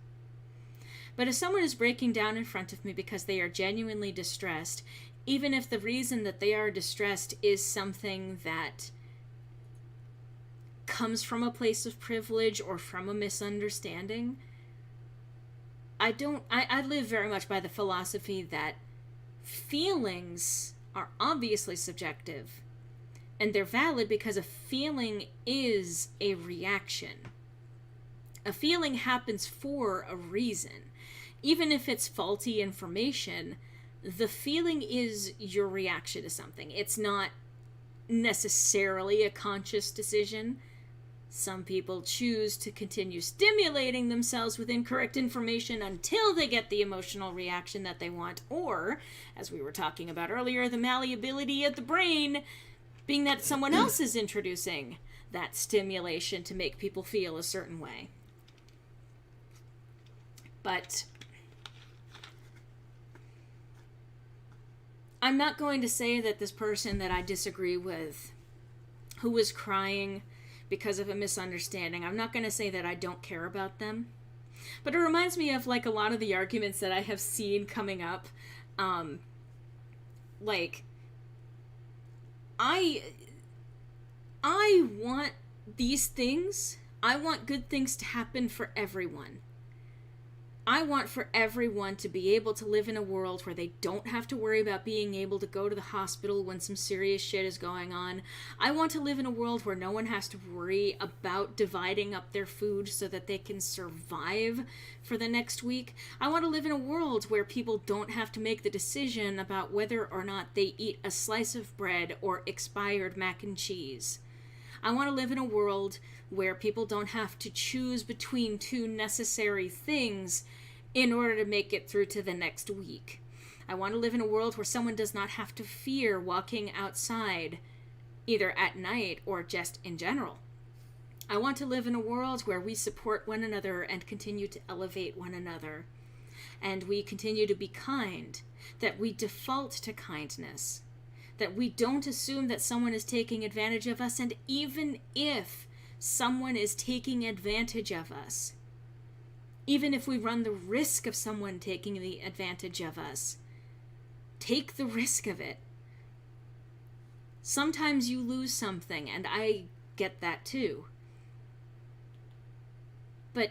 But if someone is breaking down in front of me because they are genuinely distressed, even if the reason that they are distressed is something that comes from a place of privilege or from a misunderstanding, I live very much by the philosophy that feelings are obviously subjective, and they're valid because a feeling is a reaction. A feeling happens for a reason. Even if it's faulty information, the feeling is your reaction to something. It's not necessarily a conscious decision. Some people choose to continue stimulating themselves with incorrect information until they get the emotional reaction that they want, or, as we were talking about earlier, the malleability of the brain being that someone else is introducing that stimulation to make people feel a certain way. But I'm not going to say that this person that I disagree with, who was crying because of a misunderstanding, I'm not going to say that I don't care about them. But it reminds me of like a lot of the arguments that I have seen coming up. Like, I want these things. I want good things to happen for everyone. I want for everyone to be able to live in a world where they don't have to worry about being able to go to the hospital when some serious shit is going on. I want to live in a world where no one has to worry about dividing up their food so that they can survive for the next week. I want to live in a world where people don't have to make the decision about whether or not they eat a slice of bread or expired mac and cheese. I want to live in a world where people don't have to choose between two necessary things in order to make it through to the next week. I want to live in a world where someone does not have to fear walking outside, either at night or just in general. I want to live in a world where we support one another and continue to elevate one another. And we continue to be kind, that we default to kindness, that we don't assume that someone is taking advantage of us, and even if someone is taking advantage of us, even if we run the risk of someone taking the advantage of us, take the risk of it. Sometimes you lose something, and I get that too. But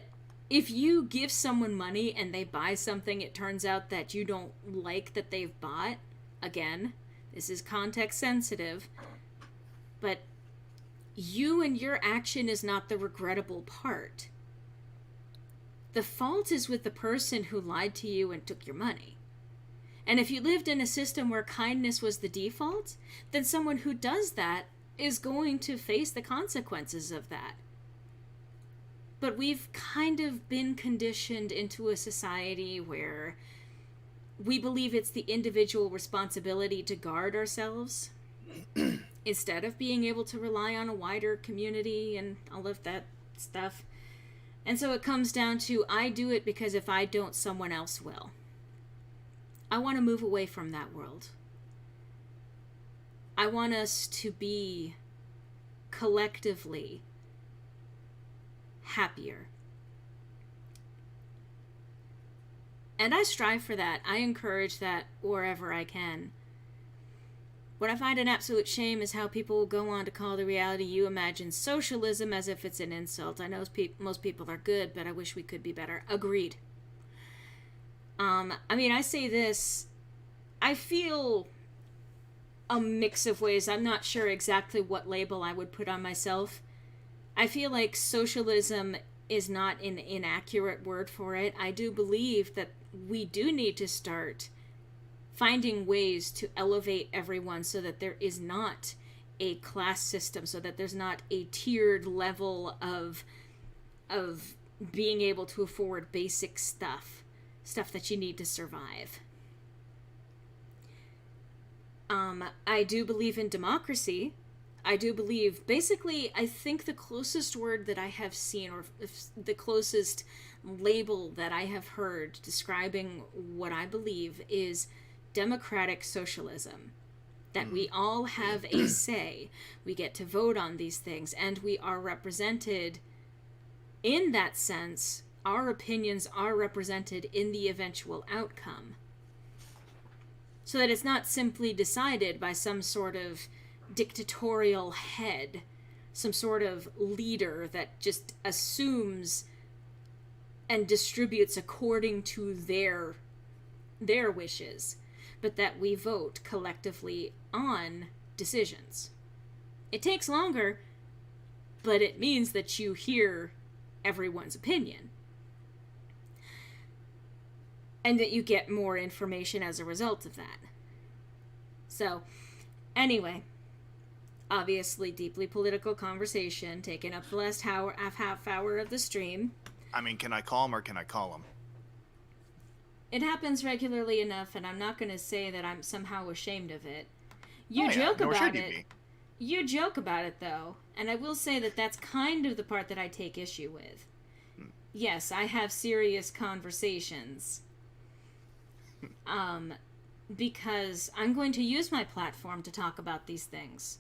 if you give someone money and they buy something, it turns out that you don't like that they've bought, again, this is context sensitive, but you and your action is not the regrettable part. The fault is with the person who lied to you and took your money. And if you lived in a system where kindness was the default, then someone who does that is going to face the consequences of that. But we've kind of been conditioned into a society where we believe it's the individual responsibility to guard ourselves instead of being able to rely on a wider community and all of that stuff. And so it comes down to, I do it because if I don't, someone else will. I want to move away from that world. I want us to be collectively happier. And I strive for that. I encourage that wherever I can. What I find an absolute shame is how people go on to call the reality you imagine socialism as if it's an insult. I know most people are good, but I wish we could be better. Agreed. I say this, I feel a mix of ways. I'm not sure exactly what label I would put on myself. I feel like socialism is not an inaccurate word for it. I do believe that we do need to start finding ways to elevate everyone so that there is not a class system, so that there's not a tiered level of being able to afford basic stuff that you need to survive. I do believe in democracy. I do believe, basically, I think the closest word that I have seen, or the closest label that I have heard describing what I believe, is democratic socialism. That we all have a say. We get to vote on these things, and we are represented in that sense. Our opinions are represented in the eventual outcome. So that it's not simply decided by some sort of dictatorial head, some sort of leader that just assumes and distributes according to their wishes, but that we vote collectively on decisions. It takes longer, but it means that you hear everyone's opinion. And that you get more information as a result of that. So, anyway, obviously deeply political conversation, taking up the last half hour of the stream. I mean, can I call him or can I call him? It happens regularly enough, and I'm not going to say that I'm somehow ashamed of it. You joke about it. You joke about it, though, and I will say that that's kind of the part that I take issue with. Yes, I have serious conversations. Because I'm going to use my platform to talk about these things.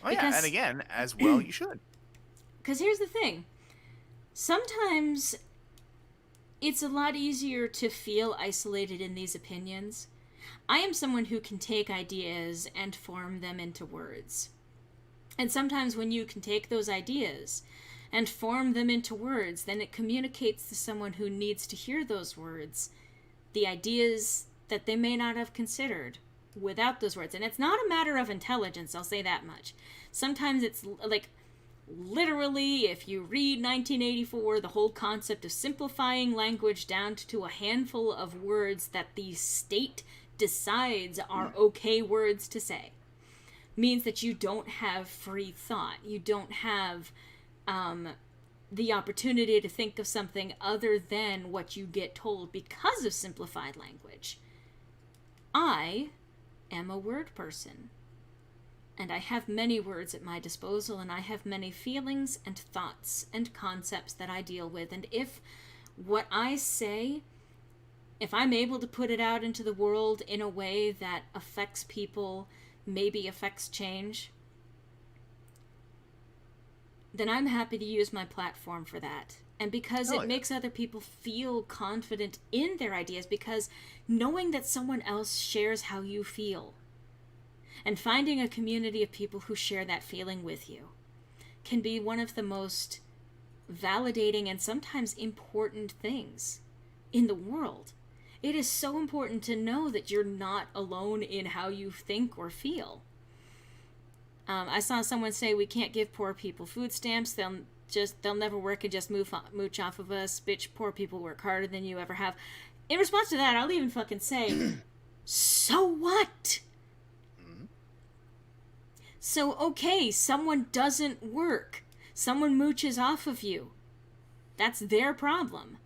Oh, yeah, and again, as well you should. Because here's the thing. Sometimes it's a lot easier to feel isolated in these opinions. I am someone who can take ideas and form them into words. And sometimes when you can take those ideas and form them into words, then it communicates to someone who needs to hear those words the ideas that they may not have considered without those words. And it's not a matter of intelligence, I'll say that much. Sometimes it's like, literally, if you read 1984, the whole concept of simplifying language down to a handful of words that the state decides are okay words to say, means that you don't have free thought. You don't have the opportunity to think of something other than what you get told because of simplified language. I am a word person. And I have many words at my disposal, and I have many feelings and thoughts and concepts that I deal with. And if what I say, if I'm able to put it out into the world in a way that affects people, maybe affects change, then I'm happy to use my platform for that. And because Oh, it yeah. makes other people feel confident in their ideas, because knowing that someone else shares how you feel and finding a community of people who share that feeling with you can be one of the most validating and sometimes important things in the world. It is so important to know that you're not alone in how you think or feel. I saw someone say we can't give poor people food stamps. They'll never work and just mooch off of us. Bitch, poor people work harder than you ever have. In response to that, I'll even fucking say, so what? Mhm. So, okay, someone doesn't work. Someone mooches off of you. That's their problem.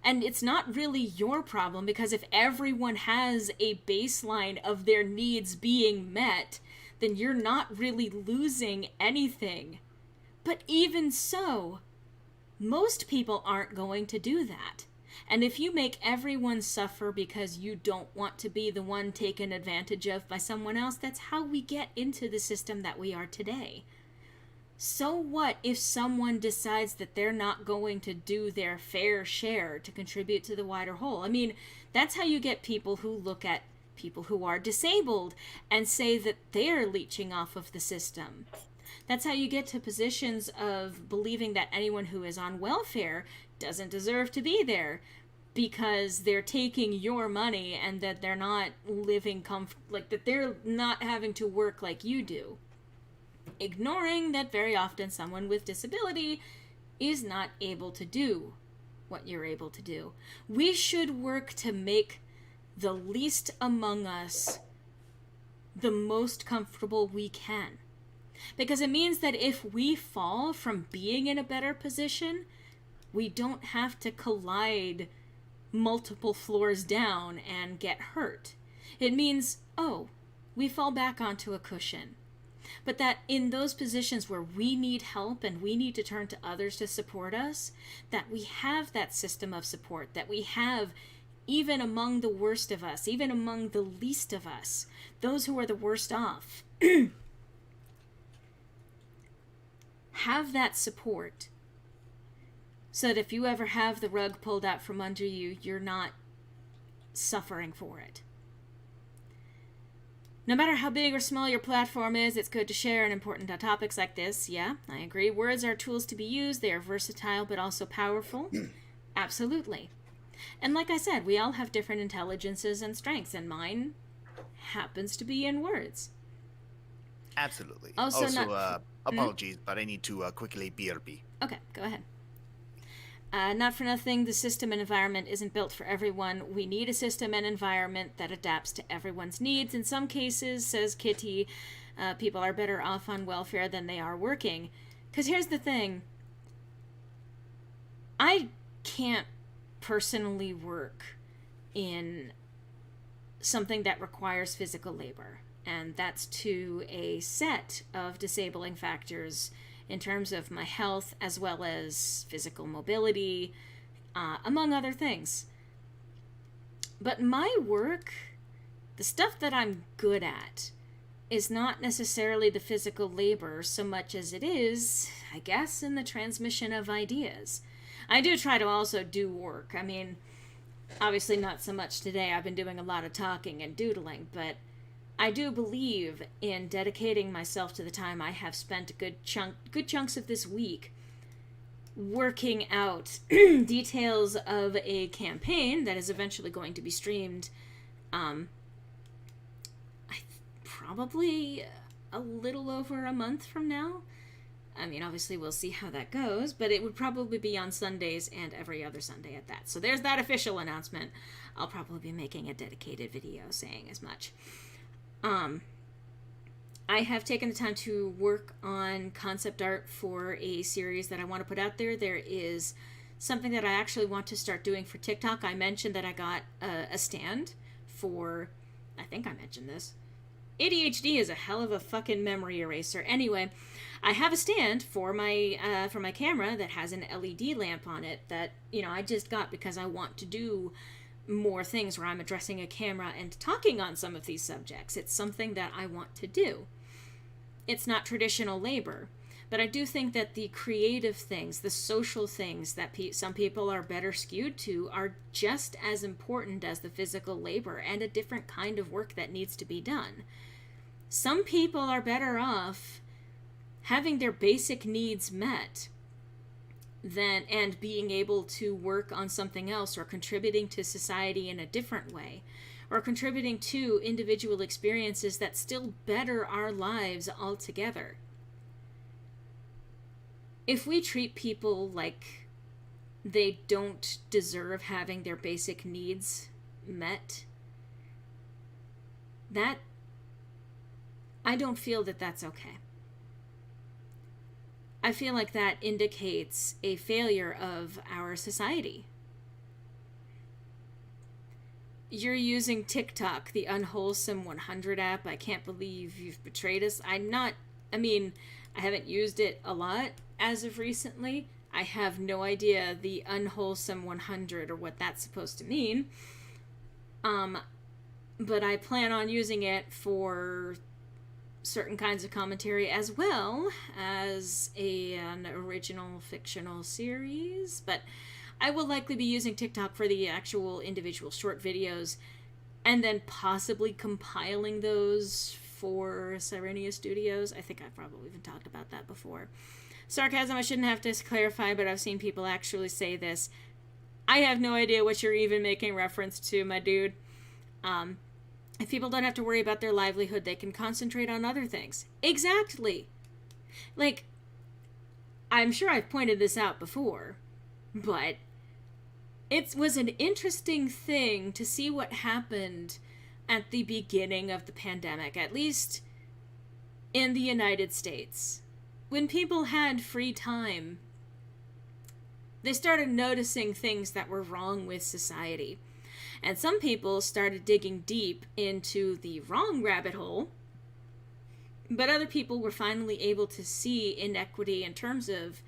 And it's not really your problem, because if everyone has a baseline of their needs being met, then you're not really losing anything. But even so, most people aren't going to do that. And if you make everyone suffer because you don't want to be the one taken advantage of by someone else, that's how we get into the system that we are today. So what if someone decides that they're not going to do their fair share to contribute to the wider whole? I mean, that's how you get people who look at people who are disabled and say that they're leeching off of the system. That's how you get to positions of believing that anyone who is on welfare doesn't deserve to be there because they're taking your money and that they're not living like that they're not having to work like you do. Ignoring that very often someone with disability is not able to do what you're able to do. We should work to make the least among us the most comfortable we can. Because it means that if we fall from being in a better position, we don't have to collide multiple floors down and get hurt. It means, oh, we fall back onto a cushion. But that in those positions where we need help and we need to turn to others to support us, that we have that system of support, that we have, even among the worst of us, even among the least of us, those who are the worst off, have that support so that if you ever have the rug pulled out from under you, you're not suffering for it. No matter how big or small your platform is, it's good to share on important topics like this. Yeah, I agree. Words are tools to be used. They are versatile but also powerful. Absolutely. And like I said, we all have different intelligences and strengths, and mine happens to be in words. Absolutely. Also Apologies, but I need to quickly BRB. Okay, go ahead. Not for nothing, the system and environment isn't built for everyone. We need a system and environment that adapts to everyone's needs. In some cases, says Kitty, people are better off on welfare than they are working. Because here's the thing. I can't personally work in something that requires physical labor. And that's to a set of disabling factors in terms of my health as well as physical mobility, among other things. But my work, the stuff that I'm good at, is not necessarily the physical labor so much as it is, I guess, in the transmission of ideas. I do try to also do work. I mean, obviously not so much today. I've been doing a lot of talking and doodling, but I do believe in dedicating myself to the time. I have spent good chunks of this week working out details of a campaign that is eventually going to be streamed probably a little over a month from now. I mean, obviously we'll see how that goes, but it would probably be on Sundays and every other Sunday at that. So there's that official announcement. I'll probably be making a dedicated video saying as much. I have taken the time to work on concept art for a series that I want to put out there. There is something that I actually want to start doing for TikTok. I mentioned that I got a stand for, I think I mentioned this. ADHD is a hell of a fucking memory eraser. Anyway, I have a stand for my camera that has an LED lamp on it that, I just got because I want to do more things where I'm addressing a camera and talking on some of these subjects. It's something that I want to do. It's not traditional labor, But I do think that the creative things, the social things that some people are better skewed to, are just as important as the physical labor and a different kind of work that needs to be done. Some people are better off having their basic needs met and being able to work on something else, or contributing to society in a different way, or contributing to individual experiences that still better our lives altogether. If we treat people like they don't deserve having their basic needs met, that I don't feel that that's okay. I feel like that indicates a failure of our society. You're using TikTok, the unwholesome 100 app. I can't believe you've betrayed us. I haven't used it a lot as of recently. I have no idea the unwholesome 100 or what that's supposed to mean. But I plan on using it for certain kinds of commentary, as well as an original fictional series. But I will likely be using TikTok for the actual individual short videos, and then possibly compiling those for Sirenia Studios. I think I've probably even talked about that before. Sarcasm, I shouldn't have to clarify, but I've seen people actually say this. I have no idea what you're even making reference to, my dude. If people don't have to worry about their livelihood, they can concentrate on other things. Exactly. Like, I'm sure I've pointed this out before, but it was an interesting thing to see what happened at the beginning of the pandemic, at least in the United States. When people had free time, they started noticing things that were wrong with society. And some people started digging deep into the wrong rabbit hole, but other people were finally able to see inequity in terms of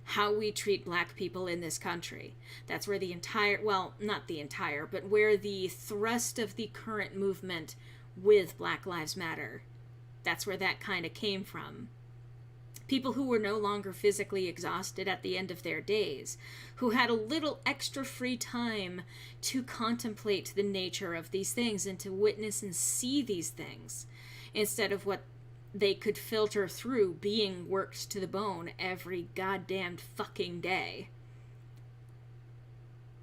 how we treat black people in this country. That's where the entire, well, not the entire, but where the thrust of the current movement with Black Lives Matter, that's where that kind of came from. People who were no longer physically exhausted at the end of their days, who had a little extra free time to contemplate the nature of these things and to witness and see these things, instead of what they could filter through being worked to the bone every goddamn fucking day.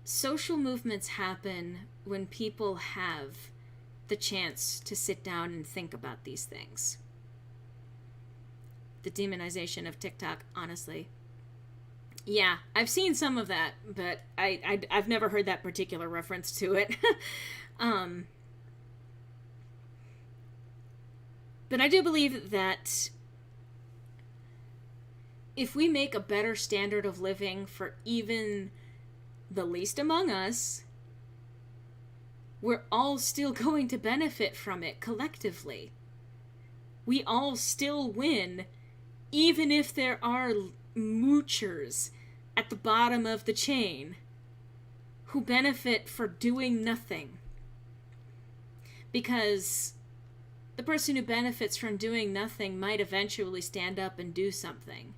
Social movements happen when people have the chance to sit down and think about these things. The demonization of TikTok, honestly. Yeah, I've seen some of that, but I've never heard that particular reference to it. But I do believe that if we make a better standard of living for even the least among us, we're all still going to benefit from it collectively. We all still win, even if there are moochers at the bottom of the chain who benefit for doing nothing. Because the person who benefits from doing nothing might eventually stand up and do something.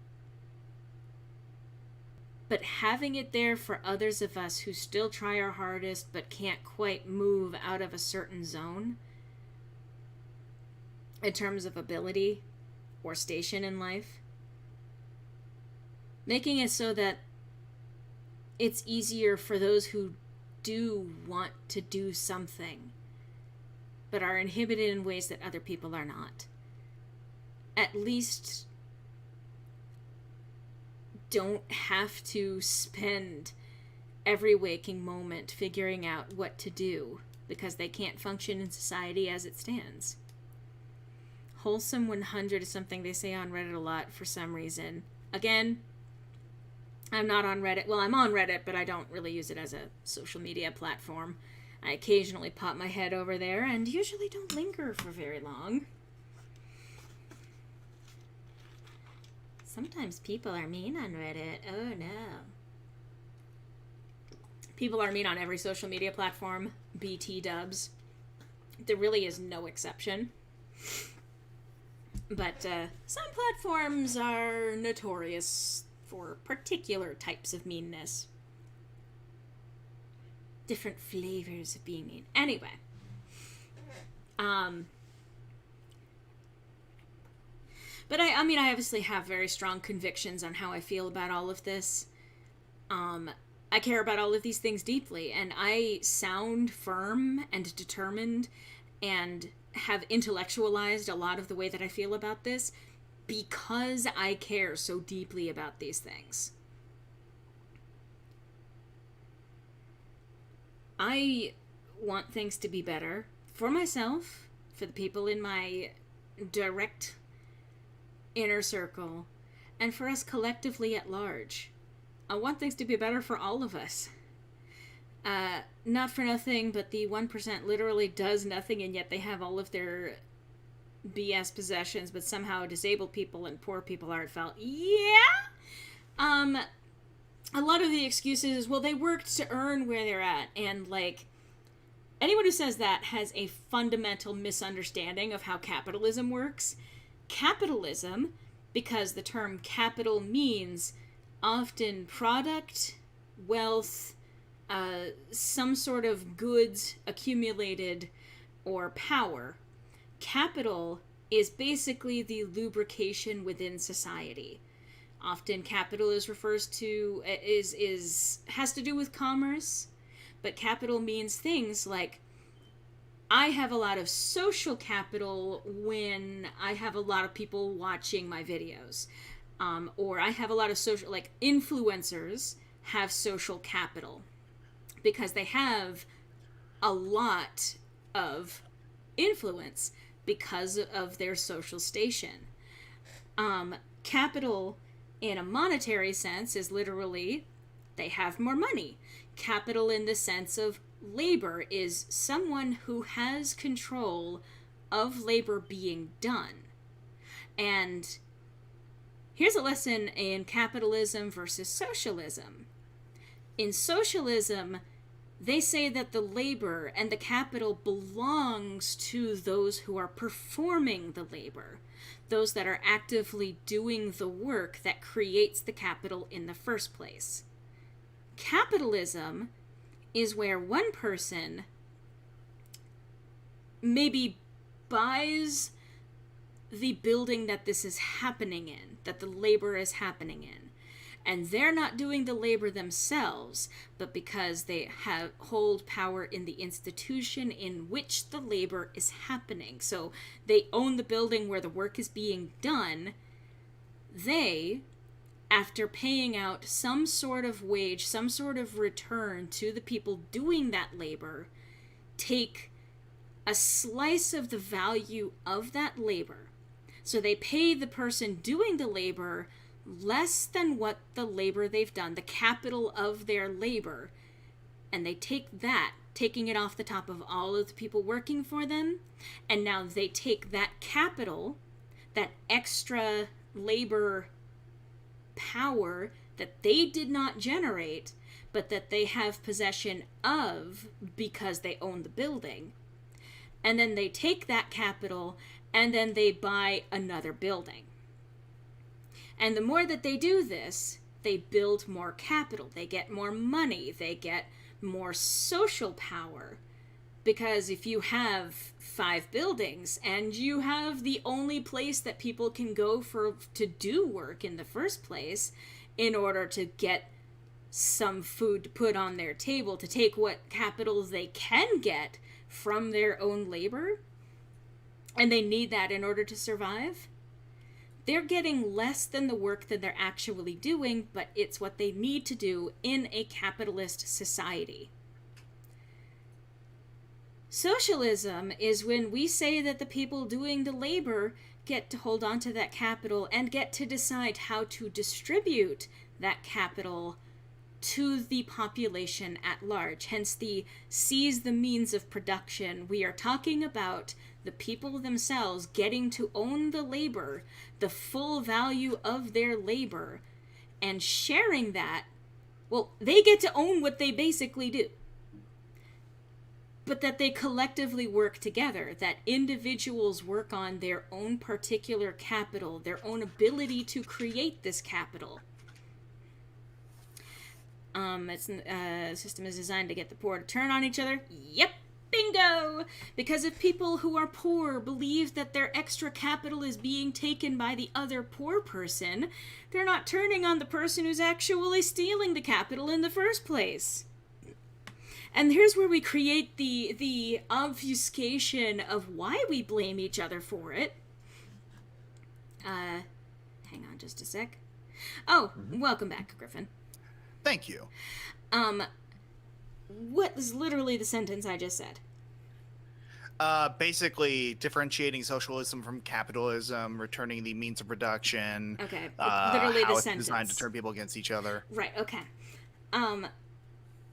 But having it there for others of us who still try our hardest but can't quite move out of a certain zone in terms of ability or station in life, making it so that it's easier for those who do want to do something but are inhibited in ways that other people are not. At least don't have to spend every waking moment figuring out what to do because they can't function in society as it stands. Wholesome 100 is something they say on Reddit a lot for some reason. Again, I'm not on Reddit. Well, I'm on Reddit, but I don't really use it as a social media platform. I occasionally pop my head over there and usually don't linger for very long. Sometimes people are mean on Reddit. Oh no. People are mean on every social media platform. BT dubs. There really is no exception. But some platforms are notorious for particular types of meanness. Different flavors of being mean. Anyway. But I mean, I obviously have very strong convictions on how I feel about all of this. I care about all of these things deeply, and I sound firm and determined and have intellectualized a lot of the way that I feel about this because I care so deeply about these things. I want things to be better for myself, for the people in my direct inner circle, and for us collectively at large. I want things to be better for all of us. Not for nothing, but the 1% literally does nothing, and yet they have all of their BS possessions, but somehow disabled people and poor people aren't felt. Yeah? A lot of the excuses is, well, they worked to earn where they're at, and, like, anyone who says that has a fundamental misunderstanding of how capitalism works. Capitalism, because the term capital means often product, wealth, some sort of goods accumulated, or power. Capital is basically the lubrication within society. Often capital has to do with commerce, but capital means things like I have a lot of social capital when I have a lot of people watching my videos. Or I have a lot of social, like influencers have social capital because they have a lot of influence because of their social station. Capital in a monetary sense is literally they have more money. Capital in the sense of labor is someone who has control of labor being done. And here's a lesson in capitalism versus socialism. In socialism, they say that the labor and the capital belongs to those who are performing the labor, those that are actively doing the work that creates the capital in the first place. Capitalism is where one person maybe buys the building that this is happening in, that the labor is happening in. And they're not doing the labor themselves, but because they hold power in the institution in which the labor is happening. So they own the building where the work is being done. They, after paying out some sort of wage, some sort of return to the people doing that labor, take a slice of the value of that labor. So they pay the person doing the labor less than what the labor they've done, the capital of their labor, and they take that, taking it off the top of all of the people working for them, and now they take that capital, that extra labor power that they did not generate, but that they have possession of because they own the building, and then they take that capital and then they buy another building. And the more that they do this, they build more capital, they get more money, they get more social power. Because if you have 5 buildings and you have the only place that people can go to do work in the first place in order to get some food to put on their table, to take what capital they can get from their own labor, and they need that in order to survive, they're getting less than the work that they're actually doing, but it's what they need to do in a capitalist society. Socialism is when we say that the people doing the labor get to hold on to that capital and get to decide how to distribute that capital to the population at large. Hence the seize the means of production. We are talking about the people themselves getting to own the labor, the full value of their labor, and sharing that. Well, they get to own what they basically do. but that they collectively work together, that individuals work on their own particular capital, their own ability to create this capital. System is designed to get the poor to turn on each other. Yep, bingo! Because if people who are poor believe that their extra capital is being taken by the other poor person, they're not turning on the person who's actually stealing the capital in the first place. And here's where we create the obfuscation of why we blame each other for it. Hang on just a sec. Oh, welcome back, Griffin. Thank you. What is literally the sentence I just said? Basically, differentiating socialism from capitalism, returning the means of production. Okay, literally how the it's sentence. designed to turn people against each other. Right, okay.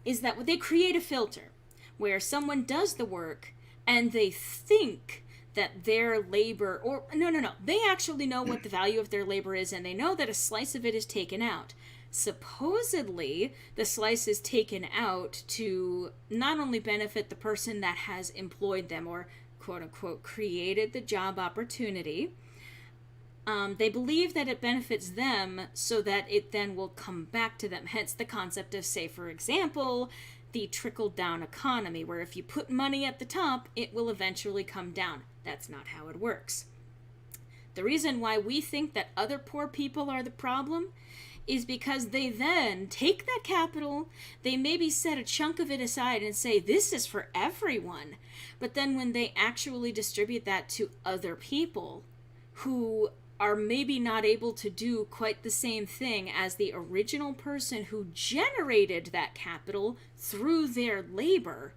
Is that they create a filter where someone does the work and they think that their labor, or no, they actually know what the value of their labor is, and they know that a slice of it is taken out. Supposedly, the slice is taken out to not only benefit the person that has employed them or quote-unquote created the job opportunity, they believe that it benefits them so that it then will come back to them. Hence the concept of, say, for example, the trickle-down economy, where if you put money at the top, it will eventually come down. That's not how it works. The reason why we think that other poor people are the problem is because they then take that capital, they maybe set a chunk of it aside and say, this is for everyone. But then when they actually distribute that to other people who are maybe not able to do quite the same thing as the original person who generated that capital through their labor,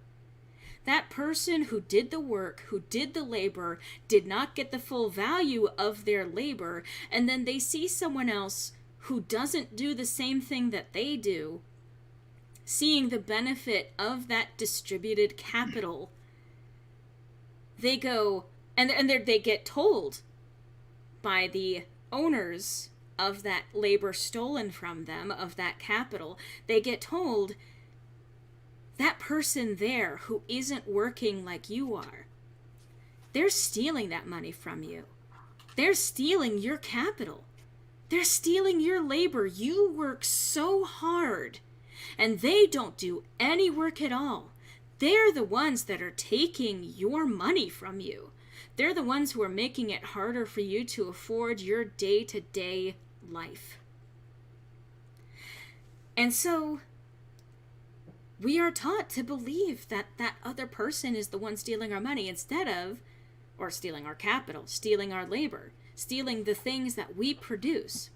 that person who did the work, who did the labor, did not get the full value of their labor, and then they see someone else who doesn't do the same thing that they do, seeing the benefit of that distributed capital, they go, and they get told by the owners of that labor stolen from them, of that capital, they get told, that person there who isn't working like you are, they're stealing that money from you. They're stealing your capital. They're stealing your labor. You work so hard, and they don't do any work at all. They're the ones that are taking your money from you. They're the ones who are making it harder for you to afford your day-to-day life. And so, we are taught to believe that that other person is the one stealing our money instead of, or stealing our capital, stealing our labor, stealing the things that we produce.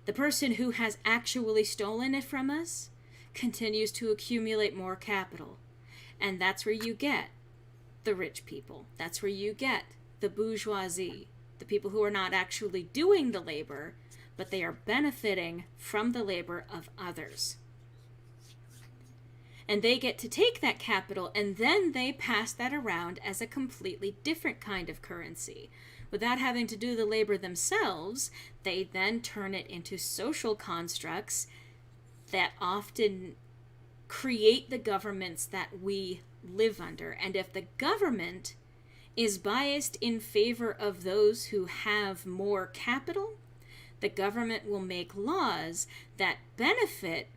The person who has actually stolen it from us continues to accumulate more capital. And that's where you get the rich people. That's where you get the bourgeoisie, the people who are not actually doing the labor, but they are benefiting from the labor of others. And they get to take that capital and then they pass that around as a completely different kind of currency. Without having to do the labor themselves, they then turn it into social constructs that often create the governments that we live under. And if the government is biased in favor of those who have more capital, the government will make laws that benefit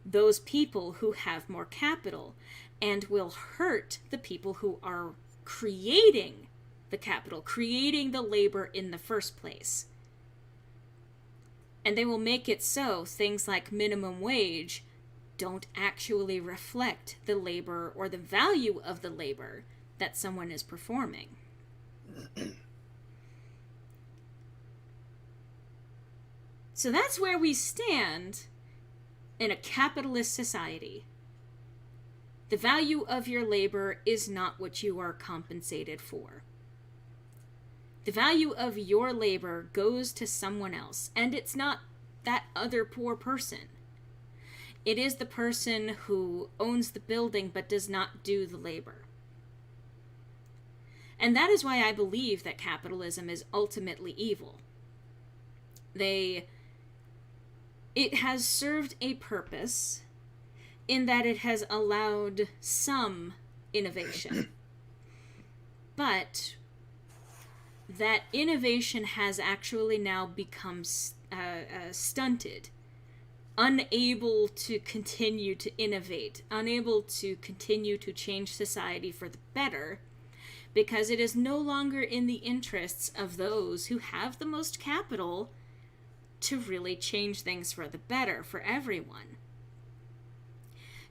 those people who have more capital and will hurt the people who are creating the capital, creating the labor in the first place. And they will make it so things like minimum wage don't actually reflect the labor or the value of the labor that someone is performing. So that's where we stand in a capitalist society. The value of your labor is not what you are compensated for. The value of your labor goes to someone else, and it's not that other poor person. It is the person who owns the building but does not do the labor. And that is why I believe that capitalism is ultimately evil. It has served a purpose in that it has allowed some innovation. But that innovation has actually now become stunted, unable to continue to innovate, unable to continue to change society for the better, because it is no longer in the interests of those who have the most capital to really change things for the better for everyone.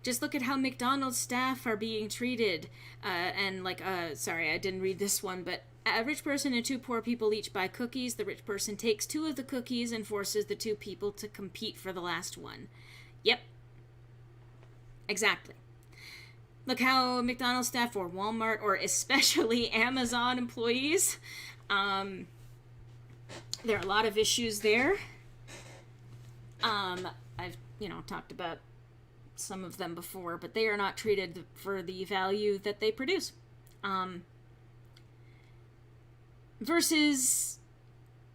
Just look at how McDonald's staff are being treated. Sorry, I didn't read this one, but a rich person and two poor people each buy cookies. The rich person takes two of the cookies and forces the two people to compete for the last one. Yep. Exactly. Look how McDonald's staff or Walmart or especially Amazon employees, there are a lot of issues there. I've, talked about some of them before, but they are not treated for the value that they produce. Versus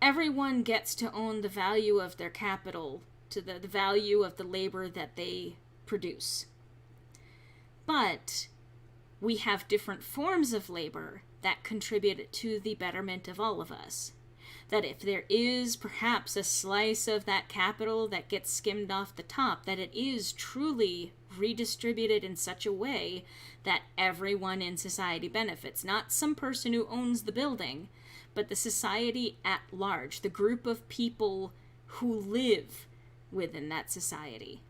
everyone gets to own the value of their capital, to the value of the labor that they produce. But we have different forms of labor that contribute to the betterment of all of us. That if there is perhaps a slice of that capital that gets skimmed off the top, that it is truly redistributed in such a way that everyone in society benefits. Not some person who owns the building, but the society at large, the group of people who live within that society.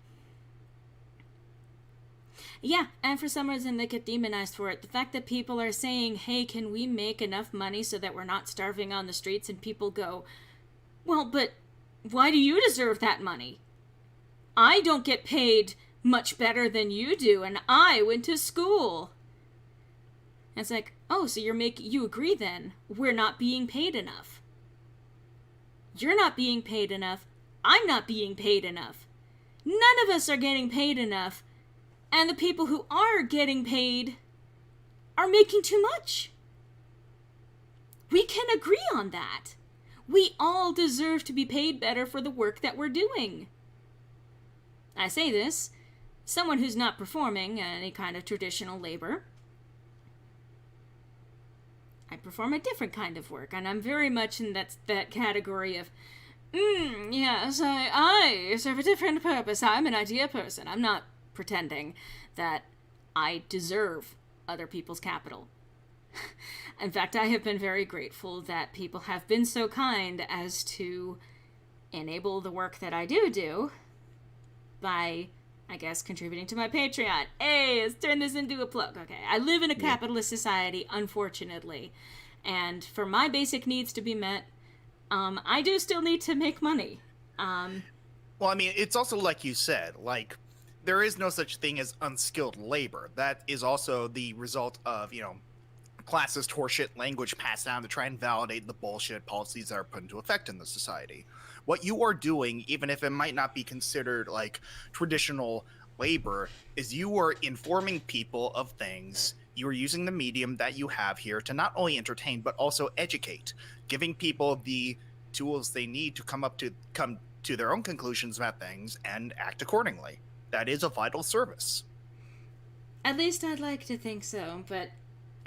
Yeah, and for some reason they get demonized for it. The fact that people are saying, hey, can we make enough money so that we're not starving on the streets? And people go, well, but why do you deserve that money? I don't get paid much better than you do, and I went to school. And it's like, oh, so you agree then? We're not being paid enough. You're not being paid enough. I'm not being paid enough. None of us are getting paid enough. And the people who are getting paid are making too much. We can agree on that. We all deserve to be paid better for the work that we're doing. I say this, someone who's not performing any kind of traditional labor. I perform a different kind of work, and I'm very much in that category of, yes, I serve a different purpose. I'm an idea person. I'm not pretending that I deserve other people's capital. In fact, I have been very grateful that people have been so kind as to enable the work that I do by, I guess, contributing to my Patreon. Hey, let's turn this into a plug. Okay, I live in a capitalist society, unfortunately, and for my basic needs to be met, I do still need to make money. Well, I mean, it's also like you said, there is no such thing as unskilled labor. That is also the result of, classist horseshit language passed down to try and validate the bullshit policies that are put into effect in the society. What you are doing, even if it might not be considered traditional labor, is you are informing people of things. You are using the medium that you have here to not only entertain, but also educate, giving people the tools they need to come to their own conclusions about things and act accordingly. That is a vital service. At least I'd like to think so, but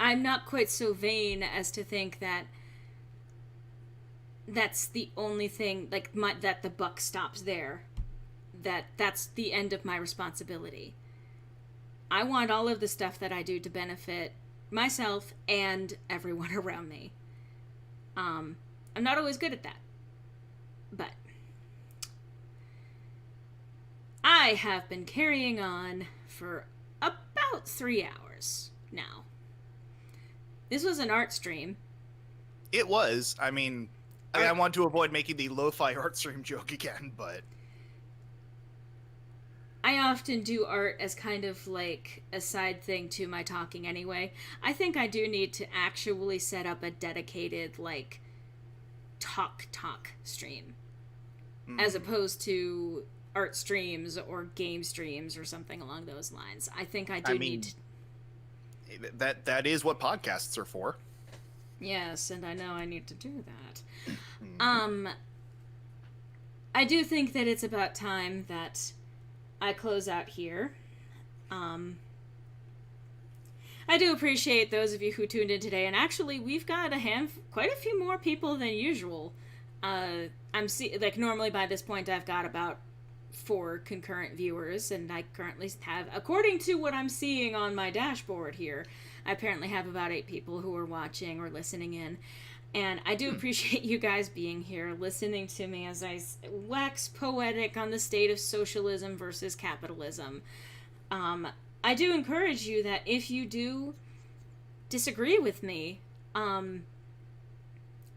I'm not quite so vain as to think that that's the only thing, that the buck stops there. That's the end of my responsibility. I want all of the stuff that I do to benefit myself and everyone around me. I'm not always good at that, but I have been carrying on for about 3 hours now. This was an art stream. It was. I mean, I want to avoid making the lo-fi art stream joke again, but I often do art as kind of like a side thing to my talking anyway. I think I do need to actually set up a dedicated, talk stream. As opposed to art streams or game streams or something along those lines. I think I need to... That is what podcasts are for. Yes, and I know I need to do that. I do think that it's about time that I close out here. Um, I do appreciate those of you who tuned in today, and actually, we've got quite a few more people than usual. Like normally by this point, I've got about 4 concurrent viewers, and I currently have, according to what I'm seeing on my dashboard here, I apparently have about 8 people who are watching or listening in. And I do appreciate you guys being here, listening to me as I wax poetic on the state of socialism versus capitalism. I do encourage you that if you do disagree with me,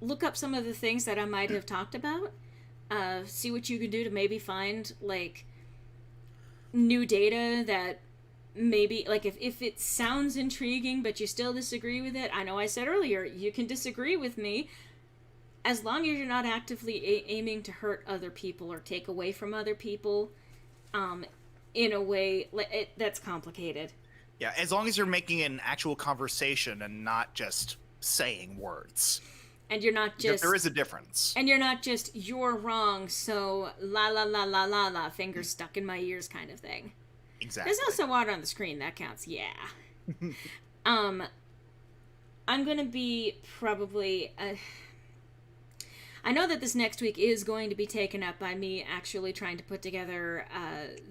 look up some of the things that I might have talked about. See what you can do to maybe find, like, new data that maybe, like, if it sounds intriguing but you still disagree with it. I know I said earlier, you can disagree with me as long as you're not actively aiming to hurt other people or take away from other people, in a way that's complicated. Yeah, as long as you're making an actual conversation and not just saying words. And you're not just... There is a difference. And you're not just, you're wrong, so la la la la la la, fingers stuck in my ears kind of thing. Exactly. There's also water on the screen, that counts, yeah. I'm gonna be probably... I know that this next week is going to be taken up by me actually trying to put together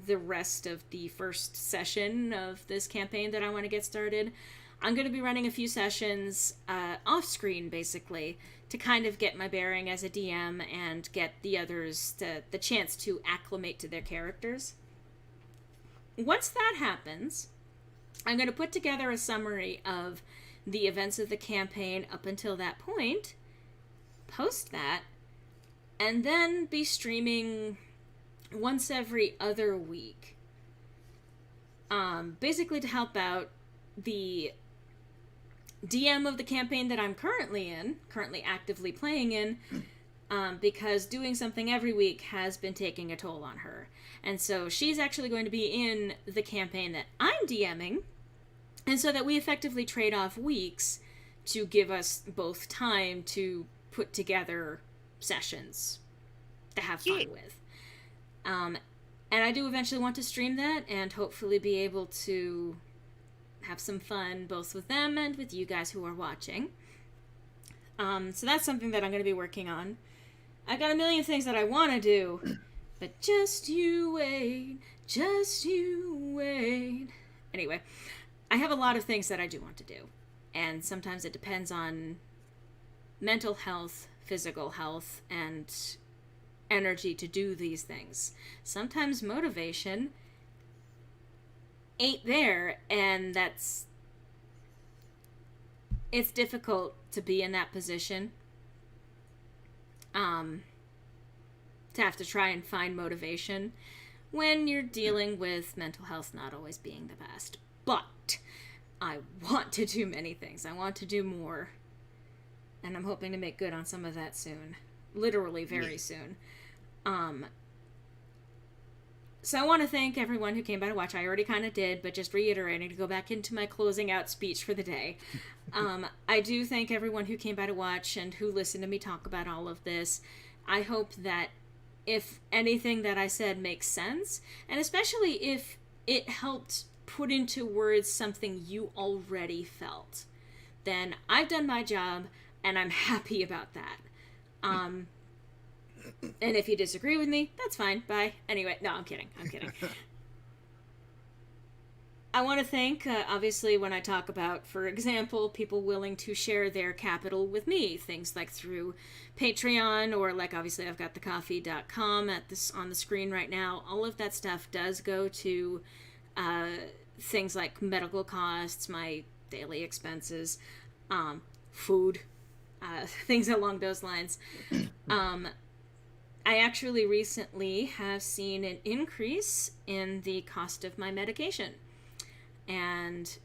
the rest of the first session of this campaign that I want to get started. I'm going to be running a few sessions off-screen, basically, to kind of get my bearing as a DM and get the others the chance to acclimate to their characters. Once that happens, I'm going to put together a summary of the events of the campaign up until that point, post that, and then be streaming once every other week. Basically to help out the DM of the campaign that I'm currently actively playing in, because doing something every week has been taking a toll on her. And so she's actually going to be in the campaign that I'm DMing, and so that we effectively trade off weeks to give us both time to put together sessions to have fun with. And I do eventually want to stream that and hopefully be able to have some fun both with them and with you guys who are watching. So that's something that I'm going to be working on. I got a million things that I want to do, but just you wait, just you wait. Anyway, I have a lot of things that I do want to do, and sometimes it depends on mental health, physical health, and energy to do these things. Sometimes motivation ain't there, and it's difficult to be in that position, to have to try and find motivation when you're dealing with mental health not always being the best. But I want to do many things. I want to do more, and I'm hoping to make good on some of that soon. Literally very soon. So I want to thank everyone who came by to watch. I already kind of did, but just reiterating to go back into my closing out speech for the day. I do thank everyone who came by to watch and who listened to me talk about all of this. I hope that if anything that I said makes sense, and especially if it helped put into words something you already felt, then I've done my job, and I'm happy about that. And if you disagree with me, that's fine. Bye. Anyway, no, I'm kidding. I want to thank, obviously, when I talk about, for example, people willing to share their capital with me, things like through Patreon, or like, obviously, I've got thecoffee.com on the screen right now. All of that stuff does go to things like medical costs, my daily expenses, food, things along those lines. I actually recently have seen an increase in the cost of my medication. And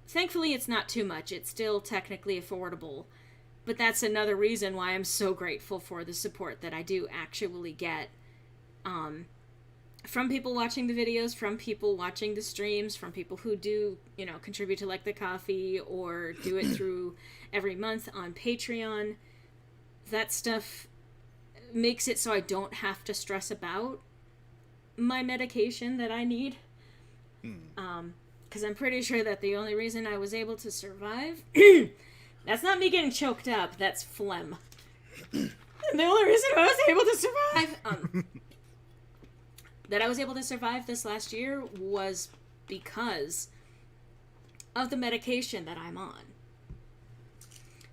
thankfully it's not too much. It's still technically affordable. But that's another reason why I'm so grateful for the support that I do actually get. From people watching the videos, from people watching the streams, from people who do, contribute to like the coffee or do it through every month on Patreon. That stuff makes it so I don't have to stress about my medication that I need. Because I'm pretty sure that the only reason I was able to survive, that's not me getting choked up, that's phlegm. The only reason I was able to survive, that I was able to survive this last year was because of the medication that I'm on.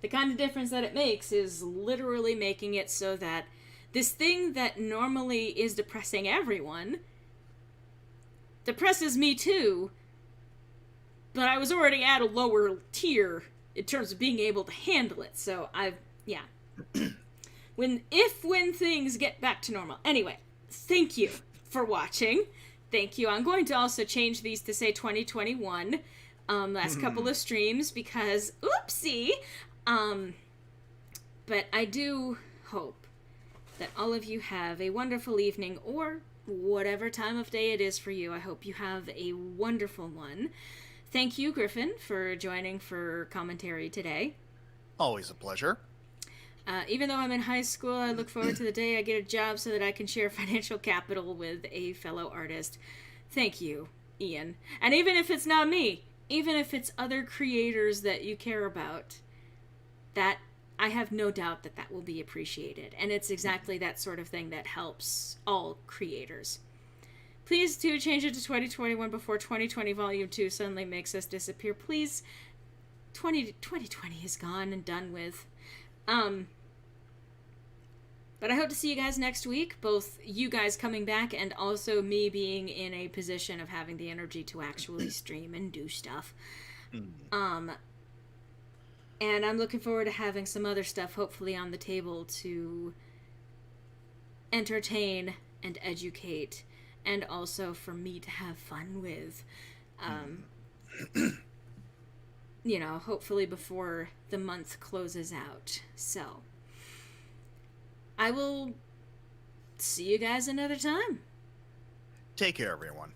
The kind of difference that it makes is literally making it so that this thing that normally is depressing everyone depresses me too, but I was already at a lower tier in terms of being able to handle it. So when things get back to normal. Anyway, thank you for watching. Thank you. I'm going to also change these to say 2021 last couple of streams because oopsie. But I do hope that all of you have a wonderful evening or whatever time of day it is for you. I hope you have a wonderful one. Thank you, Griffin, for joining for commentary today. Always a pleasure. Even though I'm in high school, I look forward to the day I get a job so that I can share financial capital with a fellow artist. Thank you, Ian. And even if it's not me, even if it's other creators that you care about, that I have no doubt that that will be appreciated. And it's exactly that sort of thing that helps all creators. Please do change it to 2021 before 2020 Volume 2 suddenly makes us disappear. Please, 2020 is gone and done with. But I hope to see you guys next week, both you guys coming back and also me being in a position of having the energy to actually stream and do stuff. And I'm looking forward to having some other stuff hopefully on the table to entertain and educate and also for me to have fun with. You know, hopefully before the month closes out. So, I will see you guys another time. Take care, everyone.